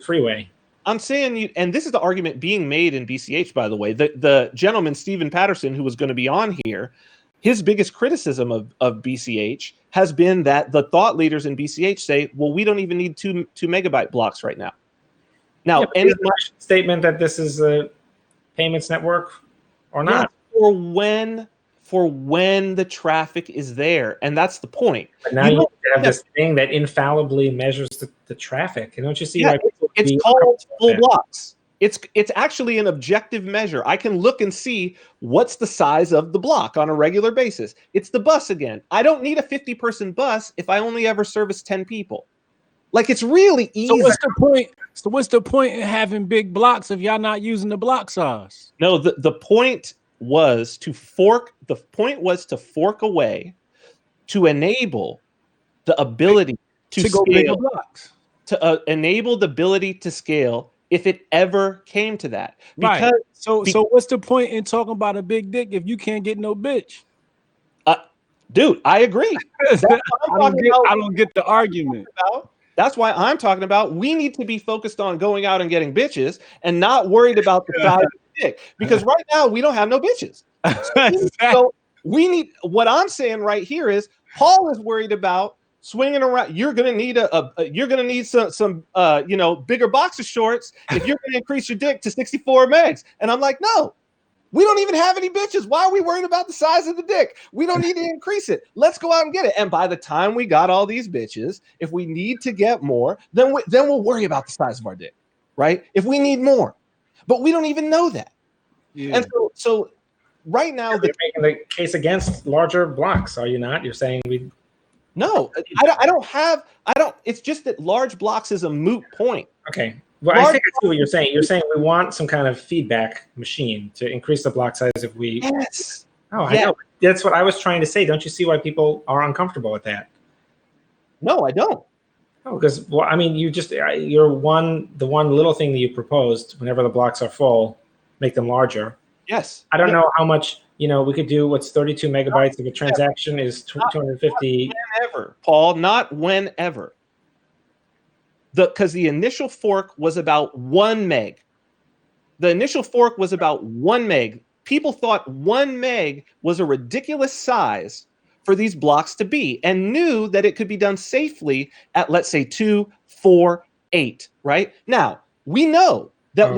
freeway. I'm saying and this is the argument being made in BCH, by the way. The gentleman, Stephen Patterson, who was going to be on here, his biggest criticism of BCH has been that the thought leaders in BCH say, well, we don't even need 2 megabyte blocks right now. Now, any statement that this is payments network or Yeah, not. for when the traffic is there, and that's the point. But now you have this thing that infallibly measures the traffic. And don't you see why people it's called full blocks. It's actually an objective measure. I can look and see what's the size of the block on a regular basis. It's the bus again. I don't need a 50-person bus if I only ever service 10 people. Like, it's really easy. So what's the point? So what's the point in having big blocks if y'all not using the block size? No, the point was to fork. The point was to fork away to enable the ability to go scale, bigger blocks. To enable the ability to scale if it ever came to that. Because, right. So what's the point in talking about a big dick if you can't get no bitch? Dude, I agree. I don't get the argument. That's why I'm talking about we need to be focused on going out and getting bitches and not worried about the size of the dick. Because right now we don't have no bitches. So we need, what I'm saying right here is Paul is worried about swinging around. You're gonna need you're gonna need some bigger boxer shorts if you're gonna increase your dick to 64 megs. And I'm like, no. We don't even have any bitches. Why are we worried about the size of the dick? We don't need to increase it. Let's go out and get it. And by the time we got all these bitches, if we need to get more, then we'll worry about the size of our dick, right? If we need more, but we don't even know that. Yeah. And so right now, you're making the case against larger blocks, are you not? You're saying we. No, I don't. It's just that large blocks is a moot point. Okay. Well, I think I see what you're saying. You're saying we want some kind of feedback machine to increase the block size if we. Yes. Oh, I know. That's what I was trying to say. Don't you see why people are uncomfortable with that? No, I don't. Oh, because I mean, the one little thing that you proposed. Whenever the blocks are full, make them larger. Yes. I don't know how much. We could do what's 32 megabytes of a transaction is 250. Whenever, Paul, not whenever. Because the initial fork was about 1 meg. The initial fork was about 1 meg. People thought 1 meg was a ridiculous size for these blocks to be and knew that it could be done safely at, let's say, 2, 4, 8, right? Now, we know that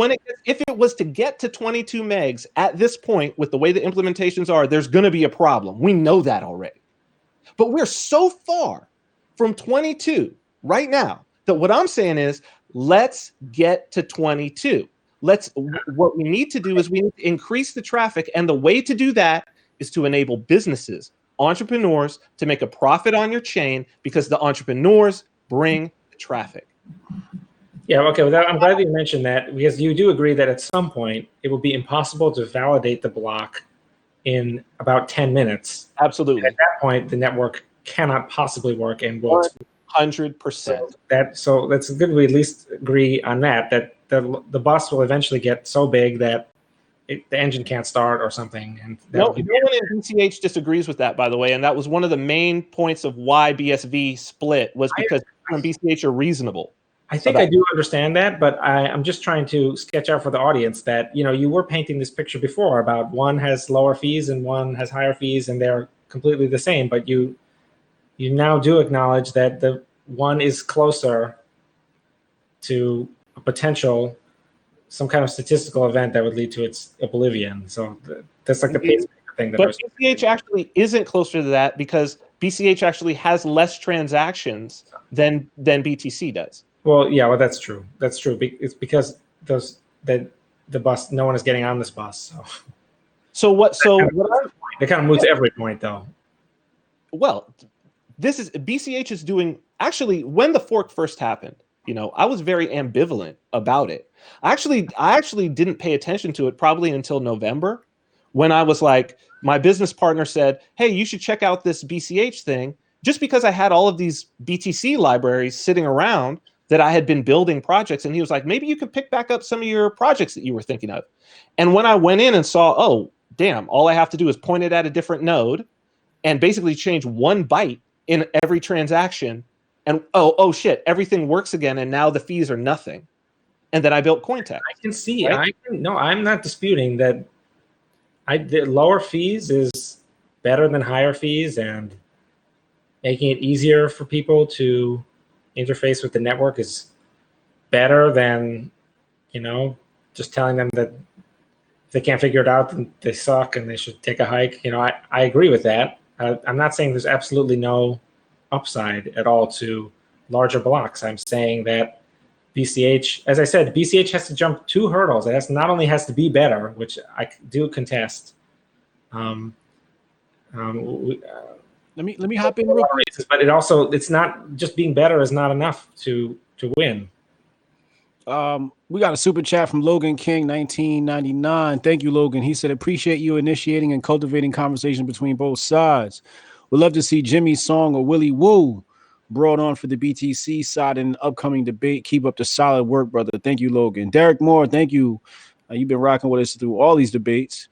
if it was to get to 22 megs at this point with the way the implementations are, there's going to be a problem. We know that already. But we're so far from 22 right now that what I'm saying is, let's get to 22. What we need to do is we need to increase the traffic. And the way to do that is to enable businesses, entrepreneurs to make a profit on your chain because the entrepreneurs bring the traffic. Yeah, okay. Well, I'm glad that you mentioned that because you do agree that at some point it will be impossible to validate the block in about 10 minutes. Absolutely. At that point, the network cannot possibly work and will 100%. So that's good. We at least agree on that the bus will eventually get so big that the engine can't start or something. And no one in BCH disagrees with that, by the way. And that was one of the main points of why BSV split was because BCH are reasonable. I think I do understand that, but I'm just trying to sketch out for the audience that, you were painting this picture before about one has lower fees and one has higher fees and they're completely the same, but you now do acknowledge that the one is closer to a potential, some kind of statistical event that would lead to its oblivion. So that's like the pacemaker thing. But BCH actually isn't closer to that because BCH actually has less transactions than BTC does. Well, yeah, well, that's true. That's true. It's because the bus, no one is getting on this bus. So it kind of moves every point, though. Well, BCH is doing, actually, when the fork first happened, I was very ambivalent about it. I actually didn't pay attention to it probably until November when I was like, my business partner said, hey, you should check out this BCH thing, just because I had all of these BTC libraries sitting around that I had been building projects. And he was like, maybe you could pick back up some of your projects that you were thinking of. And when I went in and saw, oh, damn, all I have to do is point it at a different node and basically change 1 byte in every transaction. And oh shit, everything works again. And now the fees are nothing. And then I built Cointext. I can see. Right? I'm not disputing that. The lower fees is better than higher fees, and making it easier for people to interface with the network is better than, just telling them that if they can't figure it out, then they suck and they should take a hike. I agree with that. I'm not saying there's absolutely no upside at all to larger blocks. I'm saying that BCH, as I said, BCH has to jump 2 hurdles. It not only has to be better, which I do contest. Let me hop in real quick. But it's not just being better is not enough to win. We got a super chat from Logan King 1999. Thank you, Logan. He said, appreciate you initiating and cultivating conversation between both sides. Would love to see Jimmy Song or Willie Woo brought on for the BTC side in an upcoming debate. Keep up the solid work, brother. Thank you, Logan. Derek Moore, thank you. You've been rocking with us through all these debates.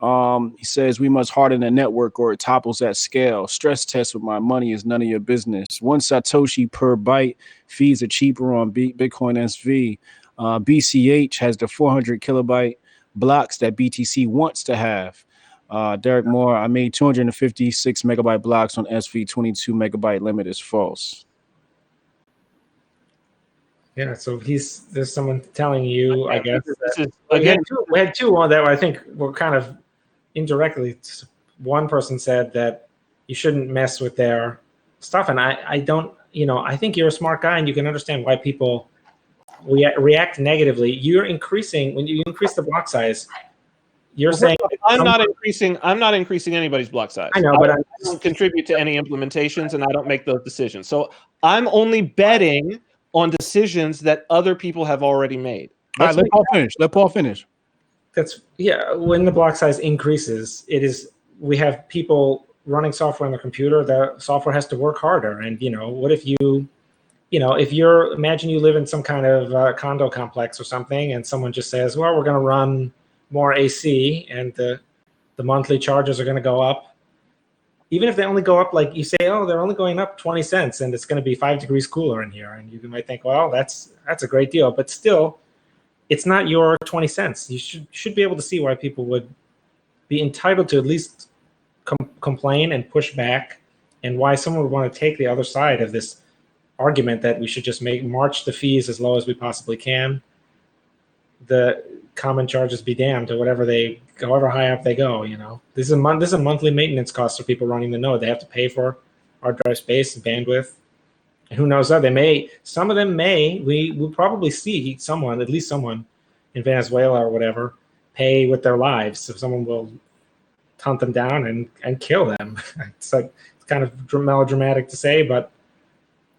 He says, we must harden the network or it topples at scale. Stress test with my money is none of your business. 1 Satoshi per byte. Fees are cheaper on Bitcoin SV. BCH has the 400 kilobyte blocks that BTC wants to have. Derek Moore, I made 256 megabyte blocks on SV. 22 megabyte limit is false. Yeah, so there's someone telling you, I guess. We had two on that I think were kind of indirectly. One person said that you shouldn't mess with their stuff, and I don't. I think you're a smart guy, and you can understand why people react negatively. You're increasing when you increase the block size. You're saying I'm not increasing anybody's block size. I know, but I don't contribute to any implementations, and I don't make those decisions. So I'm only betting on decisions that other people have already made. Let Paul finish. When the block size increases, we have people running software on the computer. The software has to work harder. And what if imagine you live in some kind of condo complex or something, and someone just says, well, we're going to run more AC, and the monthly charges are going to go up. Even if they only go up, like you say, oh, they're only going up 20 cents and it's going to be 5 degrees cooler in here. And you might think, well, that's a great deal. But still, it's not your 20 cents. You should be able to see why people would be entitled to at least complain and push back, and why someone would want to take the other side of this argument that we should just march the fees as low as we possibly can. The common charges be damned to however high up they go. This is a monthly maintenance cost for people running the node. They have to pay for hard drive space and bandwidth. And who knows how some of them we will probably see at least someone in Venezuela or whatever, pay with their lives. So someone will hunt them down and kill them. It's kind of melodramatic to say, but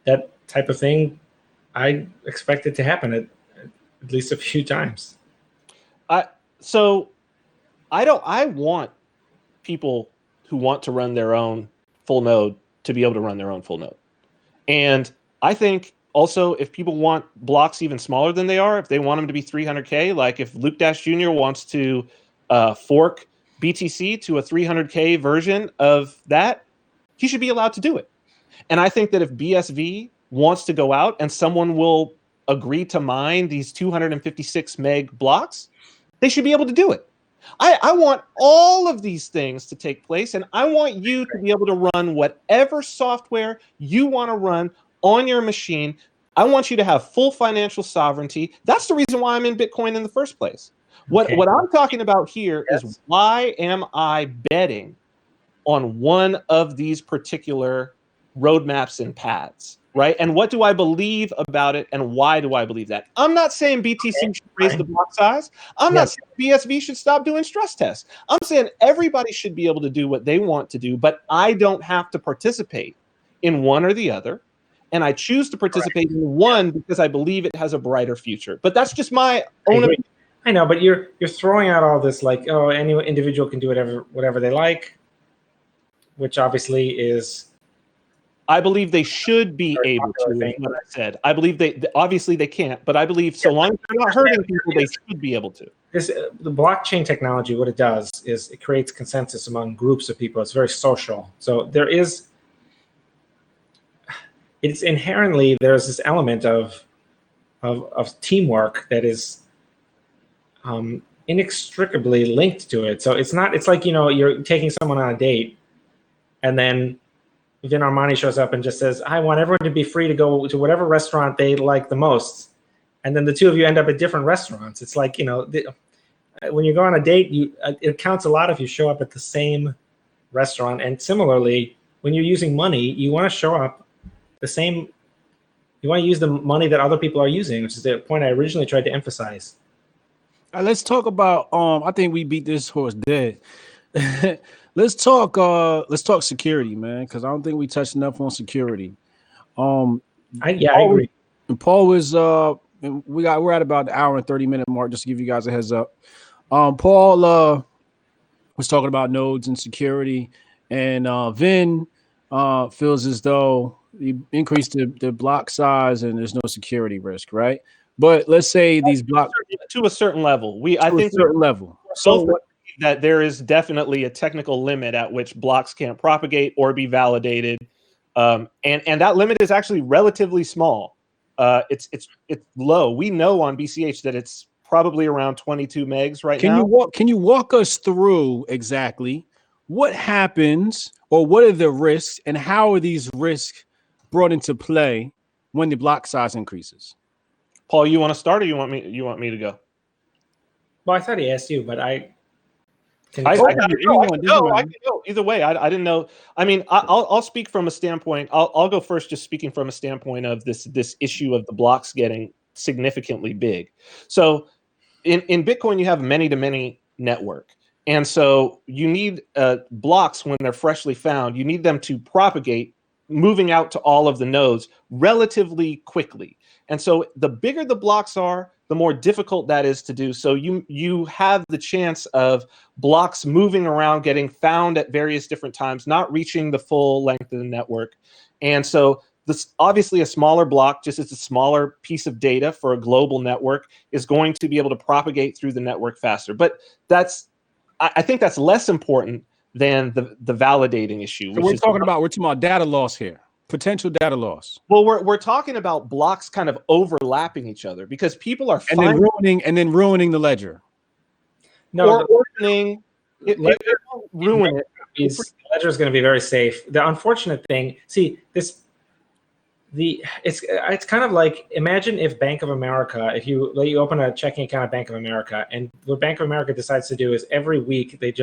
that type of thing, I expect it to happen at least a few times. I want people who want to run their own full node to be able to run their own full node. And I think also if people want blocks even smaller than they are, if they want them to be 300K, like if Luke Dash Jr. wants to fork BTC to a 300K version of that, he should be allowed to do it. And I think that if BSV wants to go out and someone will agree to mine these 256 meg blocks, they should be able to do it. I want all of these things to take place, and I want you to be able to run whatever software you want to run on your machine. I want you to have full financial sovereignty. That's the reason why I'm in Bitcoin in the first place. What I'm talking about here is, why am I betting on one of these particular roadmaps and paths, right? And what do I believe about it, and why do I believe that? I'm not saying BTC should raise the block size. I'm not saying BSV should stop doing stress tests. I'm saying everybody should be able to do what they want to do, but I don't have to participate in one or the other. And I choose to participate in one because I believe it has a brighter future. But that's just my own opinion. I know, but you're throwing out all this like, oh, any individual can do whatever they like, which obviously is. I believe they should be able to, is what I said. I believe obviously they can't, but I believe so long as they're not hurting people, they should be able to. The blockchain technology, what it does is it creates consensus among groups of people. It's very social. So there's this element of teamwork that is inextricably linked to it. So it's like, you're taking someone on a date, and then Vin Armani shows up and just says, I want everyone to be free to go to whatever restaurant they like the most. And then the two of you end up at different restaurants. It's like, when you go on a date, it counts a lot if you show up at the same restaurant. And similarly, when you're using money, you want to show up the same. You want to use the money that other people are using, which is the point I originally tried to emphasize. Let's talk about. I think we beat this horse dead. let's talk security, man, because I don't think we touched enough on security. I agree. And Paul was we're at about the hour and 30-minute mark, just to give you guys a heads up. Paul was talking about nodes and security, and Vin feels as though you increase the block size and there's no security risk, right? But let's say these blocks to a certain level. I think a certain level. So that there is definitely a technical limit at which blocks can't propagate or be validated, and that limit is actually relatively small. It's low. We know on BCH that it's probably around 22 megs right now. Can you walk us through exactly what happens, or what are the risks, and how are these risks brought into play when the block size increases? Paul, you want to start, or you want me to go? Well, I thought he asked you, but I can go. Either way. I didn't know. I mean, I'll speak from a standpoint. I'll go first, just speaking from a standpoint of this issue of the blocks getting significantly big. So in Bitcoin, you have many-to-many network. And so you need blocks when they're freshly found. You need them to propagate, moving out to all of the nodes relatively quickly. And so the bigger the blocks are, the more difficult that is to do. So you have the chance of blocks moving around, getting found at various different times, not reaching the full length of the network. And so this, obviously a smaller block, just as a smaller piece of data for a global network, is going to be able to propagate through the network faster. But I think that's less important than the validating issue. So we're talking about data loss here. Potential data loss. Well, we're talking about blocks kind of overlapping each other, because people are and then ruining the ledger. No, ruining it. Ruin it. The ledger is going to be very safe. The unfortunate thing, it's kind of like, imagine if Bank of America, if you open a checking account at Bank of America, and what Bank of America decides to do is every week they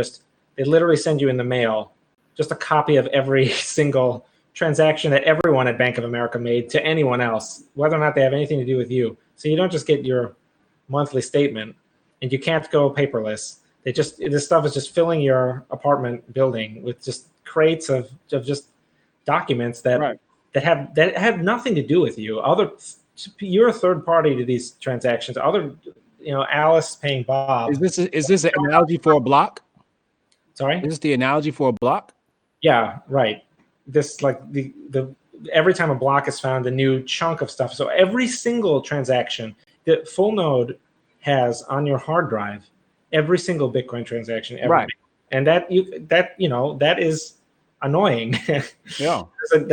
literally send you in the mail just a copy of every single transaction that everyone at Bank of America made to anyone else, whether or not they have anything to do with you. So you don't just get your monthly statement, and you can't go paperless. This stuff is just filling your apartment building with just crates of just documents that have nothing to do with you. You're a third party to these transactions. Alice paying Bob. Is this an analogy for a block? Sorry? Is this the analogy for a block? Yeah, right. This, like, the every time a block is found, a new chunk of stuff. So every single transaction that full node has on your hard drive, every single Bitcoin transaction ever made. And that is annoying. Yeah.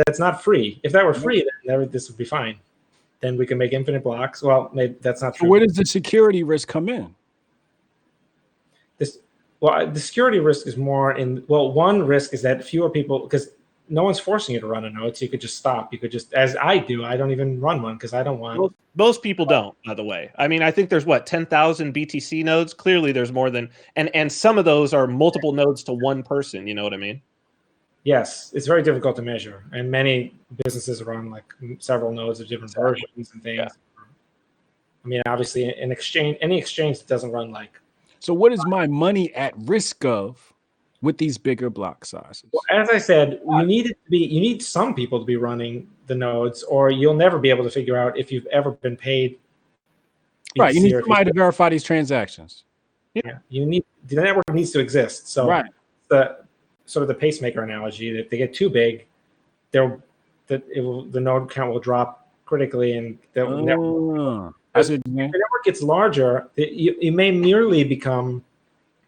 That's not free. If that were free, then this would be fine. Then we can make infinite blocks. Well, maybe that's not true. Where does the security risk come in? The security risk is more one risk is that fewer people, because no one's forcing you to run a node, so you could just stop. You could just, as I do, I don't even run one because I don't want. Most people don't, by the way. I mean, I think there's 10,000 BTC nodes. Clearly, there's more than, and some of those are multiple nodes to one person. You know what I mean? Yes, it's very difficult to measure, and many businesses run like several nodes of different versions and things. Yeah. I mean, obviously, any exchange that doesn't run like. So, what is my money at risk of with these bigger block sizes? Well, as I said, you need some people to be running the nodes, or you'll never be able to figure out if you've ever been paid. Right, you need somebody to verify these transactions. Yeah, the network needs to exist. So, the sort of the pacemaker analogy, that if they get too big, the node count will drop critically, and as the network gets larger, it may merely become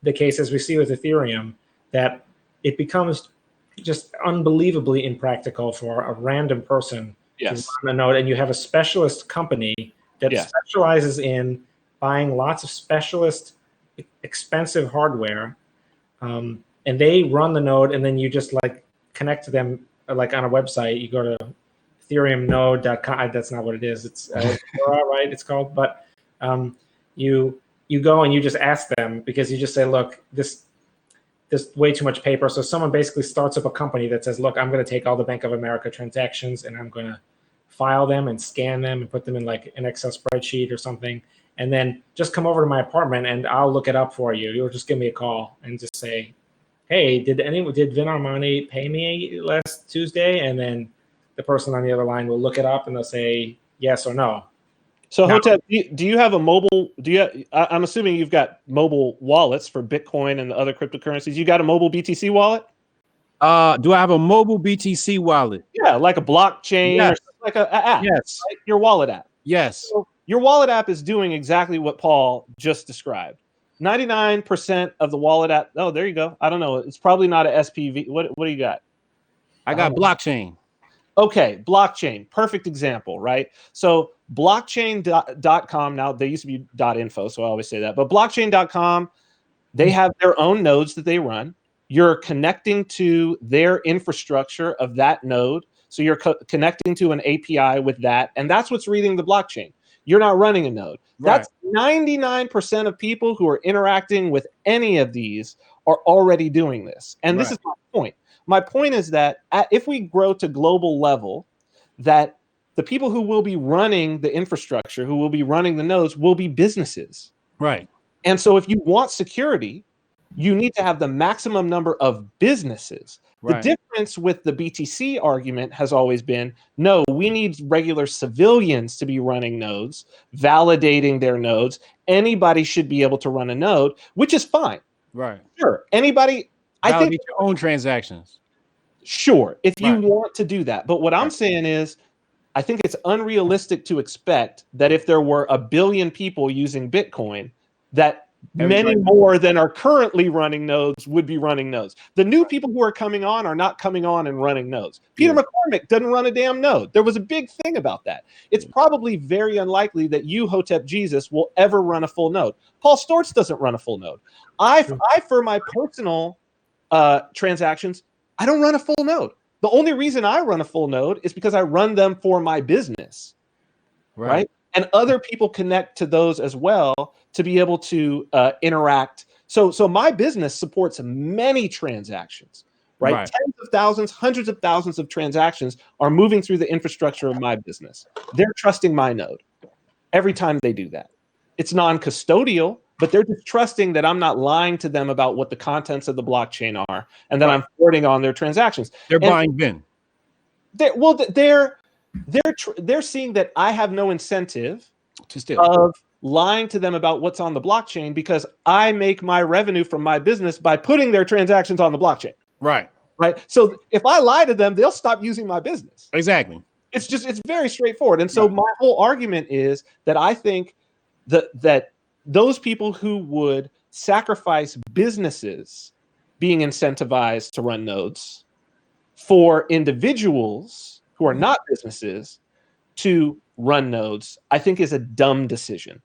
the case, as we see with Ethereum, that it becomes just unbelievably impractical for a random person to run a node, and you have a specialist company that specializes in buying lots of specialist, expensive hardware, and they run the node, and then you just like connect to them like on a website. You go to ethereumnode.com. That's not what it is. It's right, it's called. But you you go and you just ask them, because you just say, look, there's way too much paper. So someone basically starts up a company that says, look, I'm going to take all the Bank of America transactions and I'm going to file them and scan them and put them in like an Excel spreadsheet or something. And then just come over to my apartment and I'll look it up for you. You'll just give me a call and just say, hey, did Vin Armani pay me last Tuesday? And then the person on the other line will look it up and they'll say yes or no. So Hotep, do you have a mobile? I'm assuming you've got mobile wallets for Bitcoin and the other cryptocurrencies. You got a mobile BTC wallet? Do I have a mobile BTC wallet? Yeah, like a blockchain, Yes. or like a app. Yes. Right? Your wallet app. Yes. So your wallet app is doing exactly what Paul just described. 99% of the wallet app. Oh, there you go. I don't know. It's probably not a SPV. What do you got? I got blockchain. Okay, blockchain, perfect example, right? So blockchain.com, now they used to be .info, so I always say that, but blockchain.com, they have their own nodes that they run. You're connecting to their infrastructure of that node. So you're connecting to an API with that, and that's what's reading the blockchain. You're not running a node. Right. That's 99% of people who are interacting with any of these are already doing this. And this is my point. My point is that if we grow to global level, that the people who will be running the infrastructure, who will be running the nodes, will be businesses. Right. And so if you want security, you need to have the maximum number of businesses. Right. The difference with the BTC argument has always been, no, we need regular civilians to be running nodes, validating their nodes. Anybody should be able to run a node, which is fine. Right. Sure. Anybody, Validate I think your own transactions. Sure, if you want to do that. But what I'm saying is, I think it's unrealistic to expect that if there were 1 billion people using Bitcoin, that many more than are currently running nodes would be running nodes. The new people who are coming on are not coming on and running nodes. Peter McCormick doesn't run a damn node. There was a big thing about that. It's probably very unlikely that you, Hotep Jesus, will ever run a full node. Paul Sztorc doesn't run a full node. I for my personal transactions, I don't run a full node. The only reason I run a full node is because I run them for my business, right? And other people connect to those as well to be able to interact. So my business supports many transactions, right? Tens of thousands, hundreds of thousands of transactions are moving through the infrastructure of my business. They're trusting my node every time they do that. It's non-custodial, but they're just trusting that I'm not lying to them about what the contents of the blockchain are, and that I'm forwarding on their transactions. They're buying Vin. They're seeing that I have no incentive to steal of lying to them about what's on the blockchain, because I make my revenue from my business by putting their transactions on the blockchain. Right. So if I lie to them, they'll stop using my business. Exactly. It's very straightforward. And so my whole argument is that I think that those people who would sacrifice businesses being incentivized to run nodes for individuals who are not businesses to run nodes, I think is a dumb decision.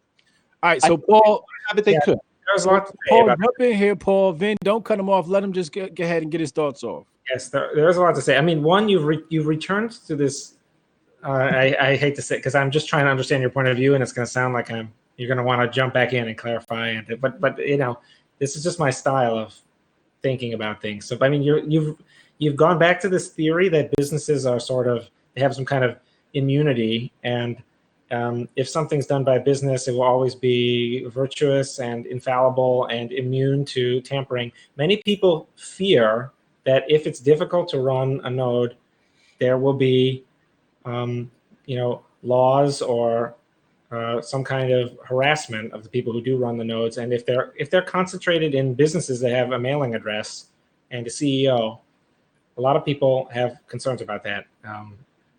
All right, so Paul, they could. There's a lot to say Paul, about jump in here, Paul. Vin, don't cut him off. Let him just go ahead and get his thoughts off. Yes, there's a lot to say. I mean, one, you've returned to this. I hate to say, because I'm just trying to understand your point of view, and it's going to sound like you're going to want to jump back in and clarify. But you know, this is just my style of thinking about things. So I mean, you've gone back to this theory that businesses are they have some kind of immunity, and if something's done by business, it will always be virtuous and infallible and immune to tampering. Many people fear that if it's difficult to run a node, there will be laws or some kind of harassment of the people who do run the nodes. And if they're concentrated in businesses that have a mailing address and a CEO, a lot of people have concerns about that.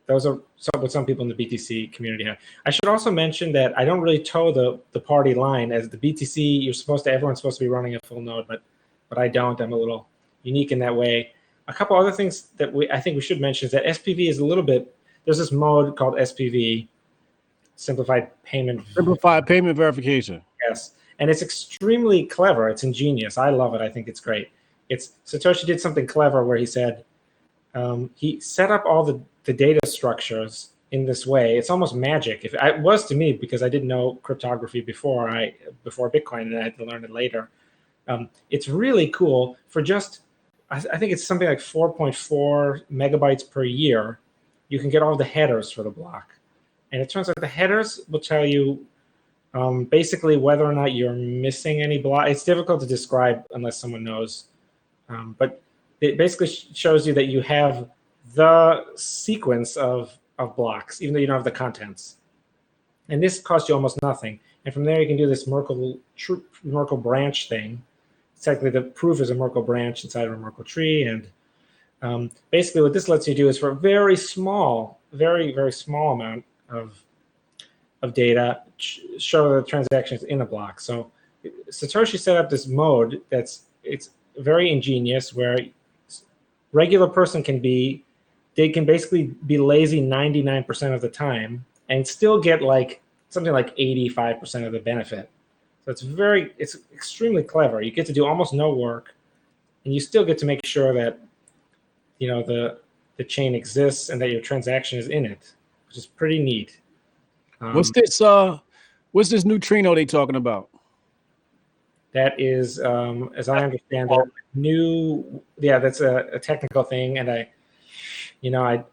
Those are what some people in the BTC community have. I should also mention that I don't really toe the party line. As the BTC, everyone's supposed to be running a full node, but I don't. I'm a little unique in that way. A couple other things that I think we should mention is that SPV is a little bit. There's this mode called SPV, Simplified Payment Verification. Yes, and it's extremely clever. It's ingenious. I love it. I think it's great. Satoshi did something clever where he said he set up all the data structures in this way. It's almost magic. If it was to me, because I didn't know cryptography before Bitcoin, and I had to learn it later. It's really cool for just, I think it's something like 4.4 megabytes per year. You can get all the headers for the block. And it turns out the headers will tell you basically whether or not you're missing any block. It's difficult to describe unless someone knows. But it basically shows you that you have the sequence of blocks, even though you don't have the contents. And this costs you almost nothing. And from there, you can do this Merkle branch thing. Technically, the proof is a Merkle branch inside of a Merkle tree. And basically, what this lets you do is for a very small, very small amount of data, show the transactions in a block. So Satoshi set up this mode it's very ingenious, where regular person can basically be lazy 99% of the time and still get like something like 85% of the benefit. So it's extremely clever. You get to do almost no work, and you still get to make sure that the chain exists and that your transaction is in it, which is pretty neat. What's this neutrino they talking about? That is, as I understand it, that's a technical thing, and I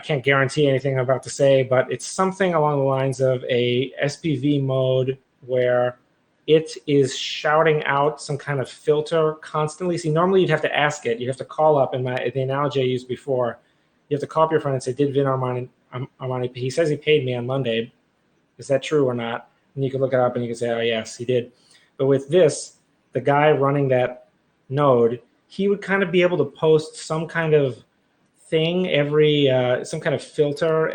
can't guarantee anything I'm about to say, but it's something along the lines of a SPV mode where it is shouting out some kind of filter constantly. See, normally you'd have to ask it. You'd have to call up, and the analogy I used before, you have to call up your friend and say, did Vin Armani, he says he paid me on Monday. Is that true or not? And you can look it up and you can say, oh, yes, he did. But with this, the guy running that node, he would kind of be able to post some kind of thing some kind of filter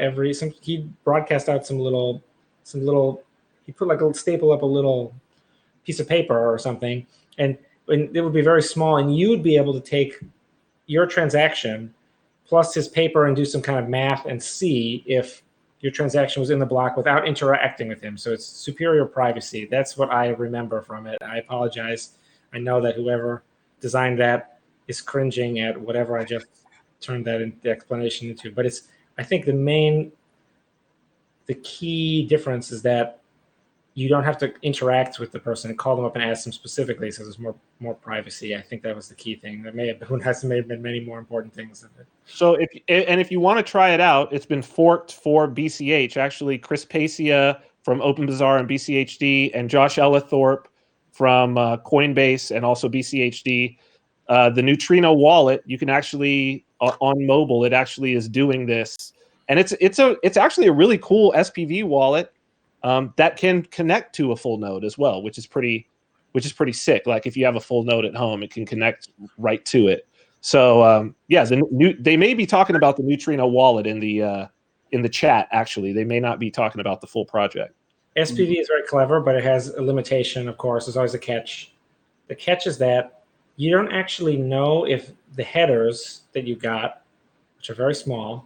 he'd broadcast out some little, he put like a staple up a little piece of paper or something, and it would be very small, and you would be able to take your transaction plus his paper and do some kind of math and see if your transaction was in the block without interacting with him. So it's superior privacy. That's what I remember from it. I apologize. I know that whoever designed that is cringing at whatever I just turned that the explanation into. But I think the key difference is that you don't have to interact with the person and call them up and ask them specifically, so there's more privacy. I think that was the key thing. There may have been many more important things. So if you want to try it out, it's been forked for BCH. Actually, Chris Pacia from OpenBazaar and BCHD, and Josh Ellithorpe from Coinbase and also BCHD. The Neutrino wallet, you can actually on mobile, it actually is doing this, and it's actually a really cool SPV wallet. That can connect to a full node as well, which is pretty sick. Like if you have a full node at home, it can connect right to it. So they may be talking about the Neutrino wallet in the chat. Actually, they may not be talking about the full project. SPV is very clever, but it has a limitation. Of course, there's always a catch. The catch is that you don't actually know if the headers that you got, which are very small,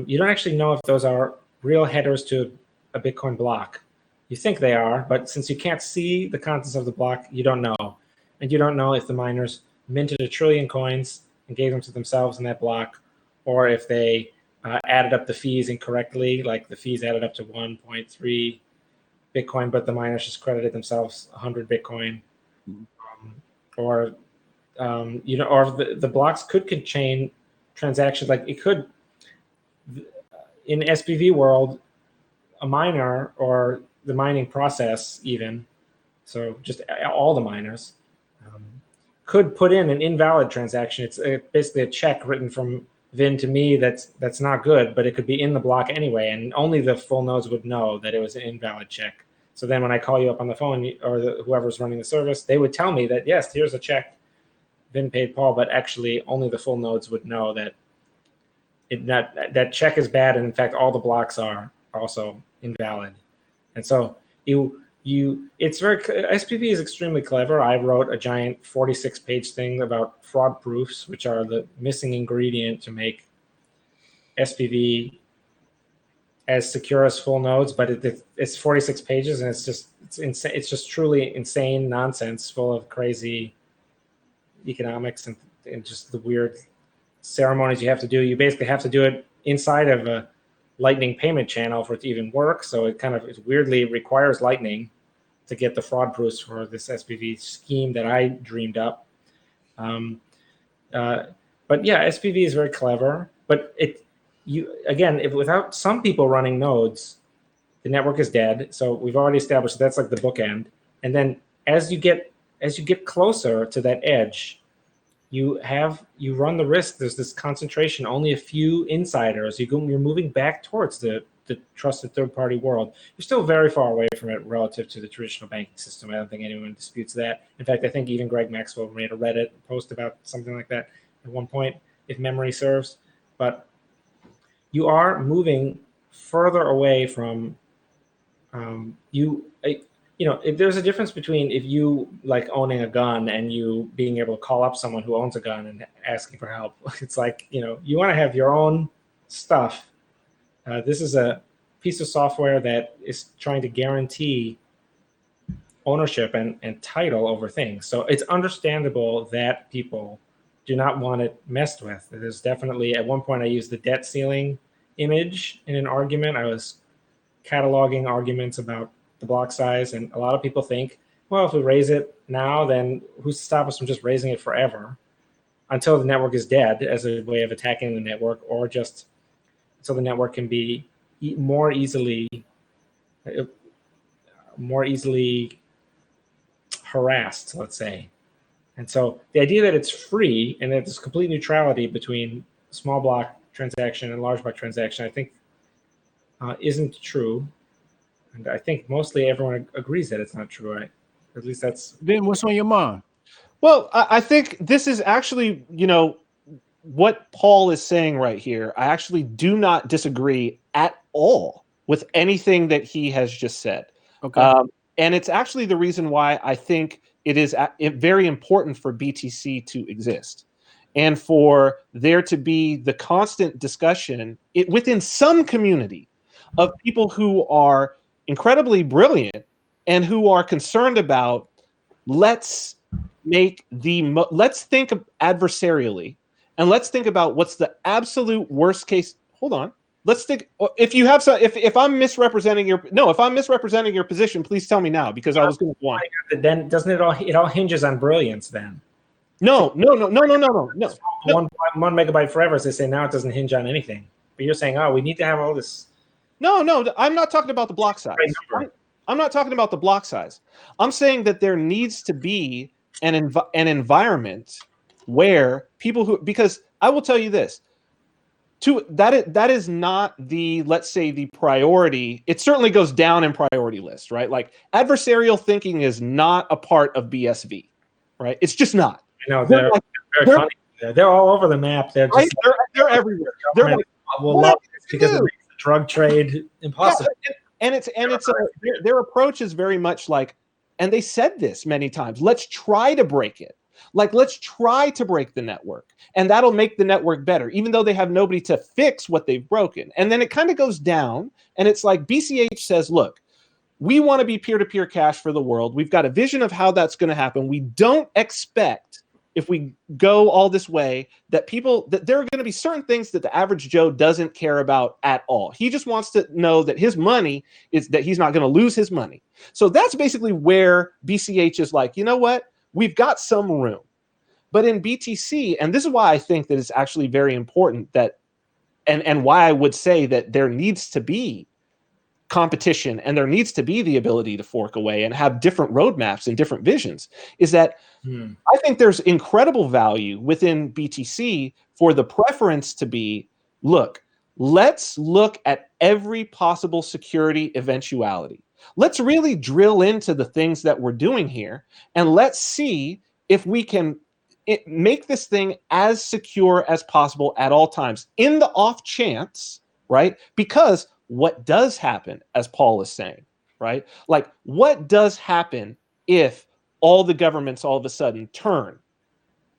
you don't actually know if those are real headers to a Bitcoin block. You think they are, but since you can't see the contents of the block, you don't know. And you don't know if the miners minted 1 trillion coins and gave them to themselves in that block, or if they added up the fees incorrectly, like the fees added up to 1.3 Bitcoin, but the miners just credited themselves 100 Bitcoin. Or the blocks could contain transactions, like it could, in SPV world, a miner or the mining process even, so just all the miners could put in an invalid transaction. It's basically a check written from Vin to me that's not good, but it could be in the block anyway, and only the full nodes would know that it was an invalid check. So then when I call you up on the phone, or whoever's running the service, they would tell me that, yes, here's a check, Vin paid Paul, but actually only the full nodes would know that that check is bad, and in fact all the blocks are also invalid. And so it's very, SPV is extremely clever. I wrote a giant 46-page thing about fraud proofs, which are the missing ingredient to make SPV as secure as full nodes, but it's 46 pages, and it's insane. It's just truly insane nonsense, full of crazy economics and just the weird ceremonies you have to do. You basically have to do it inside of Lightning payment channel for it to even work. So it weirdly requires Lightning to get the fraud proofs for this SPV scheme that I dreamed up. But yeah, SPV is very clever. But without some people running nodes, the network is dead. So we've already established that's like the bookend. And then as you get closer to that edge, you run the risk. There's this concentration. Only a few insiders. You're moving back towards the trusted third-party world. You're still very far away from it relative to the traditional banking system. I don't think anyone disputes that. In fact, I think even Greg Maxwell made a Reddit post about something like that at one point, if memory serves. But you are moving further away from there's a difference between if you like owning a gun and you being able to call up someone who owns a gun and asking for help. It's like, you want to have your own stuff. This is a piece of software that is trying to guarantee ownership and title over things. So it's understandable that people do not want it messed with. There's definitely, at one point I used the debt ceiling image in an argument. I was cataloging arguments about the block size, and a lot of people think, well, if we raise it now, then who's to stop us from just raising it forever until the network is dead as a way of attacking the network, or just so the network can be more easily harassed, let's say. And so the idea that it's free and that there's complete neutrality between small block transaction and large block transaction, I think isn't true. And I think mostly everyone agrees that it's not true, right? At least that's... Vin, what's on your mind? Well, I think this is actually, what Paul is saying right here. I actually do not disagree at all with anything that he has just said. Okay. And it's actually the reason why I think it is very important for BTC to exist and for there to be the constant discussion within some community of people who are incredibly brilliant and who are concerned about let's think adversarially, and let's think about what's the absolute worst case. Hold on. Let's think. If I'm misrepresenting your position, please tell me now, because I was going to go on. Then doesn't it all hinges on brilliance then? No. 1 megabyte forever, as they say now, it doesn't hinge on anything. But you're saying, we need to have all this. No, I'm not talking about the block size. I'm not talking about the block size. I'm saying that there needs to be an environment where people because I will tell you this, that is not the, let's say, the priority. It certainly goes down in priority list, right? Like adversarial thinking is not a part of BSV, right? It's just not. No, they're very funny. They're all over the map. They're just they're everywhere. They're like, we'll love this because it makes the drug trade impossible. Yeah, their approach is very much like, and they said this many times, let's try to break it. Like, let's try to break the network, and that'll make the network better, even though they have nobody to fix what they've broken. And then it kind of goes down, and it's like BCH says, look, we want to be peer-to-peer cash for the world. We've got a vision of how that's going to happen. We don't expect, if we go all this way, that there are going to be certain things that the average Joe doesn't care about at all. He just wants to know that his money is, that he's not going to lose his money. So that's basically where BCH is like, you know what? We've got some room. But in BTC, and this is why I think that it's actually very important that, and why I would say that there needs to be competition and there needs to be the ability to fork away and have different roadmaps and different visions, is that I think there's incredible value within BTC for the preference to be, look, let's look at every possible security eventuality. Let's really drill into the things that we're doing here, and let's see if we can make this thing as secure as possible at all times, in the off chance, right? Because what does happen, as Paul is saying, right? Like, what does happen if all the governments all of a sudden turn,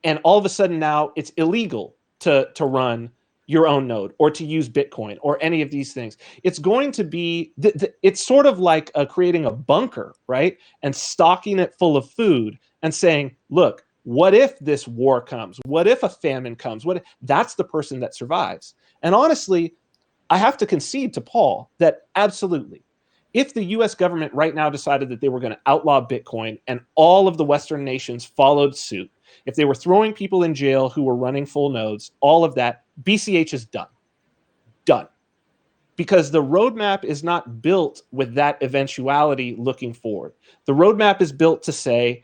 and all of a sudden now it's illegal to run your own node or to use Bitcoin or any of these things? It's going to be, it's sort of like creating a bunker, right? And stocking it full of food and saying, look, what if this war comes? What if a famine comes? That's the person that survives. And honestly, I have to concede to Paul that absolutely, if the US government right now decided that they were going to outlaw Bitcoin and all of the Western nations followed suit, if they were throwing people in jail who were running full nodes, all of that, BCH is done. Done. Because the roadmap is not built with that eventuality looking forward. The roadmap is built to say,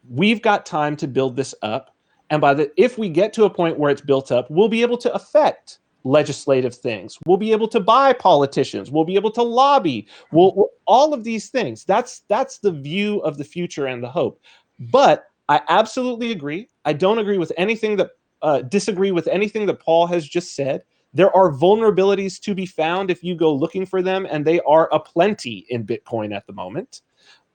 we've got time to build this up. And if we get to a point where it's built up, we'll be able to affect legislative things. We'll be able to buy politicians. We'll be able to lobby. All of these things. That's the view of the future and the hope. But I absolutely agree. I don't agree with anything that disagree with anything that Paul has just said. There are vulnerabilities to be found if you go looking for them, and they are aplenty in Bitcoin at the moment.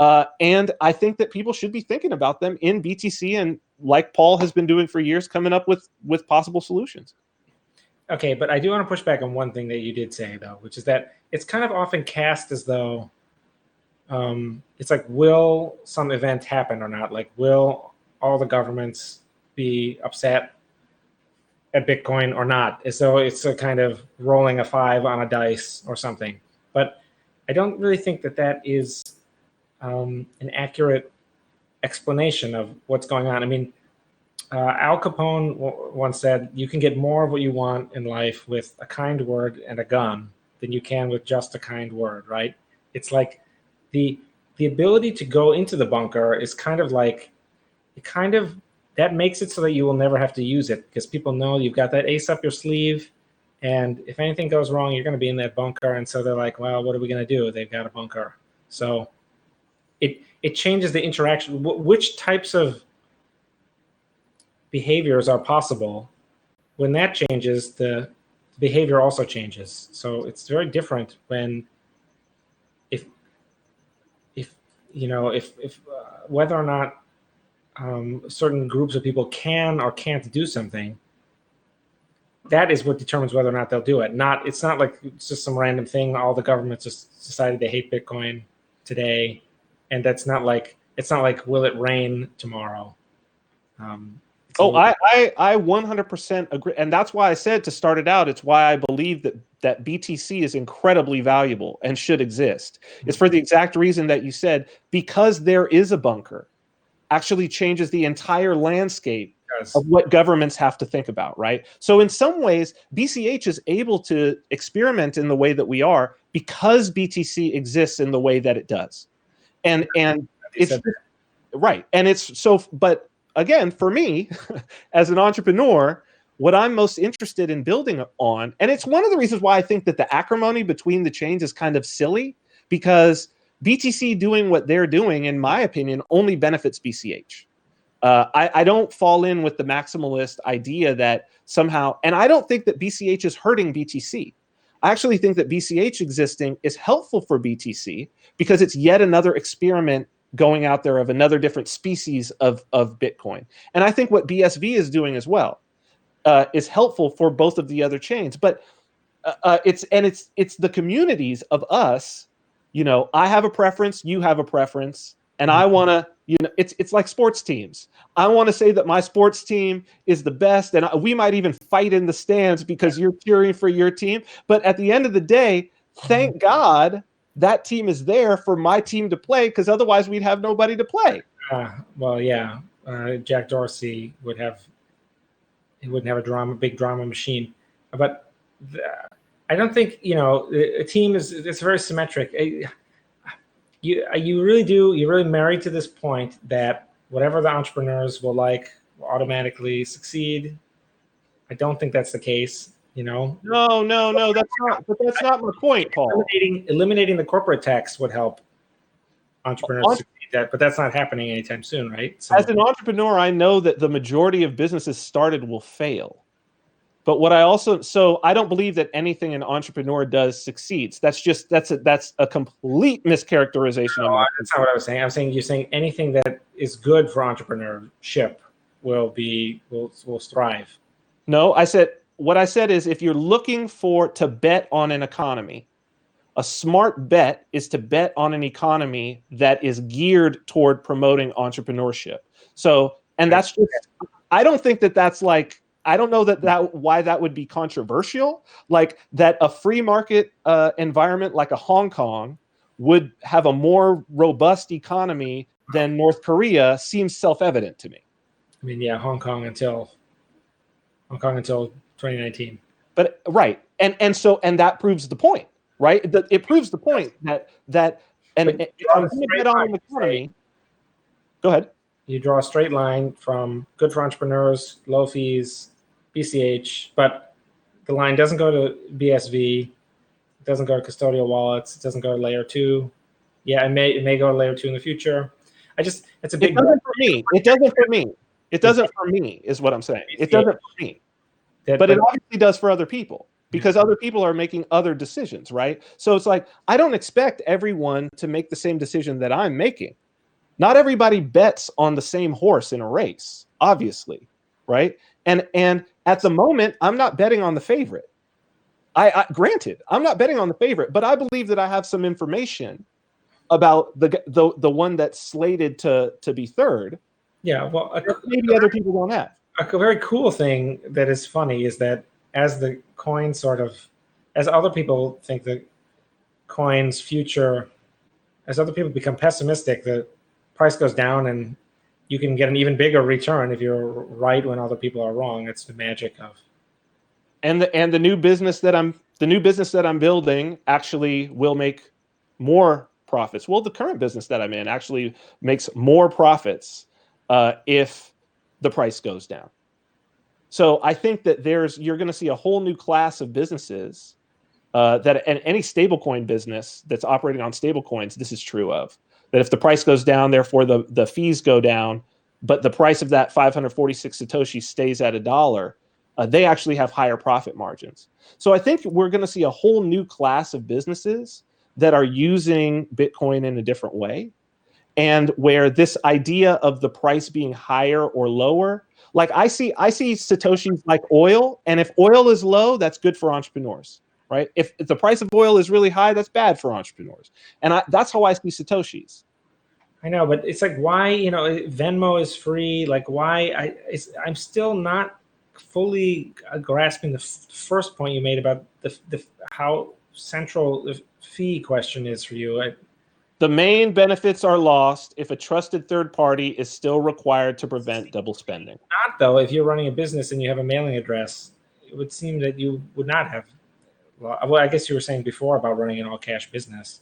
And I think that people should be thinking about them in BTC, and like Paul has been doing for years, coming up with possible solutions. Okay, but I do want to push back on one thing that you did say, though, which is that it's kind of often cast as though it's like, will some event happen or not? Like, will all the governments be upset at Bitcoin or not? As though it's a kind of rolling a 5 on a dice or something. But I don't really think that that is an accurate explanation of what's going on. I mean, Al Capone once said, you can get more of what you want in life with a kind word and a gun than you can with just a kind word, right? It's like the ability to go into the bunker is kind of like, that makes it so that you will never have to use it, because people know you've got that ace up your sleeve, and if anything goes wrong, you're going to be in that bunker. And so they're like, well, what are we going to do? They've got a bunker. So it changes the interaction. Which types of behaviors are possible? When that changes, the behavior also changes. So it's very different when if whether or not certain groups of people can or can't do something, that is what determines whether or not they'll do it. It's not like it's just some random thing. All the governments just decided they hate Bitcoin today, and it's not like will it rain tomorrow? I 100% agree, and that's why I said to start it out. It's why I believe that BTC is incredibly valuable and should exist. It's for the exact reason that you said, because there is a bunker, actually changes the entire landscape of what governments have to think about, right? So in some ways, BCH is able to experiment in the way that we are because BTC exists in the way that it does. And it's right. And it's so, but again, for me, as an entrepreneur, what I'm most interested in building on, and it's one of the reasons why I think that the acrimony between the chains is kind of silly, because BTC doing what they're doing, in my opinion, only benefits BCH. I don't fall in with the maximalist idea that somehow, and I don't think that BCH is hurting BTC. I actually think that BCH existing is helpful for BTC because it's yet another experiment going out there of another different species of Bitcoin. And I think what BSV is doing as well is helpful for both of the other chains. But it's the communities of us. You know, I have a preference, you have a preference, and I want to, it's like sports teams. I want to say that my sports team is the best, and we might even fight in the stands because you're cheering for your team. But at the end of the day, thank God that team is there for my team to play, because otherwise we'd have nobody to play. Well, yeah, Jack Dorsey wouldn't have a big drama machine, but I don't think, a team it's very symmetric. You're really married to this point that whatever the entrepreneurs will automatically succeed. I don't think that's the case. No, that's not my point, Paul. Eliminating the corporate tax would help entrepreneurs succeed, but that's not happening anytime soon, right? So, as an entrepreneur, I know that the majority of businesses started will fail. But I don't believe that anything an entrepreneur does succeeds. That's a complete mischaracterization. No, that's not what I was saying. I'm saying you're saying anything that is good for entrepreneurship will thrive. No, what I said is, if you're looking to bet on an economy, a smart bet is to bet on an economy that is geared toward promoting entrepreneurship. So, and that's just, I don't think that that's like I don't know why that would be controversial. Like that a free market environment like a Hong Kong would have a more robust economy than North Korea seems self-evident to me. I mean, yeah, Hong Kong until 2019. But right, and that proves the point, right? It proves the point that if I'm going to bet on an economy, go ahead. You draw a straight line from good for entrepreneurs, low fees, BCH, but the line doesn't go to BSV, it doesn't go to custodial wallets, it doesn't go to layer 2. Yeah, it may go to layer 2 in the future. It's a big. It doesn't for me. It doesn't for me. It doesn't for me, is what I'm saying. It doesn't for me. But it obviously does for other people, because other people are making other decisions, right? So it's like, I don't expect everyone to make the same decision that I'm making. Not everybody bets on the same horse in a race, obviously, right? And at the moment, I'm not betting on the favorite. Granted, I'm not betting on the favorite, but I believe that I have some information about the one that's slated to be third. Yeah, well, maybe other people don't have. A very cool thing that is funny is that as the coin as other people think the coin's future, as other people become pessimistic, the price goes down and you can get an even bigger return if you're right when other people are wrong. It's the magic of. And the new business that I'm building actually will make more profits. Well, the current business that I'm in actually makes more profits if the price goes down. So I think that you're going to see a whole new class of businesses and any stablecoin business that's operating on stablecoins, this is true of. That if the price goes down, therefore the fees go down, but the price of that 546 Satoshi stays at $1, they actually have higher profit margins. So I think we're going to see a whole new class of businesses that are using Bitcoin in a different way, and where this idea of the price being higher or lower, like I see Satoshis like oil, and if oil is low, that's good for entrepreneurs, right? If the price of oil is really high, that's bad for entrepreneurs, and that's how I see Satoshis. I know, but it's like, why, Venmo is free. Like, why? I'm still not fully grasping the first point you made about the how central the fee question is for you. The main benefits are lost if a trusted third party is still required to prevent double spending. Not though, if you're running a business and you have a mailing address, it would seem that you would not have. Well, I guess you were saying before about running an all cash business.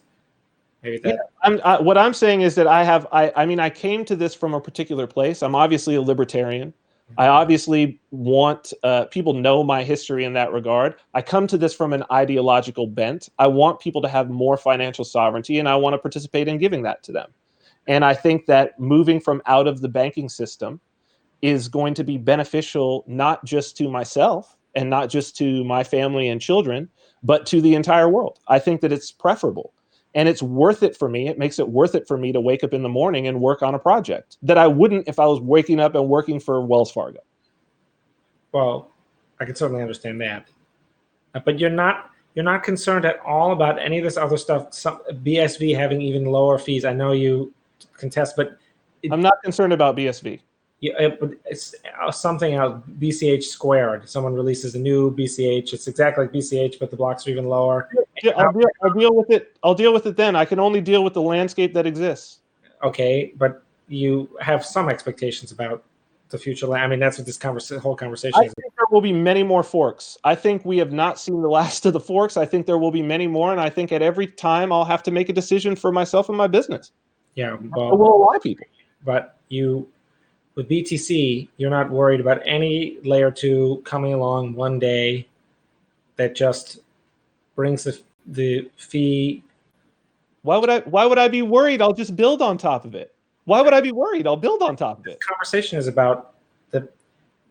Maybe that. Yeah, what I'm saying is that I came to this from a particular place. I'm obviously a libertarian. I obviously want people know my history in that regard. I come to this from an ideological bent. I want people to have more financial sovereignty, and I want to participate in giving that to them. And I think that moving from out of the banking system is going to be beneficial, not just to myself and not just to my family and children, but to the entire world. I think that it's preferable. And it's worth it for me. It makes it worth it for me to wake up in the morning and work on a project that I wouldn't if I was waking up and working for Wells Fargo. Well, I can certainly understand that. But you're not concerned at all about any of this other stuff, BSV having even lower fees. I know you contest, but I'm not concerned about BSV. Yeah, it's something else. BCH squared. Someone releases a new BCH. It's exactly like BCH, but the blocks are even lower. Yeah, I'll deal with it. I'll deal with it then. I can only deal with the landscape that exists. Okay, but you have some expectations about the future. I mean, that's what this whole conversation is. I think there will be many more forks. I think we have not seen the last of the forks. I think there will be many more, and I think at every time I'll have to make a decision for myself and my business. Yeah, well, a lot of people. But with BTC, you're not worried about any layer 2 coming along one day that just brings the fee. Why would I be worried? I'll just build on top of it. Why would I be worried? I'll build on top of it. The conversation is about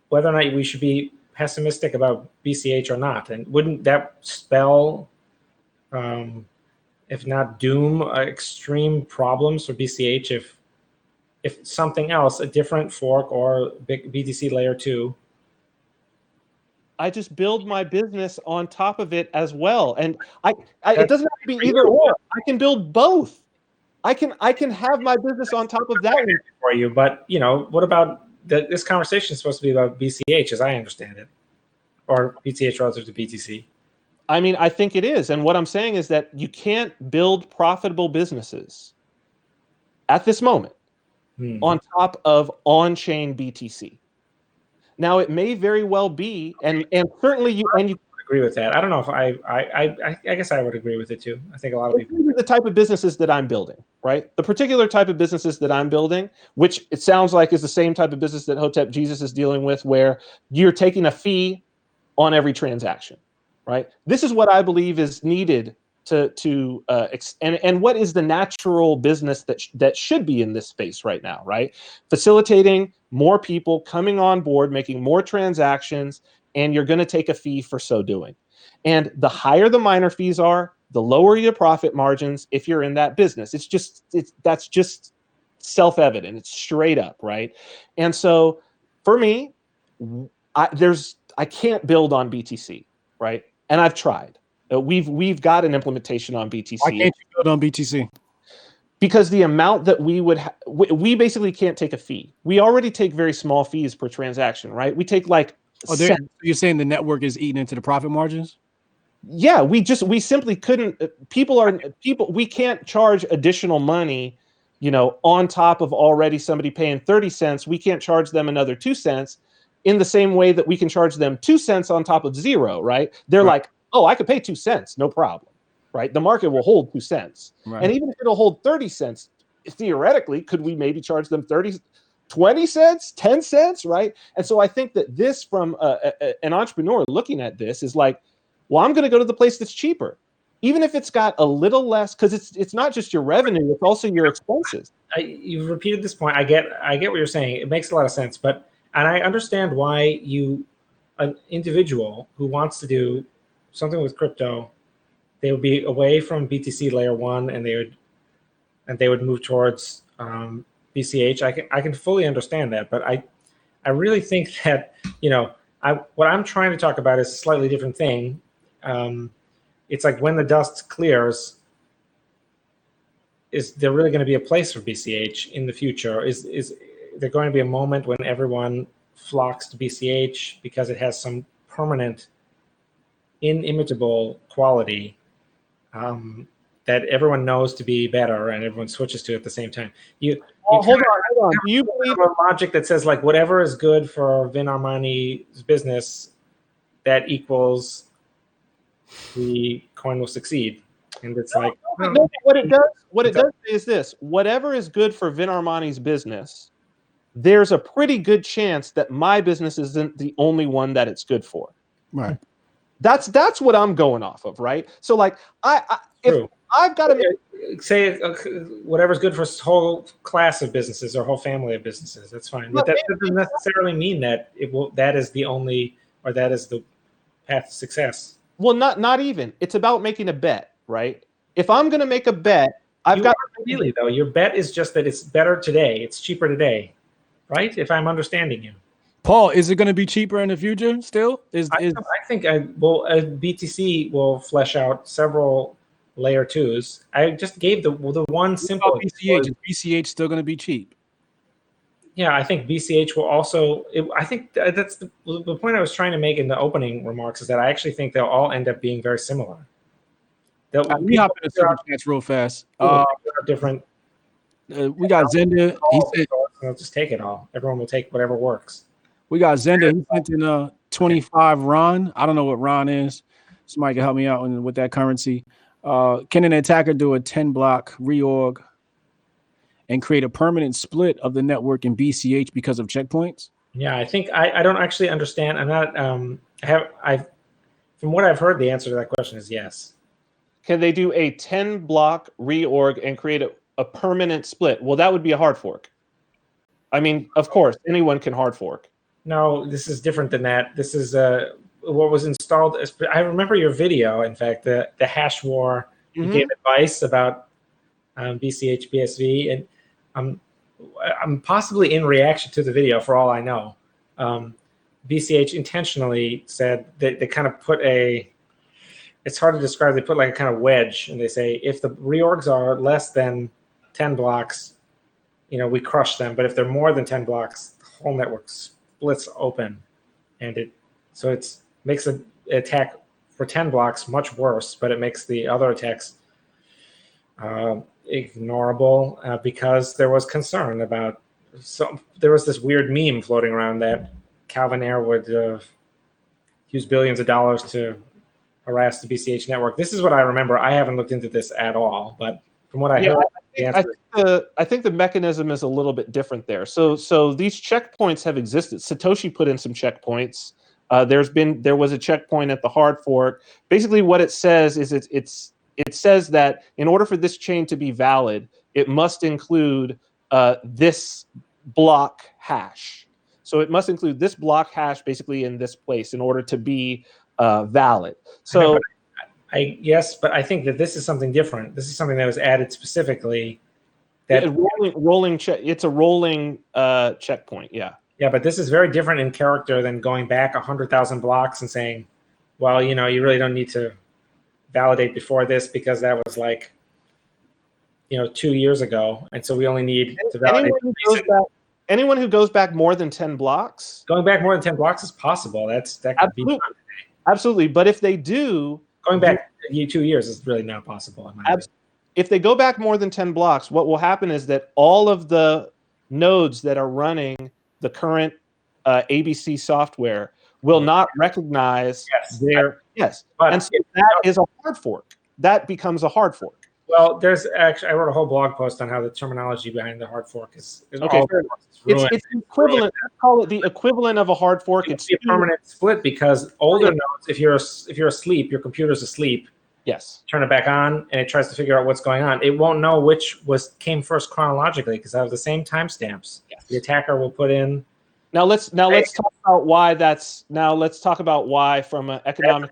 whether or not we should be pessimistic about BCH or not. And wouldn't that spell, if not doom, extreme problems for BCH if something else, a different fork or BTC layer 2? I just build my business on top of it as well, and it doesn't have to be either or. I can build both. I can have my business on top of that one for you. But what about this conversation is supposed to be about BCH, as I understand it, or BCH relative to BTC. I mean, I think it is. And what I'm saying is that you can't build profitable businesses at this moment on top of on-chain BTC. Now, it may very well be, and certainly you agree with that. I don't know if I guess I would agree with it too. I think a lot of people. The type of businesses that I'm building, right? The particular type of businesses that I'm building, which it sounds like is the same type of business that Hotep Jesus is dealing with, where you're taking a fee on every transaction, right? This is what I believe is needed and what is the natural business that should be in this space right now, right? Facilitating more people coming on board, making more transactions, and you're going to take a fee for so doing. And the higher the miner fees are, the lower your profit margins if you're in that business. That's just self-evident. It's straight up, right? And so for me, I can't build on BTC, right? And I've tried. We've got an implementation on BTC. Why can't you build on BTC? Because the amount that we basically can't take a fee. We already take very small fees per transaction, right? We take like you're saying the network is eating into the profit margins? Yeah, we simply couldn't. We can't charge additional money, on top of already somebody paying 30 cents. We can't charge them another 2 cents in the same way that we can charge them 2 cents on top of zero, right? They're like, oh, I could pay 2 cents, no problem, right? The market will hold 2 cents. Right. And even if it'll hold 30 cents, theoretically, could we maybe charge them 20 cents, 10 cents, right? And so I think that this, from an entrepreneur looking at this, is like, well, I'm going to go to the place that's cheaper, even if it's got a little less, because it's not just your revenue, it's also your expenses. You've repeated this point. I get what you're saying. It makes a lot of sense, and I understand why an individual who wants to do something with crypto, they would be away from BTC layer 1, and they would move towards BCH. I can fully understand that, but I really think that what I'm trying to talk about is a slightly different thing. It's like, when the dust clears, is there really going to be a place for BCH in the future? Is there going to be a moment when everyone flocks to BCH because it has some permanent, inimitable quality that everyone knows to be better, and everyone switches to at the same time? Hold on. Do you believe a logic that says, like, whatever is good for Vin Armani's business, that equals the coin will succeed? And it's like, what it does is this: whatever is good for Vin Armani's business, there's a pretty good chance that my business isn't the only one that it's good for. Right. That's what I'm going off of, right? So, like, if I've got to say whatever's good for a whole class of businesses or whole family of businesses, that's fine. But that doesn't necessarily mean that that is the only, or that is the path to success. Well, not even. It's about making a bet, right? If I'm going to make a bet, I've got really, though. Your bet is just that it's better today. It's cheaper today, right? If I'm understanding you. Paul, is it going to be cheaper in the future still? I think BTC will flesh out several layer 2s. I just gave the one simple BCH. Is BCH still going to be cheap? Yeah, I think BCH will also. I think that's the point I was trying to make in the opening remarks, is that I actually think they'll all end up being very similar. We hop into super chats real fast. Different. We got Zenda. He said, "I'll just take it all. Everyone will take whatever works." We got Zenda. He sent in a 25 RON. I don't know what RON is. Somebody can help me out with that currency. Can an attacker do a 10 block reorg and create a permanent split of the network in BCH because of checkpoints? Yeah, I think I don't actually understand. I'm not. From what I've heard, the answer to that question is yes. Can they do a 10 block reorg and create a permanent split? Well, that would be a hard fork. I mean, of course, anyone can hard fork. No, this is different than that. This is what was installed. I remember your video, in fact, the hash war. You gave advice about BCH BSV, and I'm possibly in reaction to the video, for all I know. BCH intentionally said that they kind of put it's hard to describe. They put like a kind of wedge, and they say, if the reorgs are less than 10 blocks, we crush them. But if they're more than 10 blocks, the whole network splits open, and it makes an attack for 10 blocks much worse, but it makes the other attacks ignorable because there was concern about. So there was this weird meme floating around that Calvin Ayre would use billions of dollars to harass the BCH network. This is what I remember. I haven't looked into this at all, but from what I heard, I think the mechanism is a little bit different there. So these checkpoints have existed. Satoshi put in some checkpoints. There was a checkpoint at the hard fork. Basically, what it says is it says that in order for this chain to be valid, it must include this block hash. So it must include this block hash basically in this place in order to be valid. So but I think that this is something different. This is something that was added specifically. That it's a rolling checkpoint. Yeah. Yeah, but this is very different in character than going back 100,000 blocks and saying, well, you really don't need to validate before this because that was 2 years ago, and so we only need to validate. Anyone who goes back more than 10 blocks. Going back more than 10 blocks is possible. That could be done. Absolutely, but if they do, going back 2 years is really not possible. If they go back more than 10 blocks, what will happen is that all of the nodes that are running the current ABC software will not recognize their and so that is a hard fork. That becomes a hard fork. Well, there's actually I wrote a whole blog post on how the terminology behind the hard fork is okay. It's equivalent. Let's call it the equivalent of a hard fork. It's a permanent split because older nodes, if you're asleep, your computer's asleep. Yes. Turn it back on, and it tries to figure out what's going on. It won't know which came first chronologically because they have the same timestamps. Yes. The attacker will put in. Now let's talk about why that's. Now let's talk about why from an economic.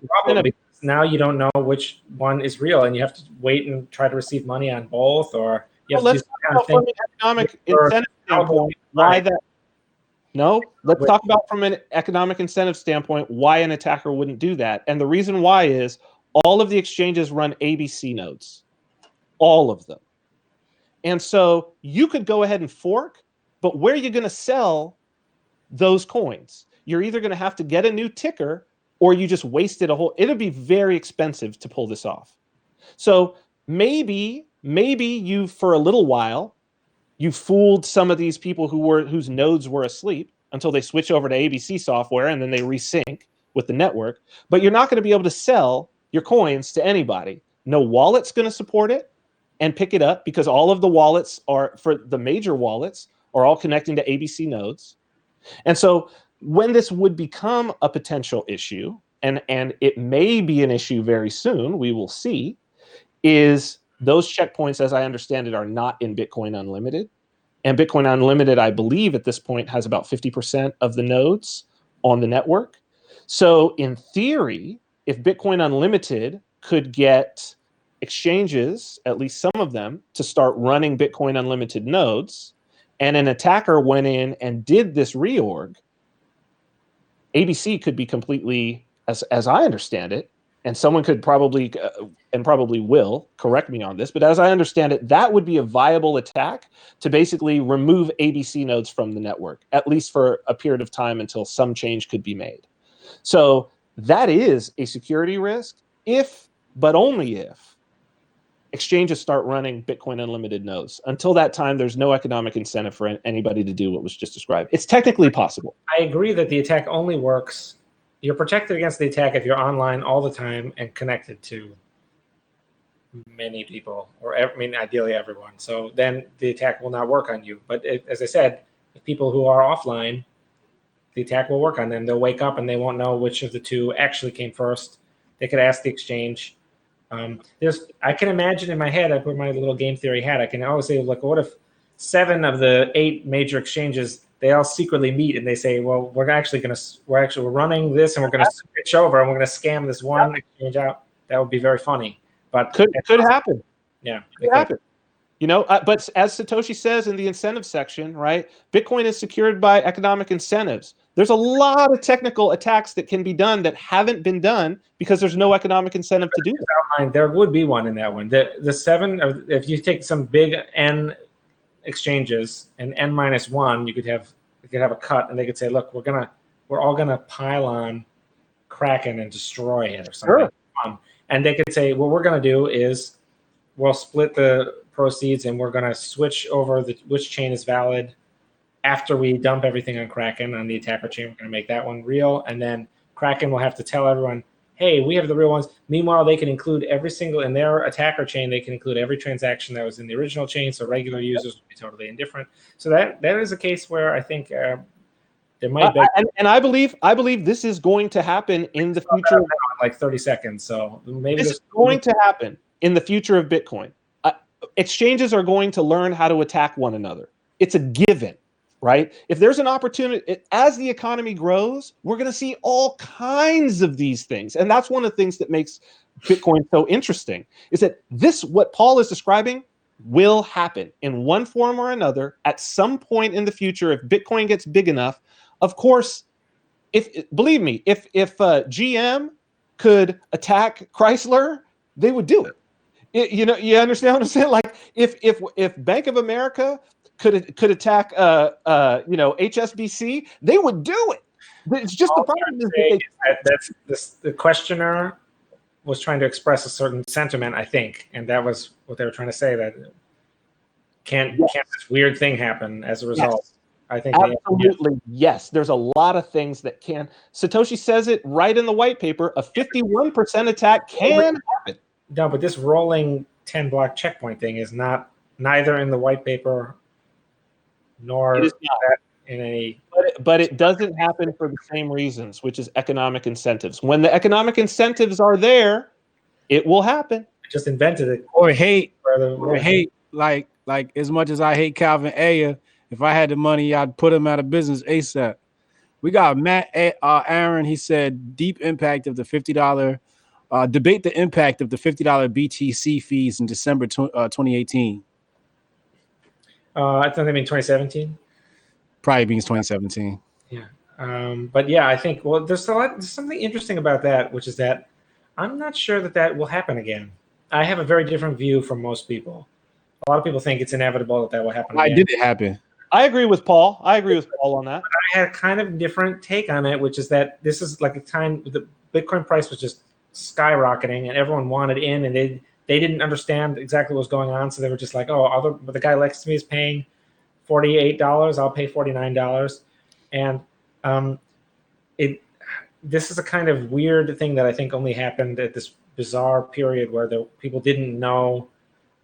Now you don't know which one is real, and you have to wait and try to receive money on both, or you have to do some kind of thing. From an economic incentive standpoint, why that? No, let's talk about from an economic incentive standpoint why an attacker wouldn't do that, and the reason why is all of the exchanges run ABC nodes, all of them, and so you could go ahead and fork, but where are you going to sell those coins? You're either going to have to get a new ticker, or you just wasted it'll be very expensive to pull this off. So maybe you, for a little while, you fooled some of these people whose nodes were asleep until they switch over to ABC software and then they resync with the network. But you're not going to be able to sell your coins to anybody. No wallet's going to support it and pick it up because all of the wallets for the major wallets are all connecting to ABC nodes. And so when this would become a potential issue, and it may be an issue very soon, we will see, is those checkpoints, as I understand it, are not in Bitcoin Unlimited. And Bitcoin Unlimited, I believe, at this point has about 50% of the nodes on the network. So in theory, if Bitcoin Unlimited could get exchanges, at least some of them, to start running Bitcoin Unlimited nodes, and an attacker went in and did this reorg, ABC could be completely, as I understand it, and someone could probably will correct me on this, but as I understand it, that would be a viable attack to basically remove ABC nodes from the network, at least for a period of time until some change could be made. So that is a security risk if, but only if, exchanges start running Bitcoin Unlimited nodes. Until that time, there's no economic incentive for anybody to do what was just described. It's technically possible. I agree that the attack only works. You're protected against the attack if you're online all the time and connected to many people, or ideally everyone. So then the attack will not work on you. But as I said, if people who are offline, the attack will work on them. They'll wake up and they won't know which of the two actually came first. They could ask the exchange. I can imagine in my head, I put my little game theory hat, I can always say, look, what if 7 of the 8 major exchanges, they all secretly meet and they say, well, we're running this and we're going to switch over and we're going to scam this one exchange out. That would be very funny. But could happen. Yeah, it could happen. But as Satoshi says in the incentive section, right? Bitcoin is secured by economic incentives. There's a lot of technical attacks that can be done that haven't been done because there's no economic incentive to do that. There would be one in that one. The 7, if you take some big N exchanges and N-1, you could have they could have a cut, and they could say, look, we're all gonna pile on Kraken and destroy it or something. Sure. And they could say, what we're gonna do is we'll split the proceeds and we're gonna switch over which chain is valid after we dump everything on Kraken on the attacker chain. We're gonna make that one real, and then Kraken will have to tell everyone, hey, we have the real ones. Meanwhile, they can include every single, in their attacker chain, they can include every transaction that was in the original chain, so regular users will be totally indifferent. So that is a case where I think there might be... And I believe this is going to happen in the future. Like 30 seconds, so maybe this is going to happen in the future of Bitcoin. Exchanges are going to learn how to attack one another. It's a given. Right? If there's an opportunity, as the economy grows, we're going to see all kinds of these things. And that's one of the things that makes Bitcoin so interesting, is that what Paul is describing will happen in one form or another at some point in the future. If Bitcoin gets big enough, of course, believe me, if GM could attack Chrysler, they would do it. You understand what I'm saying? Like if Bank of America could attack HSBC, they would do it. It's just the problem is that the questioner was trying to express a certain sentiment, I think, and that was what they were trying to say, that can't this weird thing happen as a result. Yes. I think absolutely yes. There's a lot of things that can. Satoshi says it right in the white paper. A 51% attack can happen. No, but this rolling 10 block checkpoint thing is neither in the white paper nor in any. But it doesn't happen for the same reasons, which is economic incentives. When the economic incentives are there, it will happen. I just invented it. Or hate, like as much as I hate Calvin Ayer, if I had the money, I'd put him out of business ASAP. We got Matt Aaron. He said, deep impact of the $50. Debate the impact of the $50 BTC fees in December 2018. I thought they mean 2017. Probably means 2017. Yeah. But yeah, I think, well, there's something interesting about that, which is that I'm not sure that will happen again. I have a very different view from most people. A lot of people think it's inevitable that will happen again. Why did it happen? I agree with Paul. On that. But I had a kind of different take on it, which is that this is like a time the Bitcoin price was just skyrocketing and everyone wanted in, and they didn't understand exactly what was going on. So they were just like, oh, but the guy next to me is paying $48. I'll pay $49. And this is a kind of weird thing that I think only happened at this bizarre period where people didn't know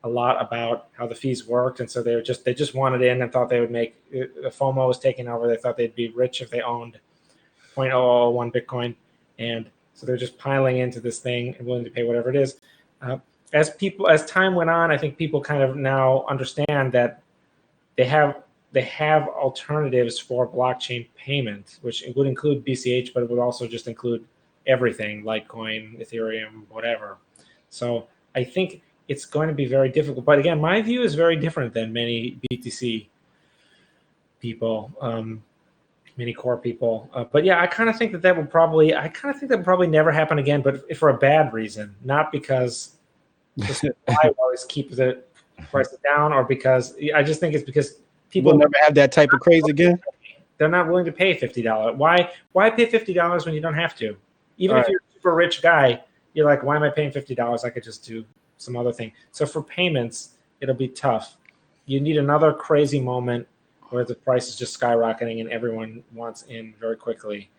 a lot about how the fees worked. And so they just wanted in and thought they would make FOMO was taking over. They thought they'd be rich if they owned 0.001 Bitcoin. And so they're just piling into this thing and willing to pay whatever it is. As time went on, I think people kind of now understand that they have alternatives for blockchain payment, which would include BCH, but it would also just include everything, Litecoin, Ethereum, whatever. So I think it's going to be very difficult. But again, my view is very different than many BTC people, many core people. But yeah, I kind of think that will probably never happen again, but for a bad reason, not because the supply will always keep the prices down, or because I just think it's because people will never have that type of craze again. They're not willing to pay $50. Why pay $50 when you don't have to? Even if you're a super rich guy, you're like, why am I paying $50? I could just do some other thing. So for payments, it'll be tough. You need another crazy moment where the price is just skyrocketing and everyone wants in very quickly.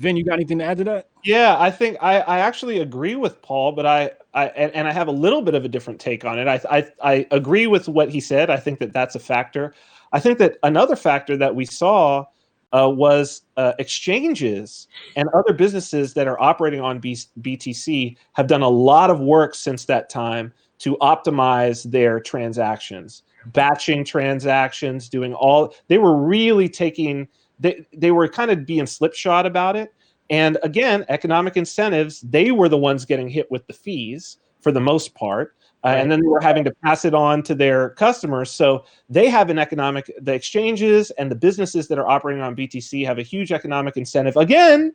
Vin, you got anything to add to that? Yeah, I think I actually agree with Paul, but I have a little bit of a different take on it. I agree with what he said. I think that's a factor. I think that another factor that we saw was exchanges and other businesses that are operating on BTC have done a lot of work since that time to optimize their transactions, batching transactions, they were really taking, they were kind of being slipshod about it. And again, economic incentives, they were the ones getting hit with the fees for the most part. And then they were having to pass it on to their customers. So they have the exchanges and the businesses that are operating on BTC have a huge economic incentive, again,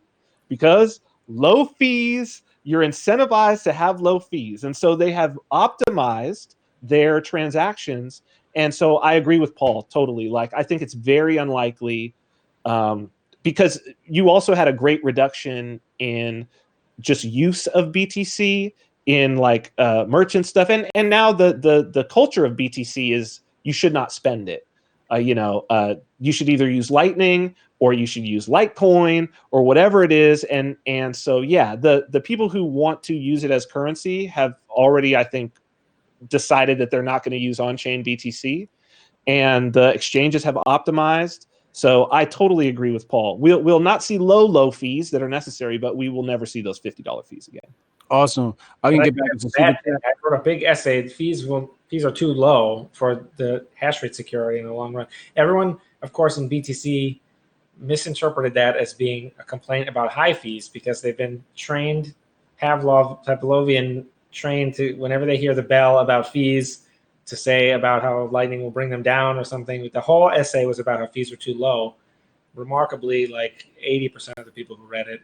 because low fees, you're incentivized to have low fees. And so they have optimized their transactions. And so I agree with Paul totally. Like, I think it's very unlikely because you also had a great reduction in just use of BTC in like merchant stuff, and now the culture of BTC is you should not spend it. You should either use Lightning or you should use Litecoin or whatever it is, and so yeah, the people who want to use it as currency have already, I think, decided that they're not going to use on-chain BTC, and the exchanges have optimized. So I totally agree with Paul. We'll not see low fees that are necessary, but we will never see those $50 fees again. Awesome. I can get back into I wrote a big essay. Fees are too low for the hash rate security in the long run. Everyone, of course, in BTC misinterpreted that as being a complaint about high fees because they've been trained, Pavlovian trained to, whenever they hear the bell about fees, to say about how Lightning will bring them down or something. The whole essay was about how fees were too low. Remarkably, like 80% of the people who read it.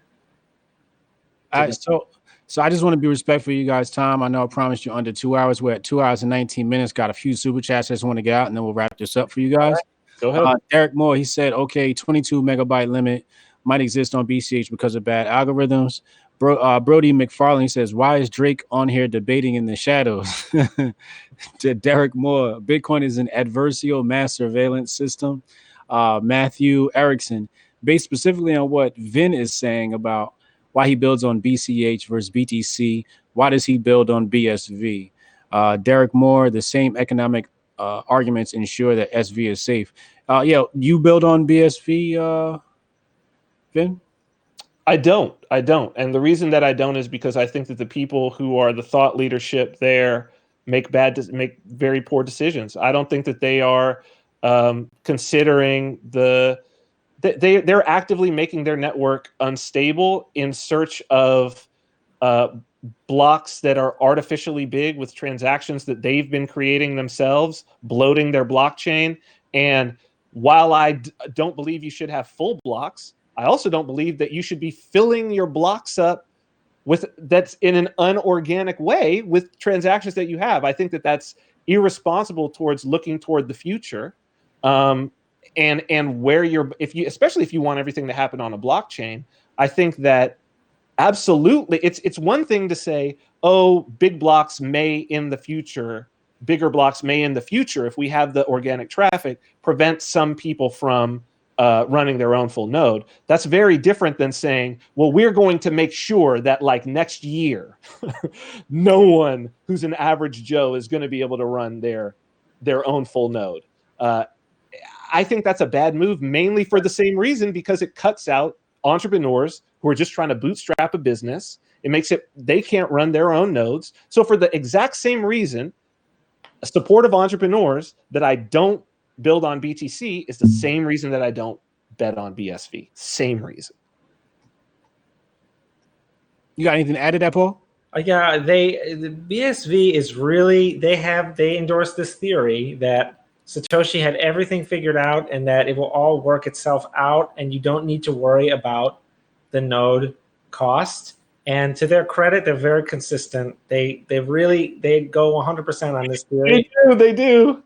So I just want to be respectful of you guys' time. I know I promised you under 2 hours. We're at 2 hours and 19 minutes. Got a few super chats I just want to get out, and then we'll wrap this up for you guys. Right. Go ahead. Derek Moore, he said, okay, 22 megabyte limit might exist on BCH because of bad algorithms. Brody McFarlane, he says, why is Drake on here debating in the shadows? Derek Moore, Bitcoin is an adversarial mass surveillance system. Matthew Erickson, based specifically on what Vin is saying about why he builds on BCH versus BTC, why does he build on BSV? Derek Moore, the same economic arguments ensure that SV is safe. You build on BSV, Vin? I don't. And the reason that I don't is because I think that the people who are the thought leadership there make very poor decisions. I don't think that they are considering they're actively making their network unstable in search of blocks that are artificially big with transactions that they've been creating themselves, bloating their blockchain. And while I don't believe you should have full blocks, I also don't believe that you should be filling your blocks up that's in an unorganic way with transactions that you have. I think that that's irresponsible towards looking toward the future. And where especially if you want everything to happen on a blockchain, I think that absolutely it's one thing to say, oh, bigger blocks may in the future, if we have the organic traffic, prevent some people from running their own full node. That's very different than saying, well, we're going to make sure that like next year, no one who's an average Joe is going to be able to run their own full node. I think that's a bad move, mainly for the same reason, because it cuts out entrepreneurs who are just trying to bootstrap a business. It makes it they can't run their own nodes. So for the exact same reason, a support of entrepreneurs that I don't build on BTC is the same reason that I don't bet on BSV. Same reason. You got anything to add to that, Paul? Yeah, the BSV is really, they endorse this theory that Satoshi had everything figured out and that it will all work itself out and you don't need to worry about the node cost. And to their credit, they're very consistent. They go 100% on this theory. They do.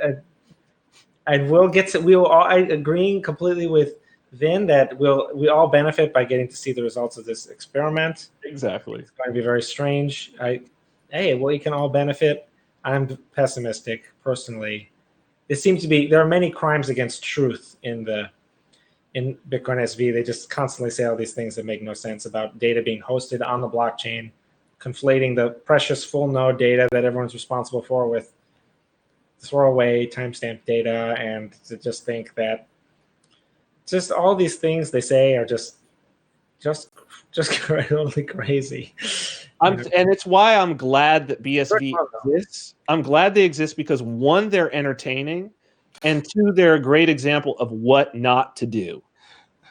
And I agreeing completely with Vin that we all benefit by getting to see the results of this experiment. Exactly. It's going to be very strange. We can all benefit. I'm pessimistic personally. There are many crimes against truth in Bitcoin SV. They just constantly say all these things that make no sense about data being hosted on the blockchain, conflating the precious full node data that everyone's responsible for with throwaway timestamp data, and to just think that just all these things they say are just totally crazy. And it's why I'm glad that BSV exists. I'm glad they exist because one, they're entertaining, and two, they're a great example of what not to do.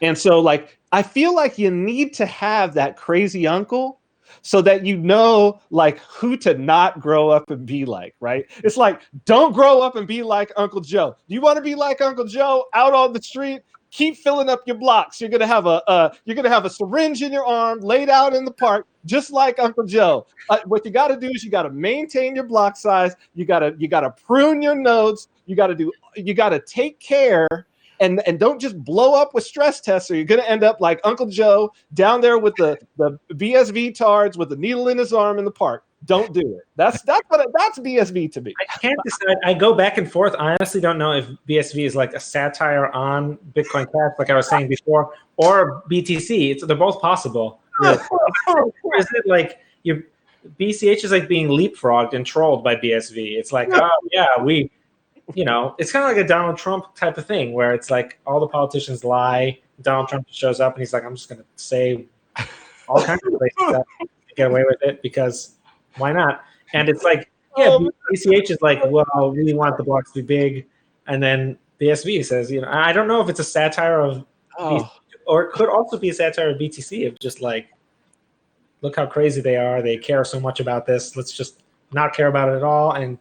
And so, like, I feel like you need to have that crazy uncle so that you know, like, who to not grow up and be like, right? It's like, don't grow up and be like Uncle Joe. Do you want to be like Uncle Joe out on the street? Keep filling up your blocks. You're gonna have a syringe in your arm laid out in the park, just like Uncle Joe. What you got to do is you got to maintain your block size. You got to prune your nodes. You got to take care, and don't just blow up with stress tests, or you're going to end up like Uncle Joe down there with the BSV tards with a needle in his arm in the park. Don't do it. That's BSV to me. I can't decide. I go back and forth. I honestly don't know if BSV is like a satire on Bitcoin Cash, like I was saying before, or BTC. They're both possible. Really. Or is it like BCH is like being leapfrogged and trolled by BSV? It's like, oh yeah, it's kind of like a Donald Trump type of thing where it's like all the politicians lie. Donald Trump shows up and he's like, I'm just going to say all kinds of crazy stuff to get away with it because why not? And it's like, yeah, BCH is like, well, we want the blocks to be big. And then BSV says, I don't know if it's a satire of BCH, or it could also be a satire of BTC of just like, look how crazy they are. They care so much about this. Let's just not care about it at all. And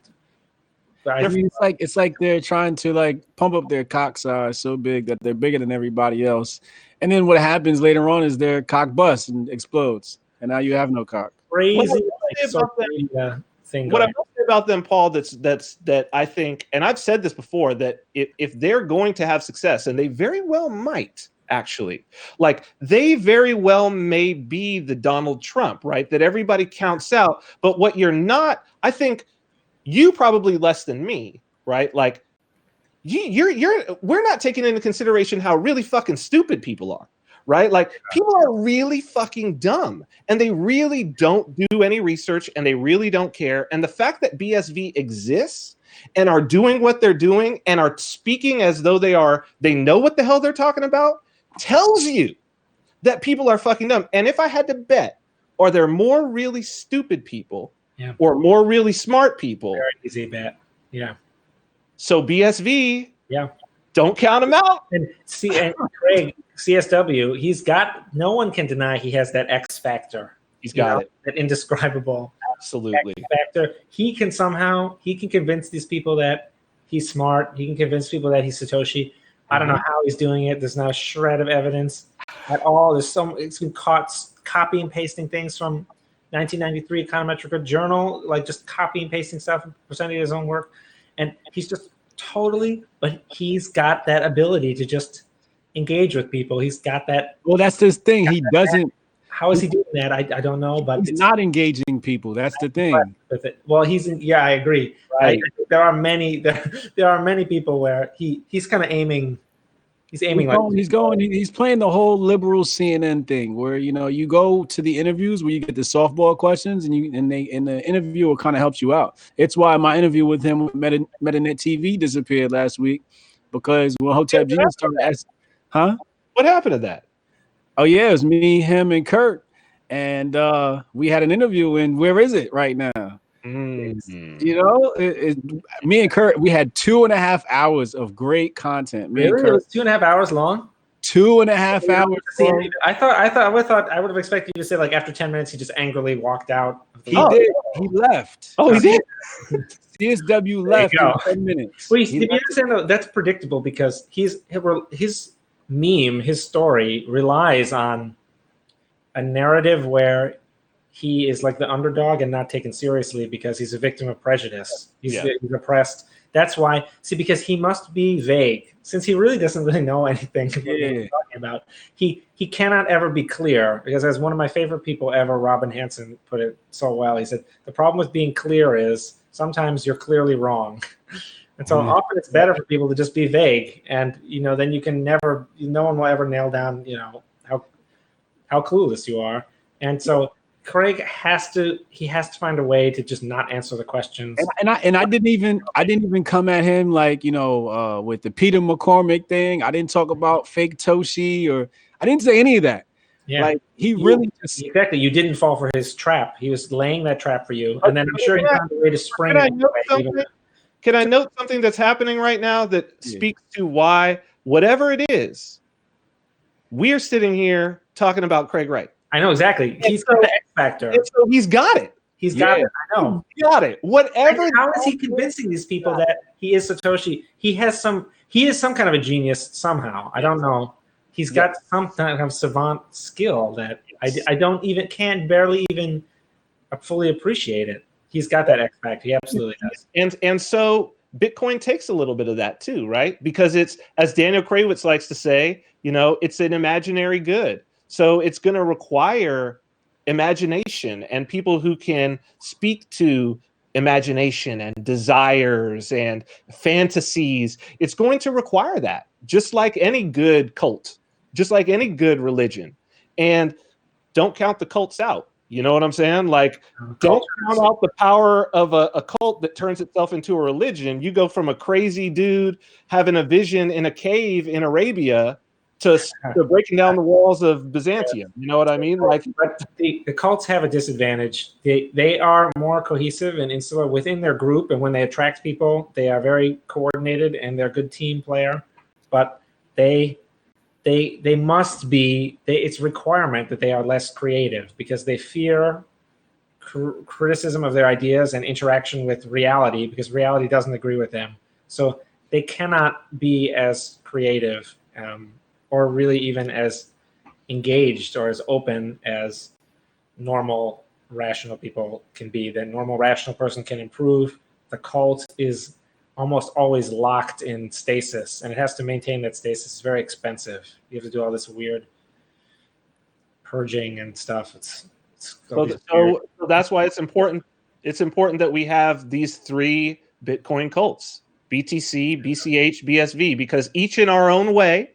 it's like they're trying to like pump up their cock size so big that they're bigger than everybody else. And then what happens later on is their cock busts and explodes. And now you have no cock. Crazy thing. What I will say about them, Paul, that I think, and I've said this before, that if they're going to have success, and they very well might, actually, like they very well may be the Donald Trump, right? That everybody counts out. But what you're not, I think you probably less than me, right? Like we're not taking into consideration how really fucking stupid people are. Right? Like people are really fucking dumb and they really don't do any research and they really don't care. And the fact that BSV exists and are doing what they're doing and are speaking as though they know what the hell they're talking about tells you that people are fucking dumb. And if I had to bet, are there more really stupid people or more really smart people? Very easy bet. Yeah. So BSV, don't count them out. And Craig, CSW, no one can deny he has that X factor. He's got it. That indescribable absolutely X factor. He can convince these people that he's smart. He can convince people that he's Satoshi. I don't know how he's doing it. There's not a shred of evidence at all. It's been caught copy and pasting things from 1993 Econometrica Journal, like just copy and pasting stuff, presenting his own work. And he's just but he's got that ability to just engage with people. He's got that. Well, that's his thing. He doesn't. How is he doing that? I don't know, but he's not engaging people. That's the thing. Well, I agree. Right. There are many people where he's kind of aiming. He's playing the whole liberal CNN thing where, you go to the interviews where you get the softball questions and the interviewer kind of helps you out. It's why my interview with him with MetaNet TV disappeared last week because when Hotep Jesus started asking, what happened to that? Oh yeah, it was me, him, and Kurt. And we had an interview and where is it right now? Mm-hmm. Me and Kurt, we had 2.5 hours of great content. Really? It was 2.5 hours long? 2.5 hours. I would have expected you to say like after 10 minutes he just angrily walked out. He did. He left. Oh, he did? CSW left in 10 minutes. Well, you understand though, that's predictable because his meme, his story relies on a narrative where he is like the underdog and not taken seriously because he's a victim of prejudice. He's oppressed. That's why, because he must be vague. Since he really doesn't really know anything about what he's talking about, he cannot ever be clear. Because as one of my favorite people ever, Robin Hanson, put it so well, he said, the problem with being clear is sometimes you're clearly wrong. And so often it's better for people to just be vague. And, then you can no one will ever nail down, how clueless you are. And so Craig has to find a way to just not answer the questions. And I didn't even come at him like, with the Peter McCormick thing. I didn't talk about fake Toshi or I didn't say any of that. Yeah. Like really just exactly. You didn't fall for his trap. He was laying that trap for you. And then I'm sure he found a way to spring it. Can I note something that's happening right now that speaks to why, whatever it is, we're sitting here talking about Craig Wright. I know exactly. He's got the X factor. So he's got it. He's got it. I know. He got it. Whatever. How is he convincing these people that he is Satoshi? He is some kind of a genius somehow. I don't know. He's got some kind of savant skill that I barely even fully appreciate it. He's got that X factor. He absolutely does. And so Bitcoin takes a little bit of that too, right? Because it's, as Daniel Krawitz likes to say, it's an imaginary good. So it's going to require imagination and people who can speak to imagination and desires and fantasies. It's going to require that, just like any good cult, just like any good religion. And don't count the cults out. You know what I'm saying? Like, don't count out the power of a cult that turns itself into a religion. You go from a crazy dude having a vision in a cave in Arabia to breaking down the walls of Byzantium. You know what I mean? Like, but the cults have a disadvantage. They are more cohesive and insular within their group, and when they attract people, they are very coordinated and they're a good team player. But they must be. It's a requirement that they are less creative because they fear criticism of their ideas and interaction with reality because reality doesn't agree with them. So they cannot be as creative or really even as engaged or as open as normal rational people can be. The normal rational person can improve. The cult is almost always locked in stasis, and it has to maintain that stasis. It's very expensive. You have to do all this weird purging and stuff. So that's why it's important. It's important that we have these 3 Bitcoin cults: BTC, BCH, BSV, because each in our own way.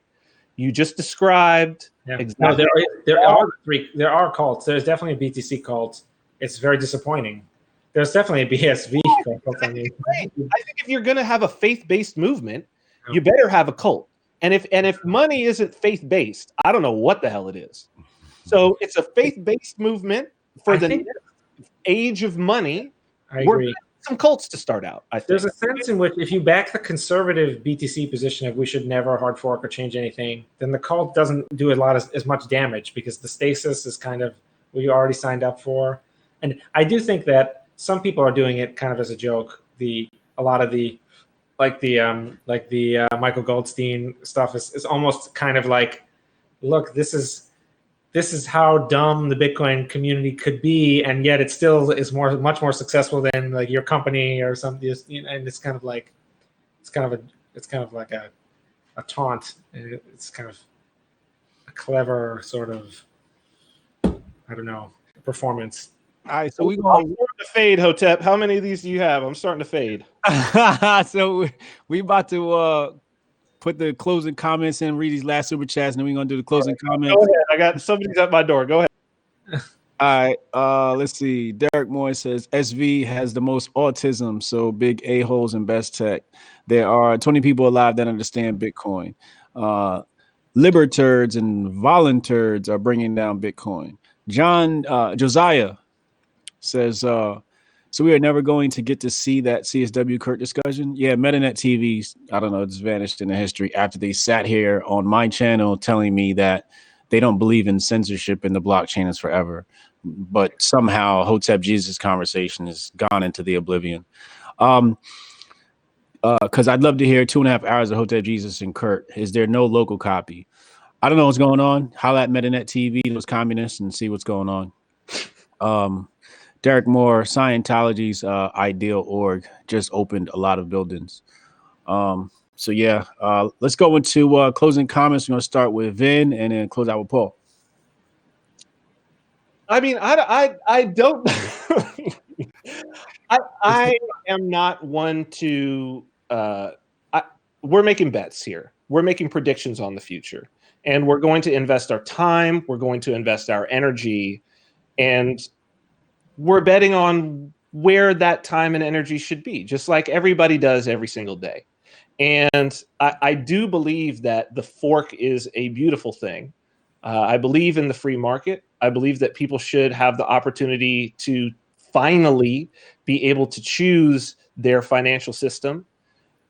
You just described. Yeah. Exactly. No, there are cults. There's definitely a BTC cult. It's very disappointing. There's definitely a BSV cult. I mean, I think if you're going to have a faith-based movement, you better have a cult. And if money isn't faith-based, I don't know what the hell it is. So it's a faith-based movement for the next age of money. I agree. Some cults to start out. I think there's a sense in which if you back the conservative BTC position of we should never hard fork or change anything, then the cult doesn't do as much damage because the stasis is kind of what you already signed up for. And I do think that some people are doing it kind of as a joke. A lot of the Michael Goldstein stuff is almost kind of like, look, this is how dumb the Bitcoin community could be, and yet it still is much more successful than like your company or something. And it's kind of like a taunt. It's kind of a clever sort of, I don't know, performance. All right, so I'm starting to fade, Hotep. How many of these do you have? I'm starting to fade. So we about to put the closing comments in, read these last super chats, and then we're gonna do the closing comments. Go ahead. I got somebody's at my door. Go ahead. All right, let's see. Derek Moy says SV has the most autism, so big a-holes in best tech. There are 20 people alive that understand Bitcoin. Liberturds and volunturds are bringing down Bitcoin. Josiah says, so we are never going to get to see that CSW Kurt discussion. Yeah, MetaNet TV, I don't know, just vanished in the history after they sat here on my channel telling me that they don't believe in censorship and the blockchain is forever. But somehow Hotep Jesus conversation has gone into the oblivion. Because I'd love to hear 2.5 hours of Hotep Jesus and Kurt. Is there no local copy? I don't know what's going on. Holla at MetaNet TV, those communists, and see what's going on. Derek Moore, Scientology's ideal org just opened a lot of buildings. So yeah, let's go into closing comments. We're going to start with Vin and then close out with Paul. I mean, I don't. I am not one to. We're making bets here. We're making predictions on the future, and we're going to invest our time. We're going to invest our energy, and we're betting on where that time and energy should be, just like everybody does every single day. And I do believe that the fork is a beautiful thing. I believe in the free market. I believe that people should have the opportunity to finally be able to choose their financial system.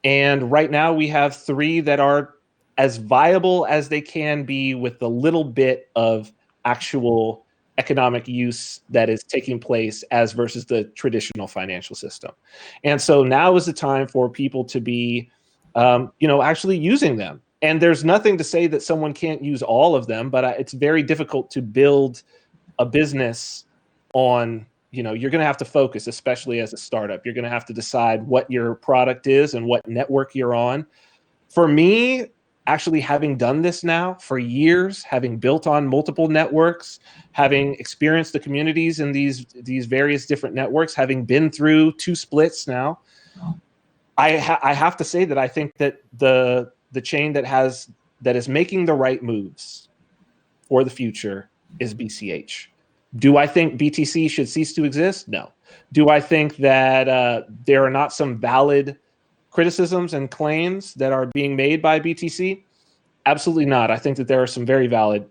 And right now we have 3 that are as viable as they can be with the little bit of actual economic use that is taking place as versus the traditional financial system. And so now is the time for people to be, actually using them. And there's nothing to say that someone can't use all of them, but it's very difficult to build a business on, you're going to have to focus, especially as a startup. You're going to have to decide what your product is and what network you're on. For me, actually having done this now for years, having built on multiple networks, having experienced the communities in these various different networks, having been through 2 splits now, I have to say that I think that the chain that is making the right moves for the future is BCH. Do I think BTC should cease to exist? No. Do I think that there are not some valid criticisms and claims that are being made by BTC? Absolutely not. I think that there are some very valid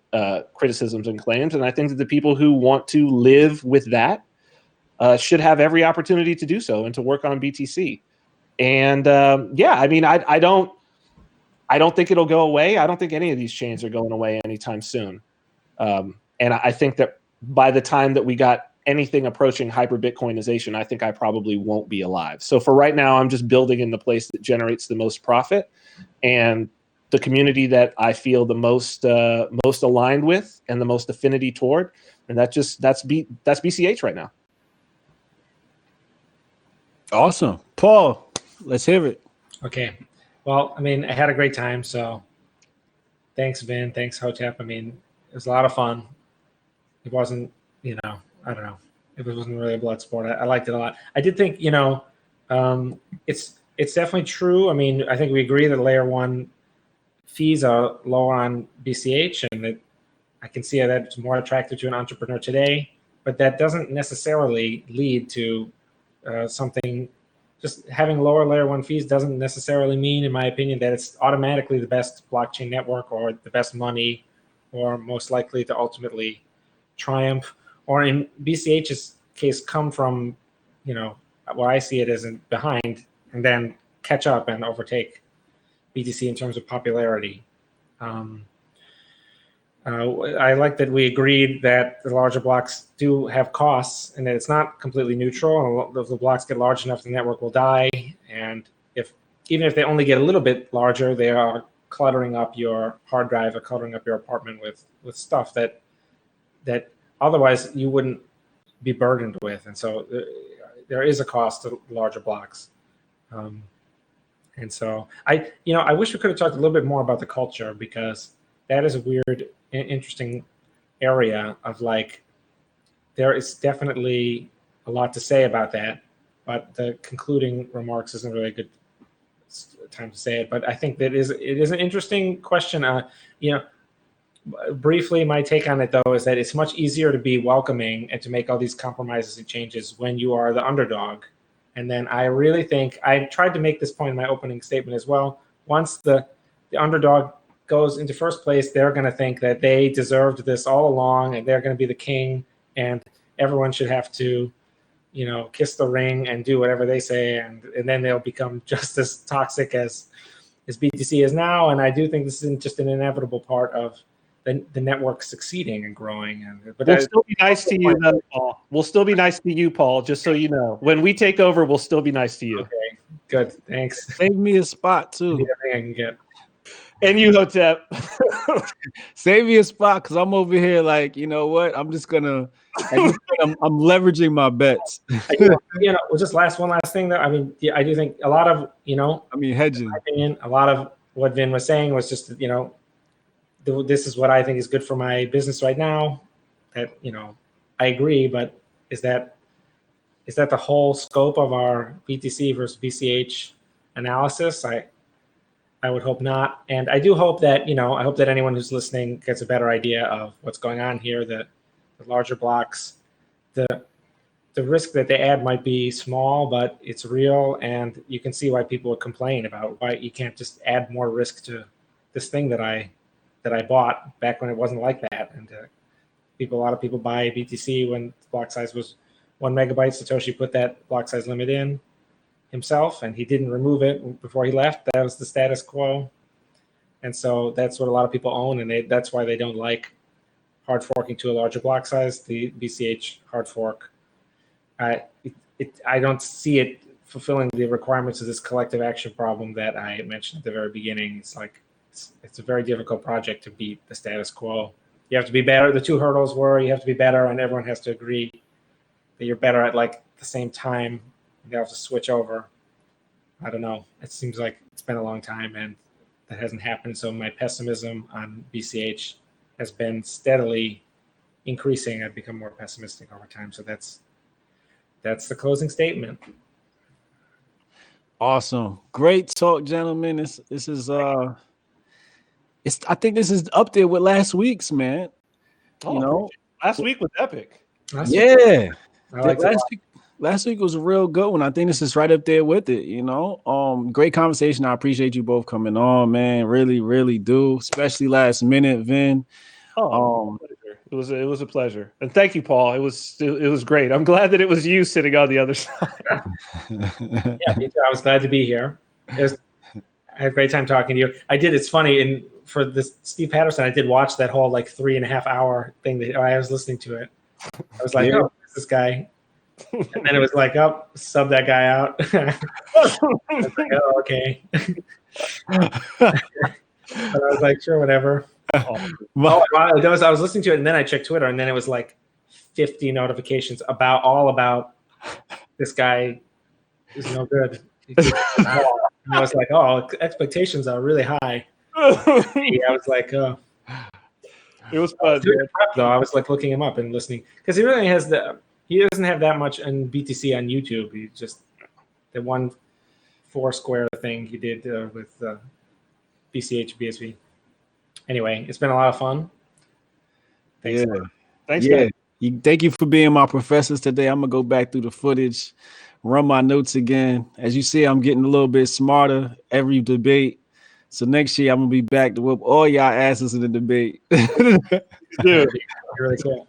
criticisms and claims, and I think that the people who want to live with that should have every opportunity to do so and to work on BTC. And I mean, I don't think it'll go away. I don't think any of these chains are going away anytime soon. And I think that by the time that we got anything approaching hyper Bitcoinization, I think I probably won't be alive. So for right now, I'm just building in the place that generates the most profit and the community that I feel the most aligned with and the most affinity toward. And that's BCH right now. Awesome. Paul, let's hear it. Okay. Well, I mean, I had a great time. So thanks, Vin. Thanks, Hotep. I mean, it was a lot of fun. It wasn't, I don't know. It wasn't really a blood sport. I liked it a lot. I did think, it's definitely true. I mean, I think we agree that layer 1 fees are lower on BCH, and that I can see how that's more attractive to an entrepreneur today. But that doesn't necessarily lead to something. Just having lower layer 1 fees doesn't necessarily mean, in my opinion, that it's automatically the best blockchain network or the best money, or most likely to ultimately triumph, or in BCH's case, come from, what I see it as behind and then catch up and overtake BTC in terms of popularity. I like that we agreed that the larger blocks do have costs and that it's not completely neutral. And if the blocks get large enough, the network will die. And even if they only get a little bit larger, they are cluttering up your hard drive or cluttering up your apartment with stuff that otherwise you wouldn't be burdened with. And so there is a cost to larger blocks. And so I wish we could have talked a little bit more about the culture, because that is a weird, interesting area of, like, there is definitely a lot to say about that, but the concluding remarks isn't really a good time to say it. But I think that it is an interesting question. Briefly, my take on it, though, is that it's much easier to be welcoming and to make all these compromises and changes when you are the underdog. And then I really think, I tried to make this point in my opening statement as well, once the underdog goes into first place, they're going to think that they deserved this all along, and they're going to be the king, and everyone should have to, kiss the ring and do whatever they say, and then they'll become just as toxic as BTC is now. And I do think this is just an inevitable part of the network succeeding and growing. But we'll still be nice to you, though, Paul. We'll still be nice to you, Paul, just so you know. When we take over, we'll still be nice to you. Okay, good. Thanks. Save me a spot, too. Everything I can get. And you, Hotep. Save me a spot, because I'm over here like, you know what? I'm leveraging my bets. Just one last thing, though. I mean, I do think a lot of, hedging. in my opinion, a lot of what Vin was saying was just, this is what I think is good for my business right now. That, I agree, but is that the whole scope of our BTC versus BCH analysis? I would hope not. And I do hope that, I hope that anyone who's listening gets a better idea of what's going on here, the larger blocks, the risk that they add might be small, but it's real. And you can see why people would complain about why you can't just add more risk to this thing that I bought back when it wasn't like that. And a lot of people buy BTC when the block size was 1 megabyte. Satoshi put that block size limit in himself, and he didn't remove it before he left. That was the status quo. And so that's what a lot of people own, and that's why they don't like hard forking to a larger block size, the BCH hard fork. I don't see it fulfilling the requirements of this collective action problem that I mentioned at the very beginning. It's a very difficult project to beat the status quo. You have to be better. The 2 hurdles were you have to be better, and everyone has to agree that that you're better at like the same time. You have to switch over. I don't know. It seems like it's been a long time and that hasn't happened. So my pessimism on BCH has been steadily increasing. I've become more pessimistic over time. So that's the closing statement. Awesome. Great talk, gentlemen. This is I think this is up there with last week's, man. You know, last week was epic. Yeah. I Last week was a real good one. I think this is right up there with it, you know. Great conversation. I appreciate you both coming on, man. Really, really do. Especially last minute, Vin. It was a pleasure. And thank you, Paul. It was great. I'm glad that it was you sitting on the other side. Yeah, me too. I was glad to be here. I had a great time talking to you. It's funny, for this Steve Patterson, I did watch that whole like 3.5 hour thing that I was listening to it. I was like, oh, who's this guy? And then it was like, oh, sub that guy out. I was like, oh, okay. But I was like, sure, whatever. I was listening to it, and then I checked Twitter, and then it was like 50 notifications about this guy is no good. And I was like, oh, expectations are really high. I was like, oh. It was fun. Though I was like looking him up and listening because he really has he doesn't have that much in BTC on YouTube. He just the one Foursquare thing he did with BCH BSV. Anyway, it's been a lot of fun. Thanks. Yeah. Thanks, guys. Thank you for being my professors today. I'm gonna go back through the footage, run my notes again. As you see, I'm getting a little bit smarter every debate. So next year I'm gonna be back to whoop all y'all asses in the debate. Dude, really cool.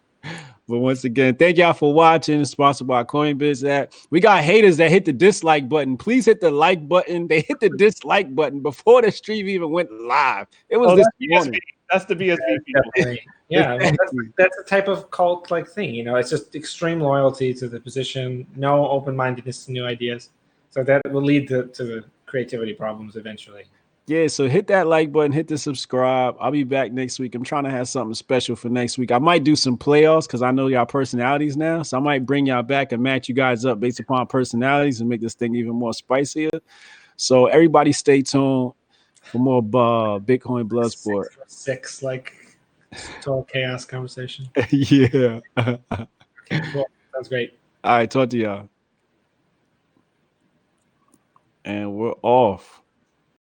But once again, thank y'all for watching. It's sponsored by Coinbase app. We got haters that hit the dislike button. Please hit the like button. They hit the dislike button before the stream even went live. It was this morning. That's the BSV people. Yeah, that's a type of cult like thing. You know, it's just extreme loyalty to the position, no open-mindedness to new ideas. So that will lead to the creativity problems eventually. Yeah, so hit that like button, hit the subscribe. I'll be back next week. I'm trying to have something special for next week. I might do some playoffs because I know y'all personalities now. So I might bring y'all back and match you guys up based upon personalities and make this thing even more spicier. So everybody stay tuned for more Bitcoin Bloodsport. 6 like total chaos conversation. Yeah. Okay, cool. Sounds great. All right, talk to y'all. And we're off.